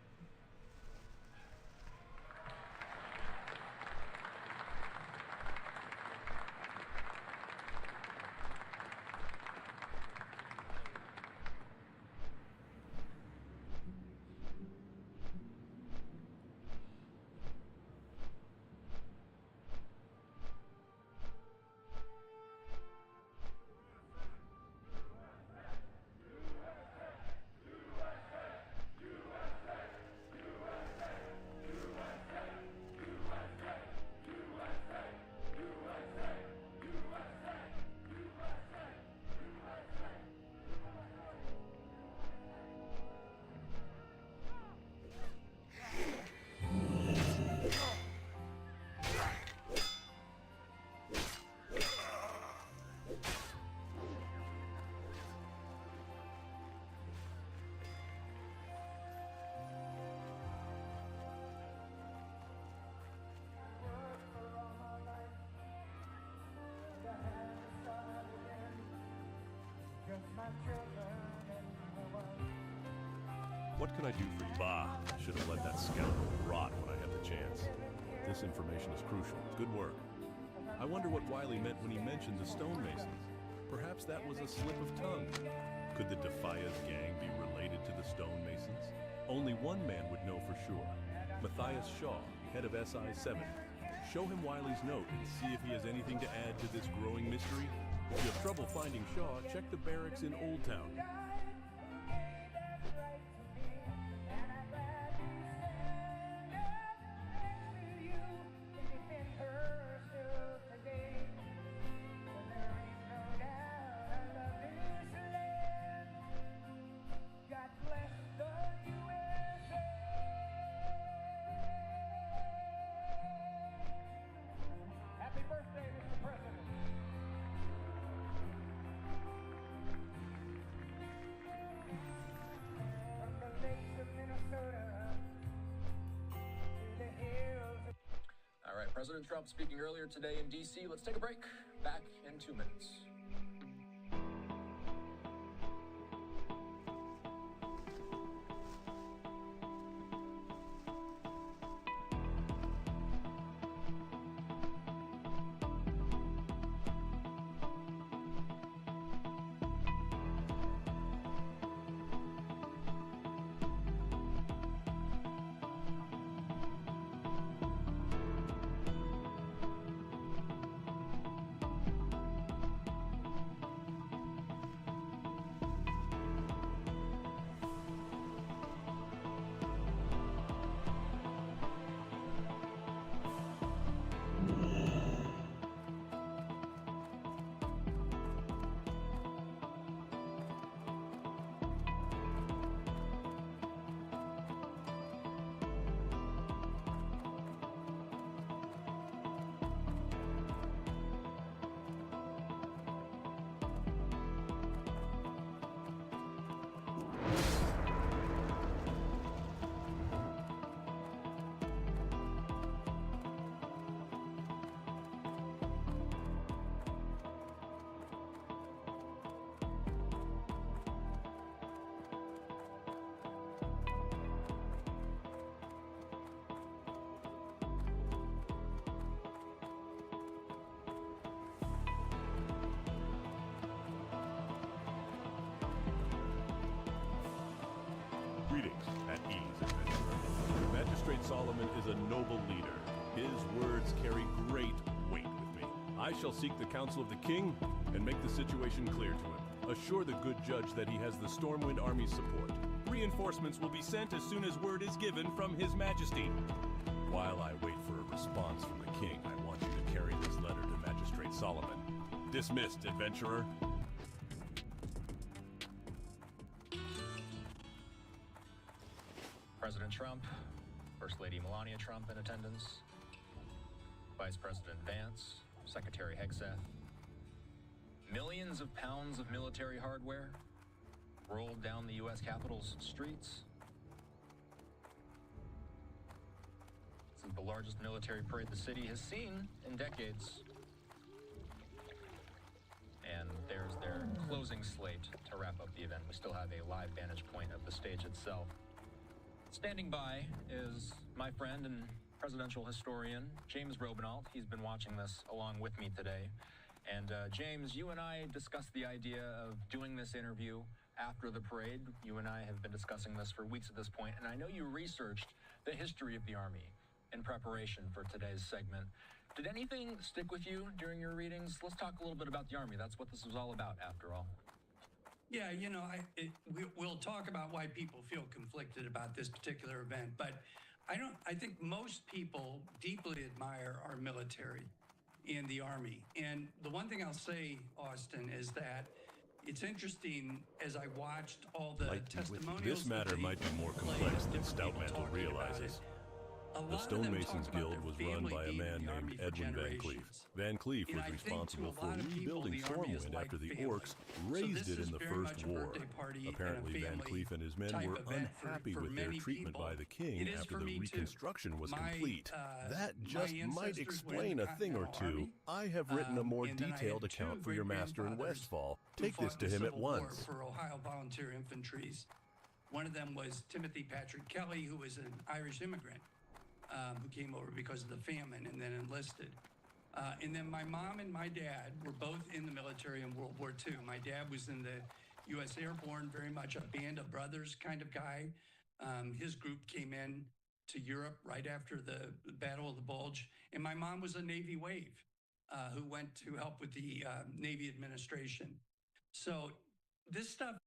R: What can I do for you? Bah, should have let that scoundrel rot when I had the chance. This information is crucial. Good work. I wonder what Wiley meant when he mentioned the stonemasons. Perhaps that was a slip of tongue. Could the Defias gang be related to the stonemasons? Only one man would know for sure. Matthias Shaw, head of SI-7. Show him Wiley's note and see if he has anything to add to this growing mystery. If you have trouble finding Shaw, check the barracks in Old Town.
B: President Trump speaking earlier today in D.C. Let's take a break. Back in 2 minutes.
R: Greetings at ease, adventurer. Magistrate Solomon is a noble leader. His words carry great weight with me. I shall seek the counsel of the king and make the situation clear to him. Assure the good judge that he has the Stormwind Army's support. Reinforcements will be sent as soon as word is given from His Majesty. While I wait for a response from the king, I want you to carry this letter to Magistrate Solomon. Dismissed, adventurer.
B: President Trump, First Lady Melania Trump in attendance, Vice President Vance, Secretary Hegseth. Millions of pounds of military hardware rolled down the U.S. Capitol's streets. This is the largest military parade the city has seen in decades. And there's their closing slate to wrap up the event. We still have a live vantage point of the stage itself. Standing by is my friend and presidential historian, James Robinault. He's been watching this along with me today. And James, you and I discussed the idea of doing this interview after the parade. You and I have been discussing this for weeks at this point, and I know you researched the history of the Army in preparation for today's segment. Did anything stick with you during your readings? Let's talk a little bit about the Army. That's what this was all about, after all.
O: Yeah, you know, we'll talk about why people feel conflicted about this particular event, but I think most people deeply admire our military in the Army. And the one thing I'll say, Austin, is that it's interesting as I watched all the testimonials.
R: This matter might be more complex than Stoutmantle realizes. The Stonemasons Guild was run by a man named Edwin Van Cleef. Van Cleef was responsible for rebuilding Stormwind after the Orcs razed it in the First War. Apparently, Van Cleef and his men were unhappy with their treatment by the king after the reconstruction was complete. That just might explain a thing or two. I have written a more detailed account for your master in Westfall. Take this to him at once.
O: For Ohio Volunteer Infantry's One of them was Timothy Patrick Kelly, who was an Irish immigrant who came over because of the famine and then enlisted. And then my mom and my dad were both in the military in World War II. My dad was in the U.S. Airborne, very much a band of brothers kind of guy. His group came in to Europe right after the Battle of the Bulge. And my mom was a Navy Wave who went to help with the Navy administration. So this stuff.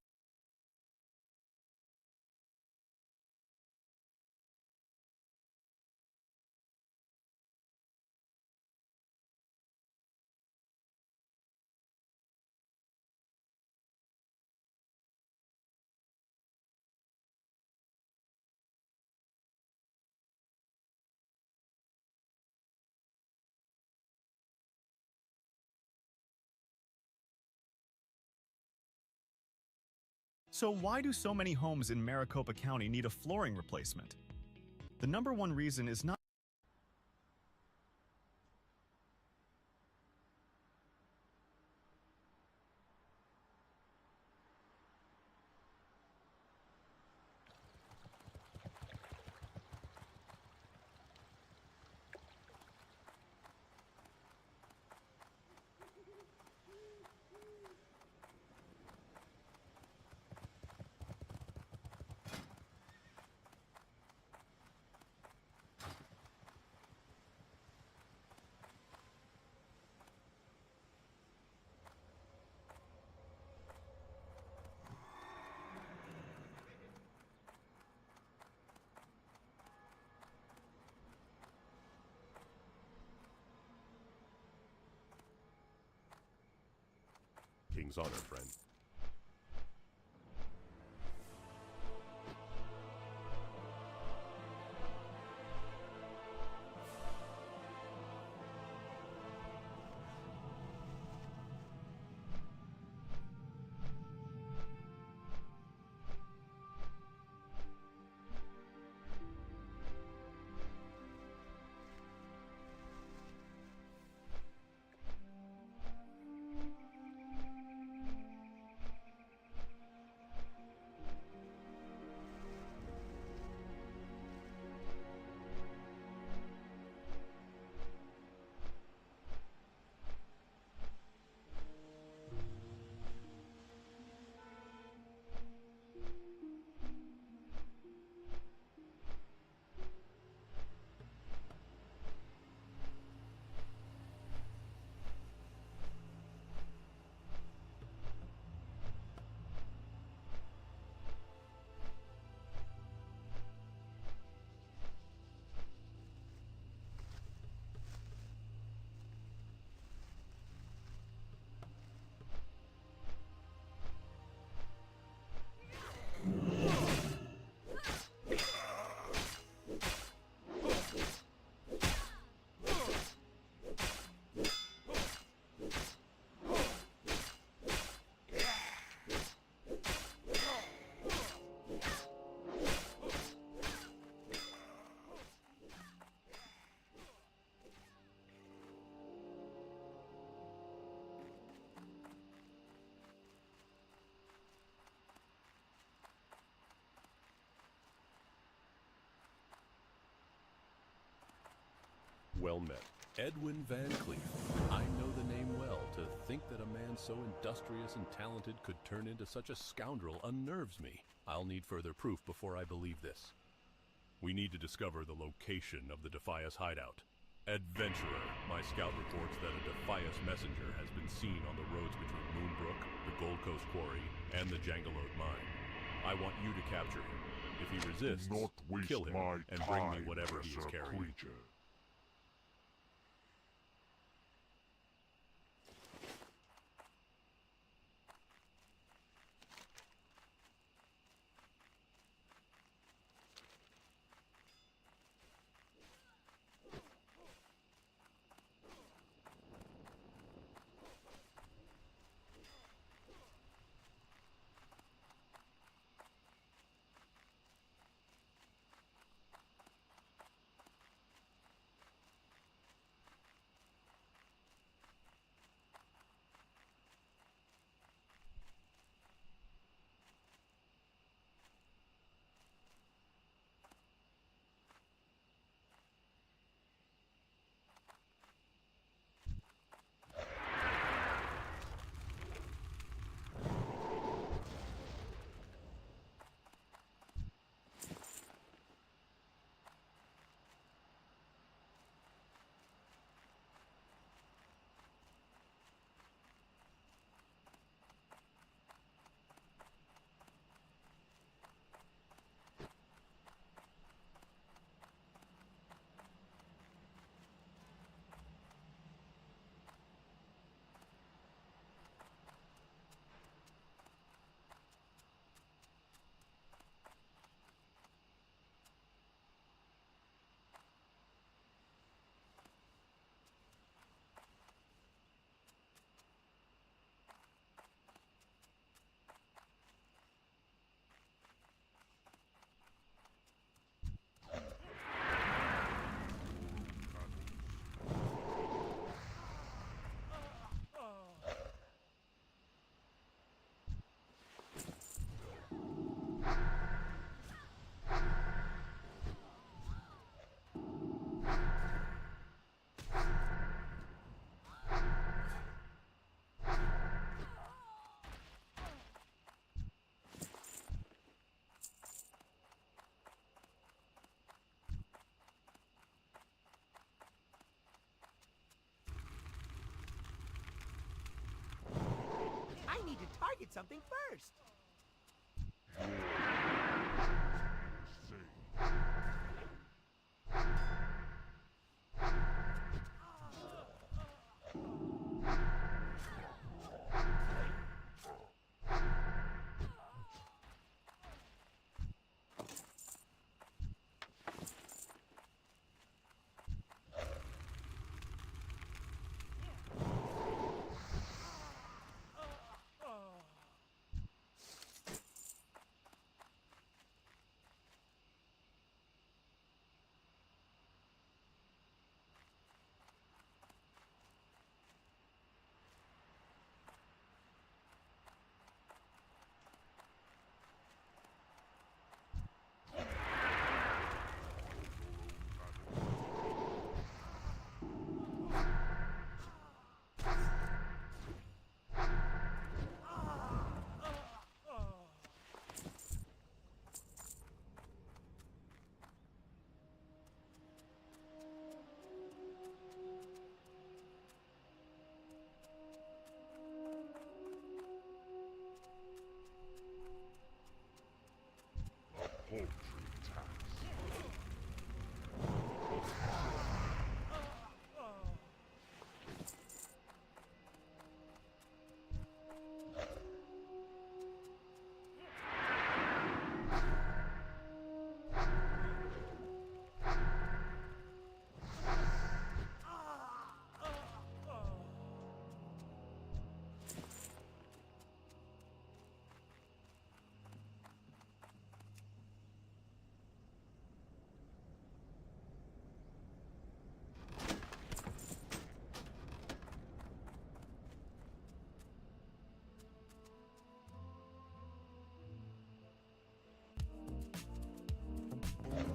C: So why do so many homes in Maricopa County need a flooring replacement? The number one reason is not
R: King's honor, friend. Well met. Edwin Van Cleef. I know the name well. To think that a man so industrious and talented could turn into such a scoundrel unnerves me. I'll need further proof before I believe this. We need to discover the location of the Defias hideout. Adventurer, my scout reports that a Defias messenger has been seen on the roads between Moonbrook, the Gold Coast Quarry, and the Jangalode mine. I want you to capture him. If he resists, kill him and bring me whatever he is carrying.
E: something first.
R: Paltry tax.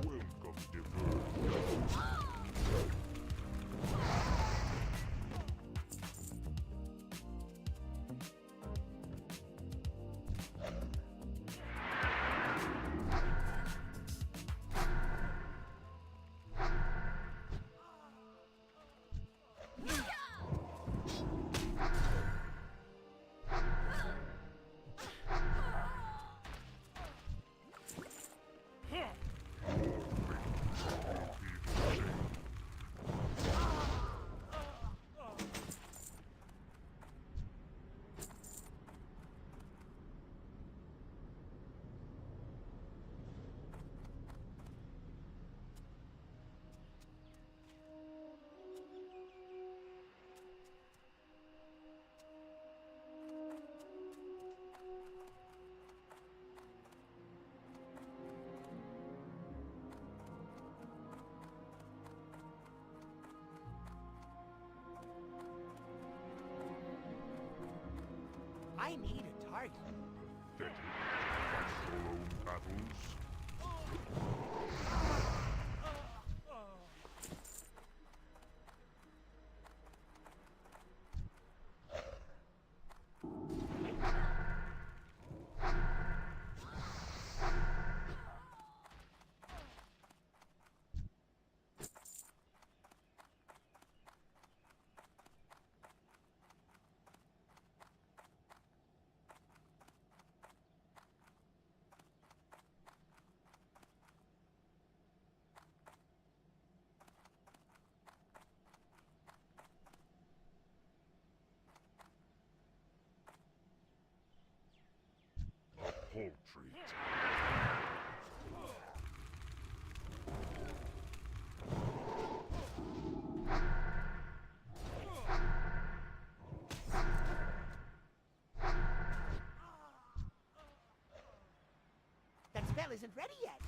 R: Welcome, diverse.
E: I need a target.
R: Pathetic. Fight your own battles. Paltry tax.
E: That spell isn't ready yet.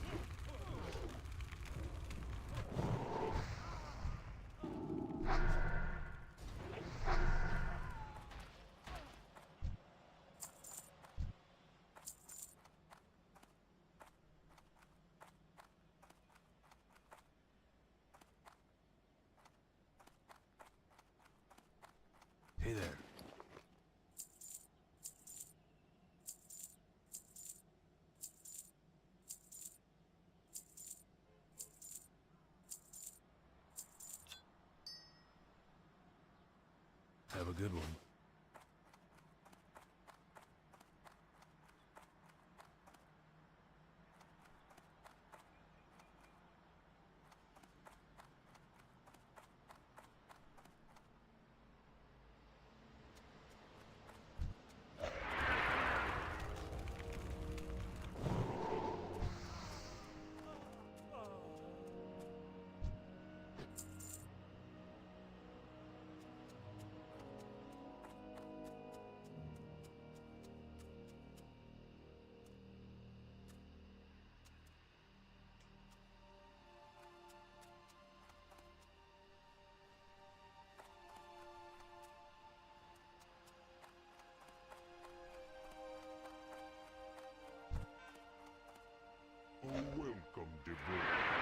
V: Hey there. Have a good one.
R: welcome debris.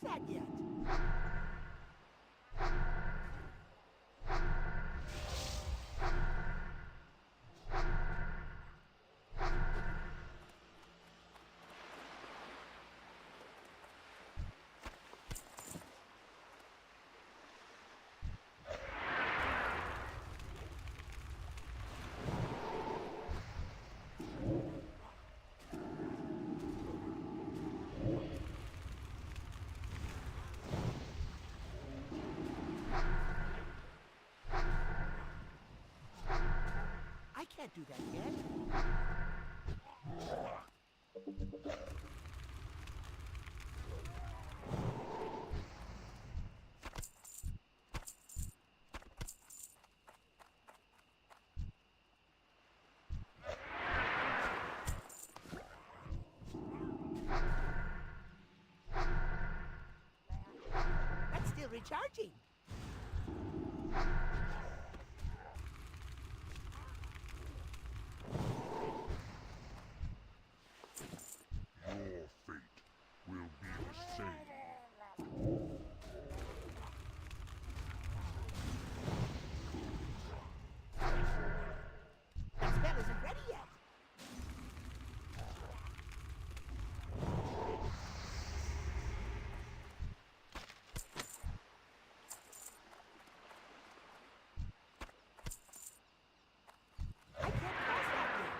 E: that yet. I can't do that yet. That's still recharging.
R: Your fate will be the same.
E: That spell isn't ready yet. I can't cross that yet.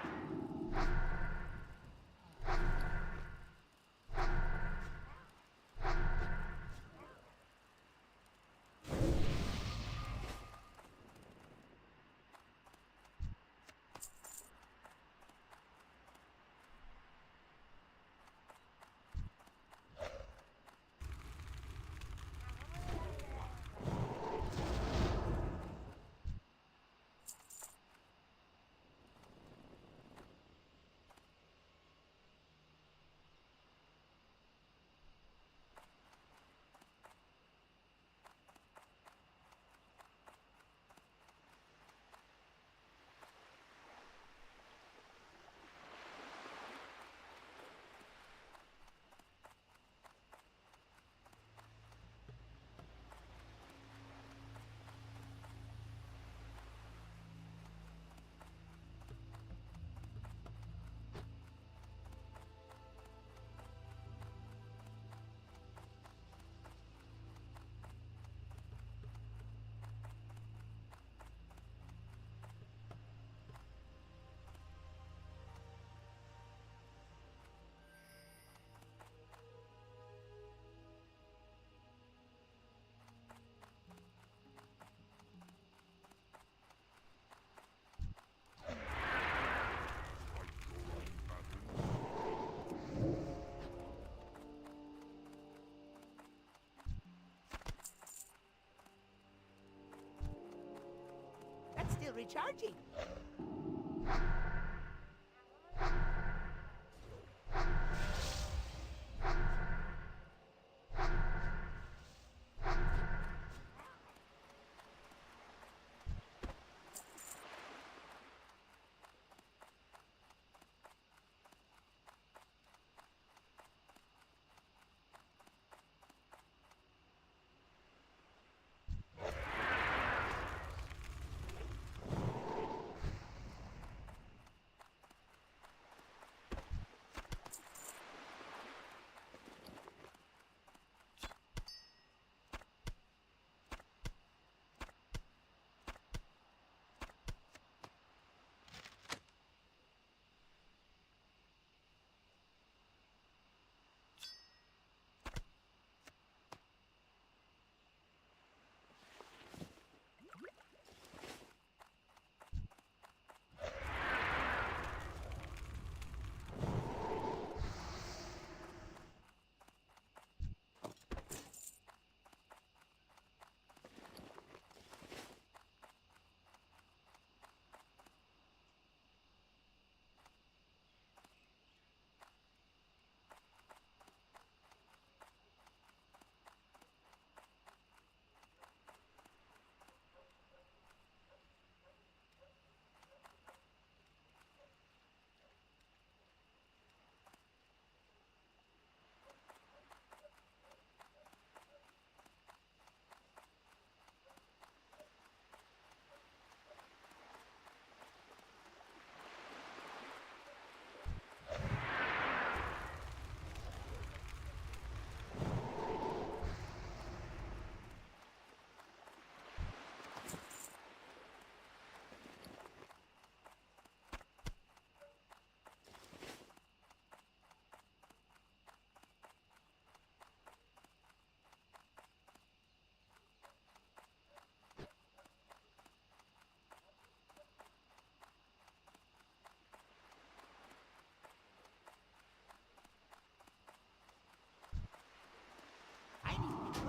E: That's still recharging.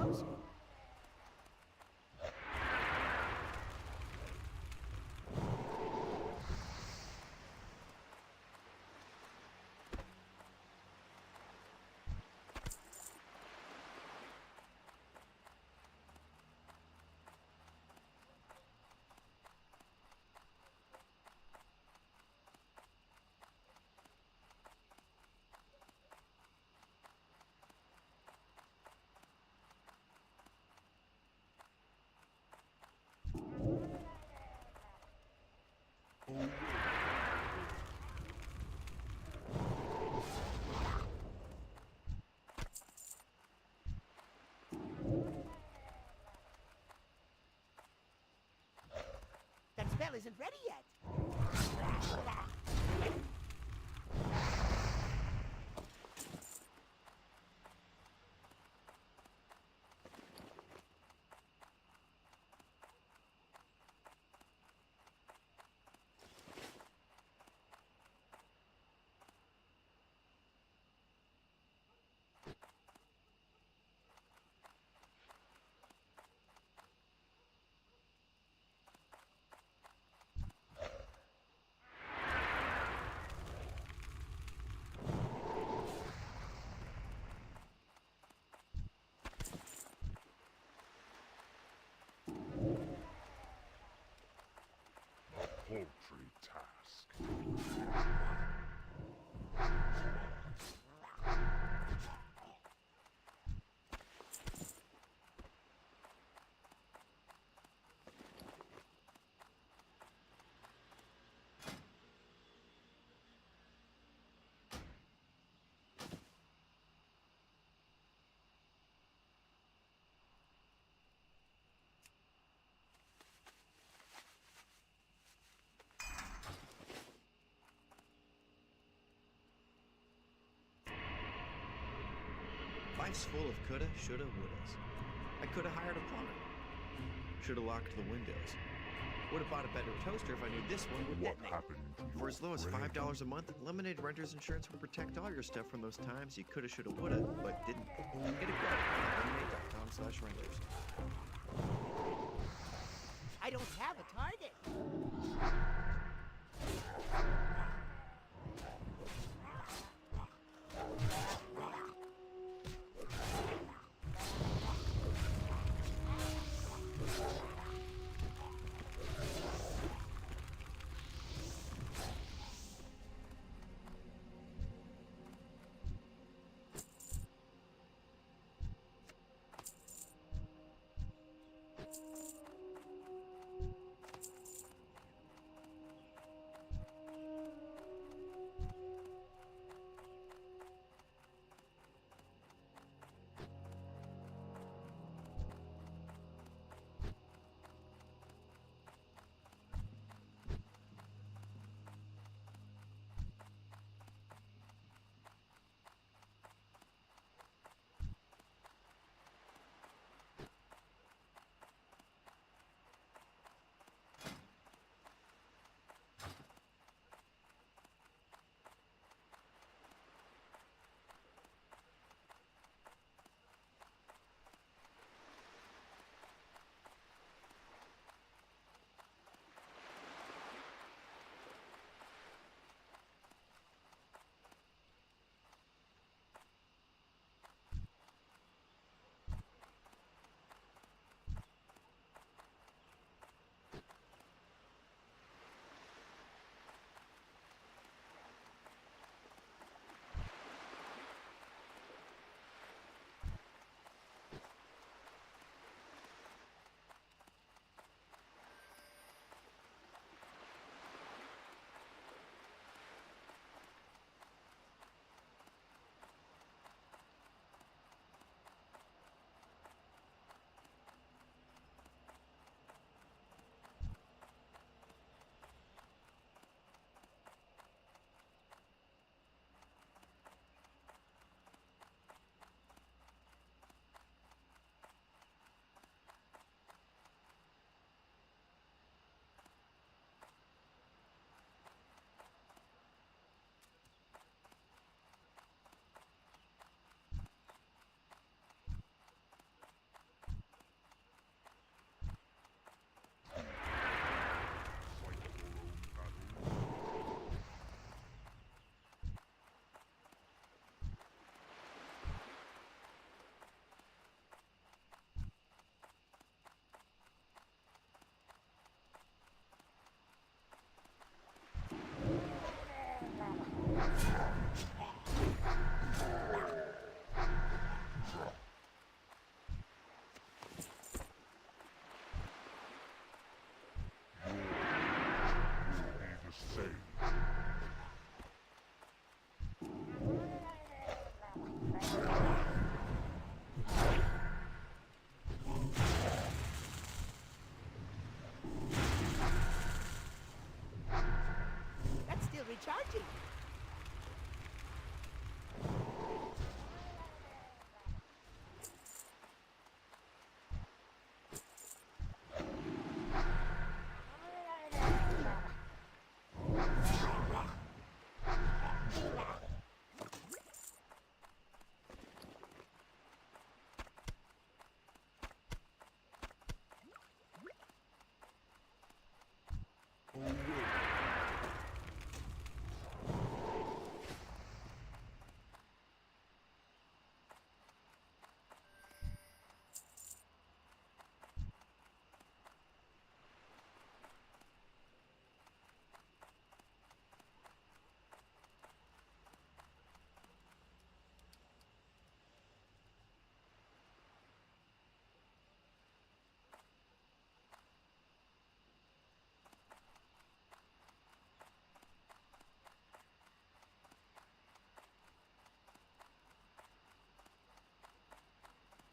E: goes. That spell isn't ready yet.
R: Paltry task.
F: Life's full of coulda, shoulda, wouldas. I coulda hired a plumber. Shoulda locked the windows. Woulda bought a better toaster if I knew this one would
R: What
F: detonate.
R: happened to
F: For
R: your
F: as low as
R: brain?
F: $5 a month, Lemonade Renter's Insurance will protect all your stuff from those times you coulda, shoulda, woulda, but didn't. Get a quote at lemonade.com/renters.
E: I don't have a target. That's still recharging.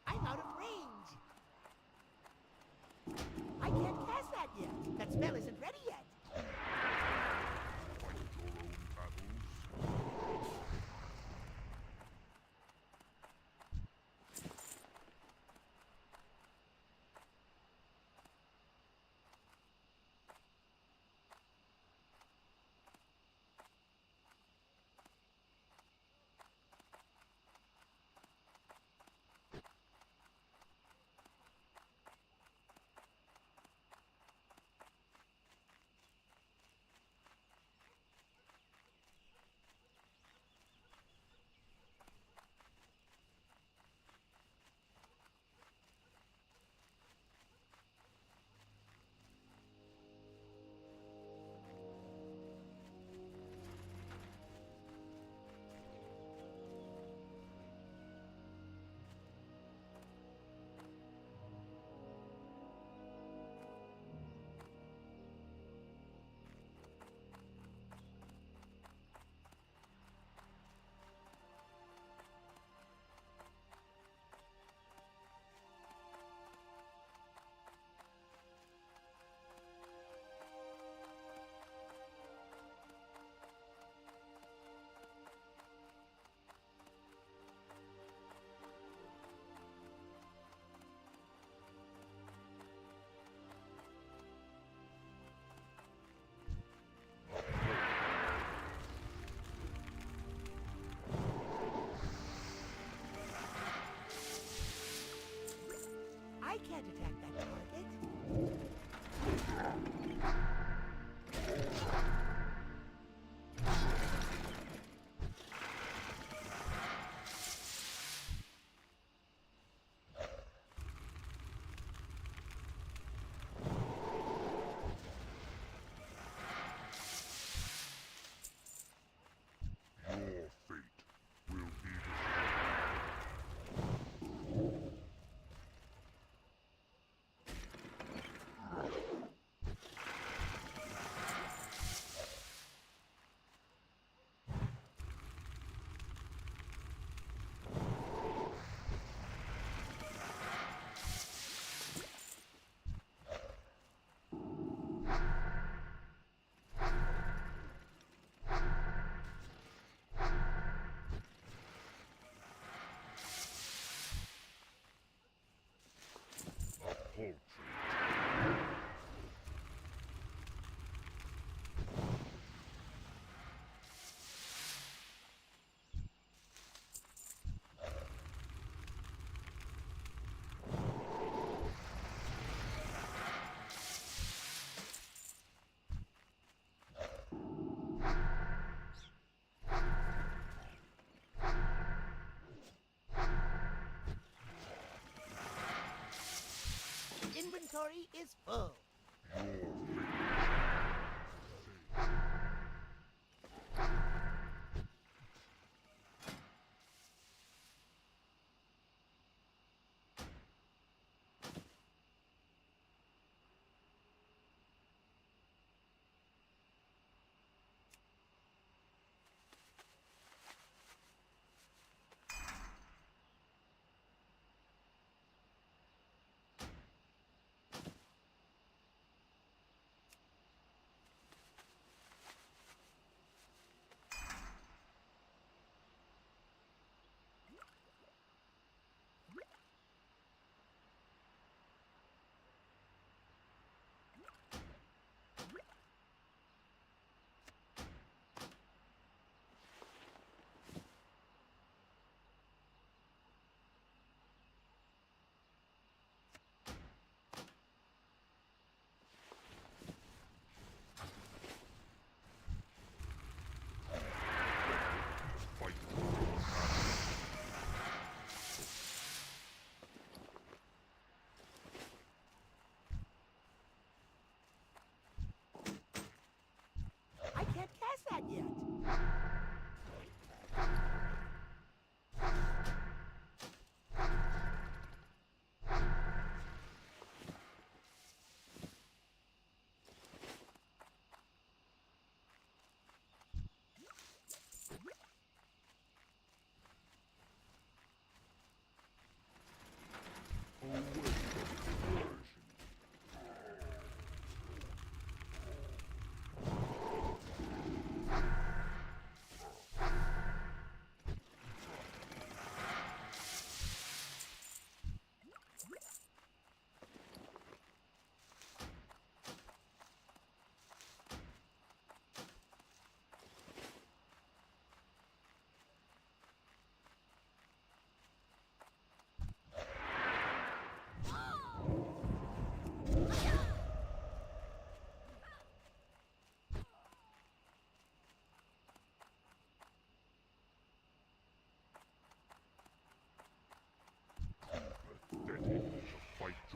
E: I'm out of range. I can't cast that yet. That spell isn't ready yet. I can't attack that target.
R: Your fate will be poultry.
E: Inventory is full.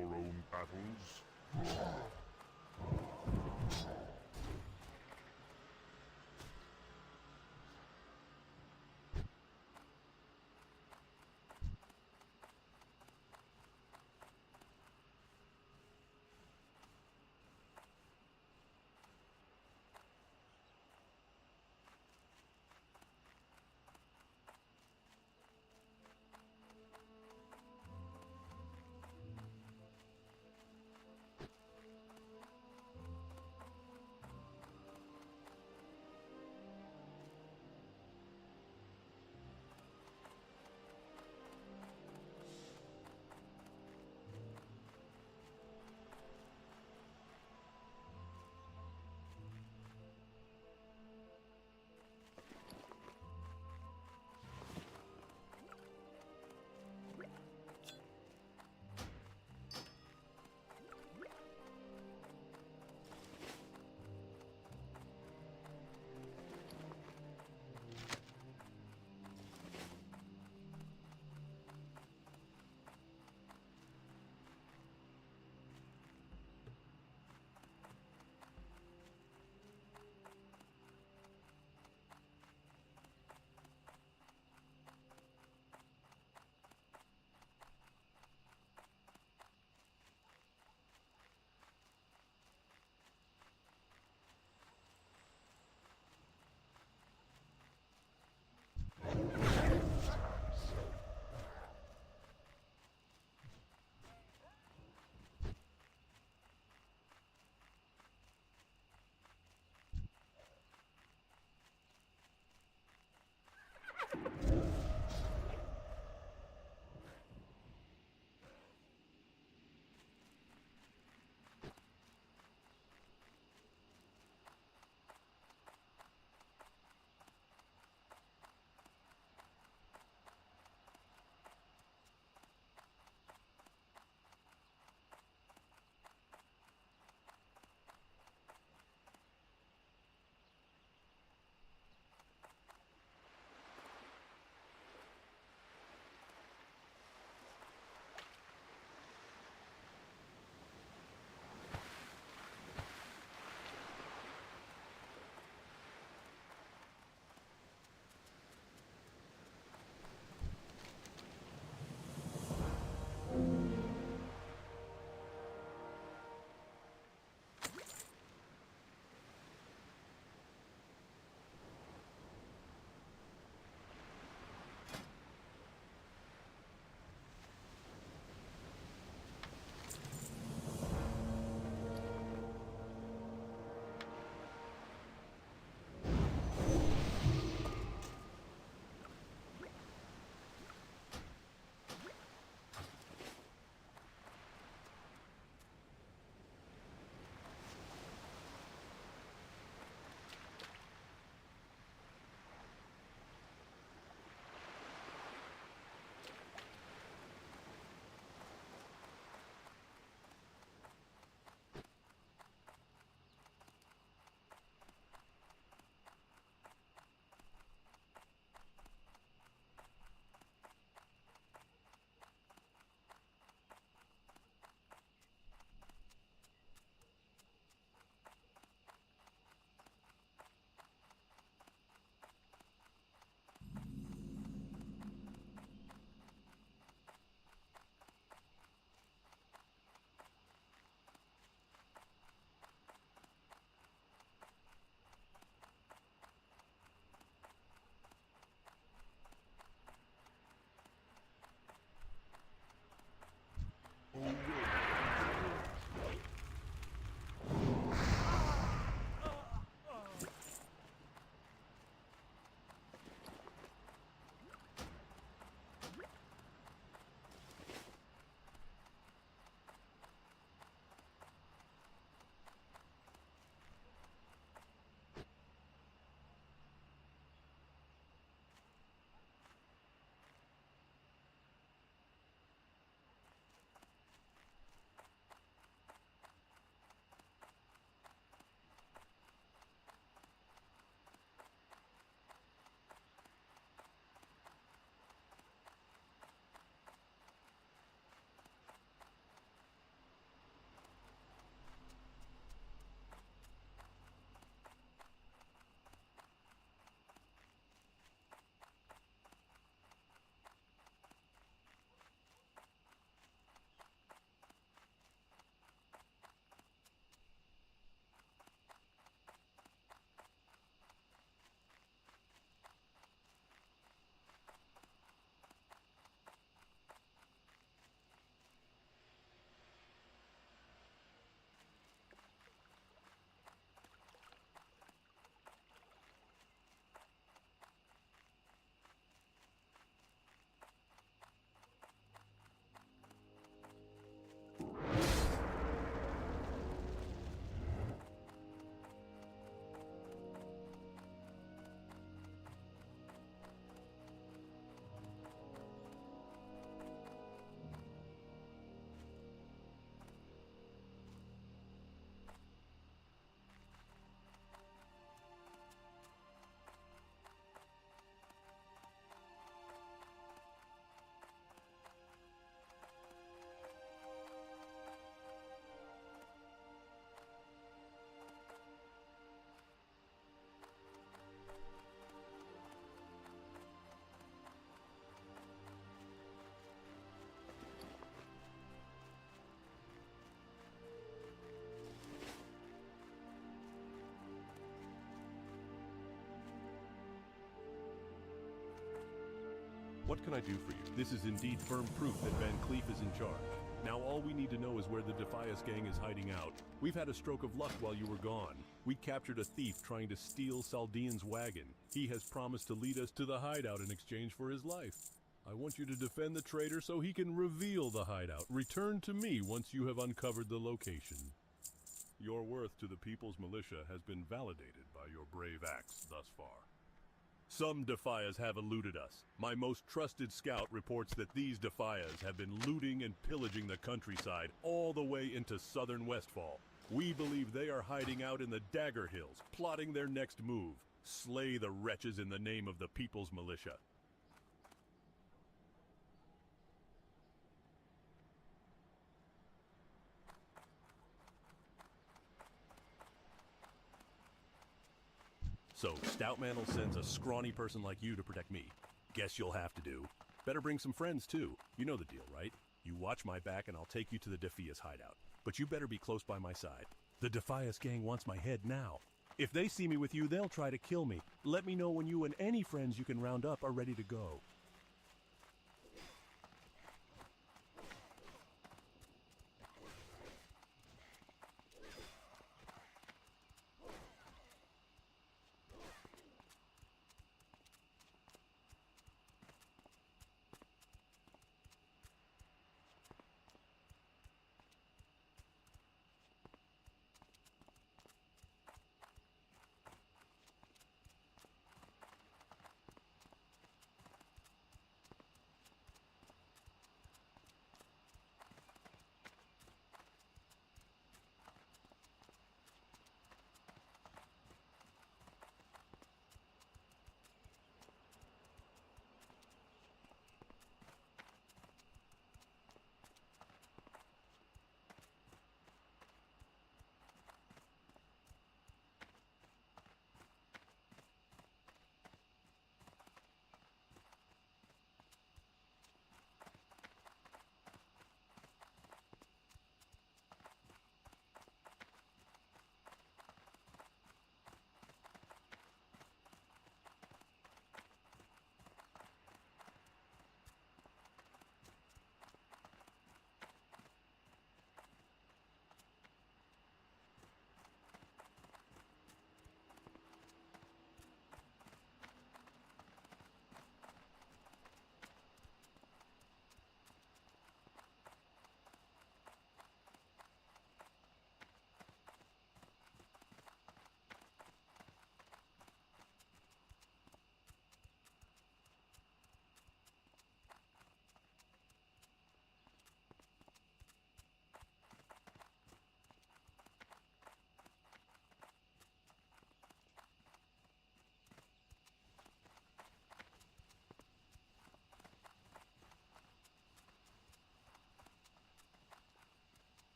R: your own battles. What can I do for you? This is indeed firm proof that Van Cleef is in charge. Now all we need to know is where the Defias gang is hiding out. We've had a stroke of luck while you were gone. We captured a thief trying to steal Saldean's wagon. He has promised to lead us to the hideout in exchange for his life. I want you to defend the traitor so he can reveal the hideout. Return to me once you have uncovered the location. Your worth to the People's Militia has been validated by your brave acts thus far. Some Defias have eluded us. My most trusted scout reports that these Defias have been looting and pillaging the countryside all the way into southern Westfall. We believe they are hiding out in the Dagger Hills, plotting their next move. Slay the wretches in the name of the People's Militia. So, Stoutmantle sends a scrawny person like you to protect me. Guess you'll have to do. Better bring some friends, too. You know the deal, right? You watch my back and I'll take you to the Defias hideout. But you better be close by my side. The Defias gang wants my head now. If they see me with you, they'll try to kill me. Let me know when you and any friends you can round up are ready to go.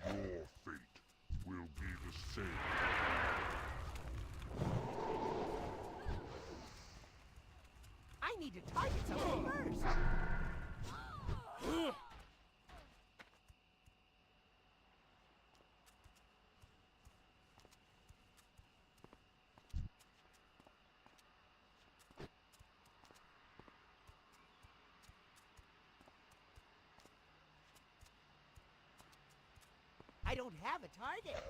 G: Your fate will be the same.
E: I need to target something first. I don't have a target.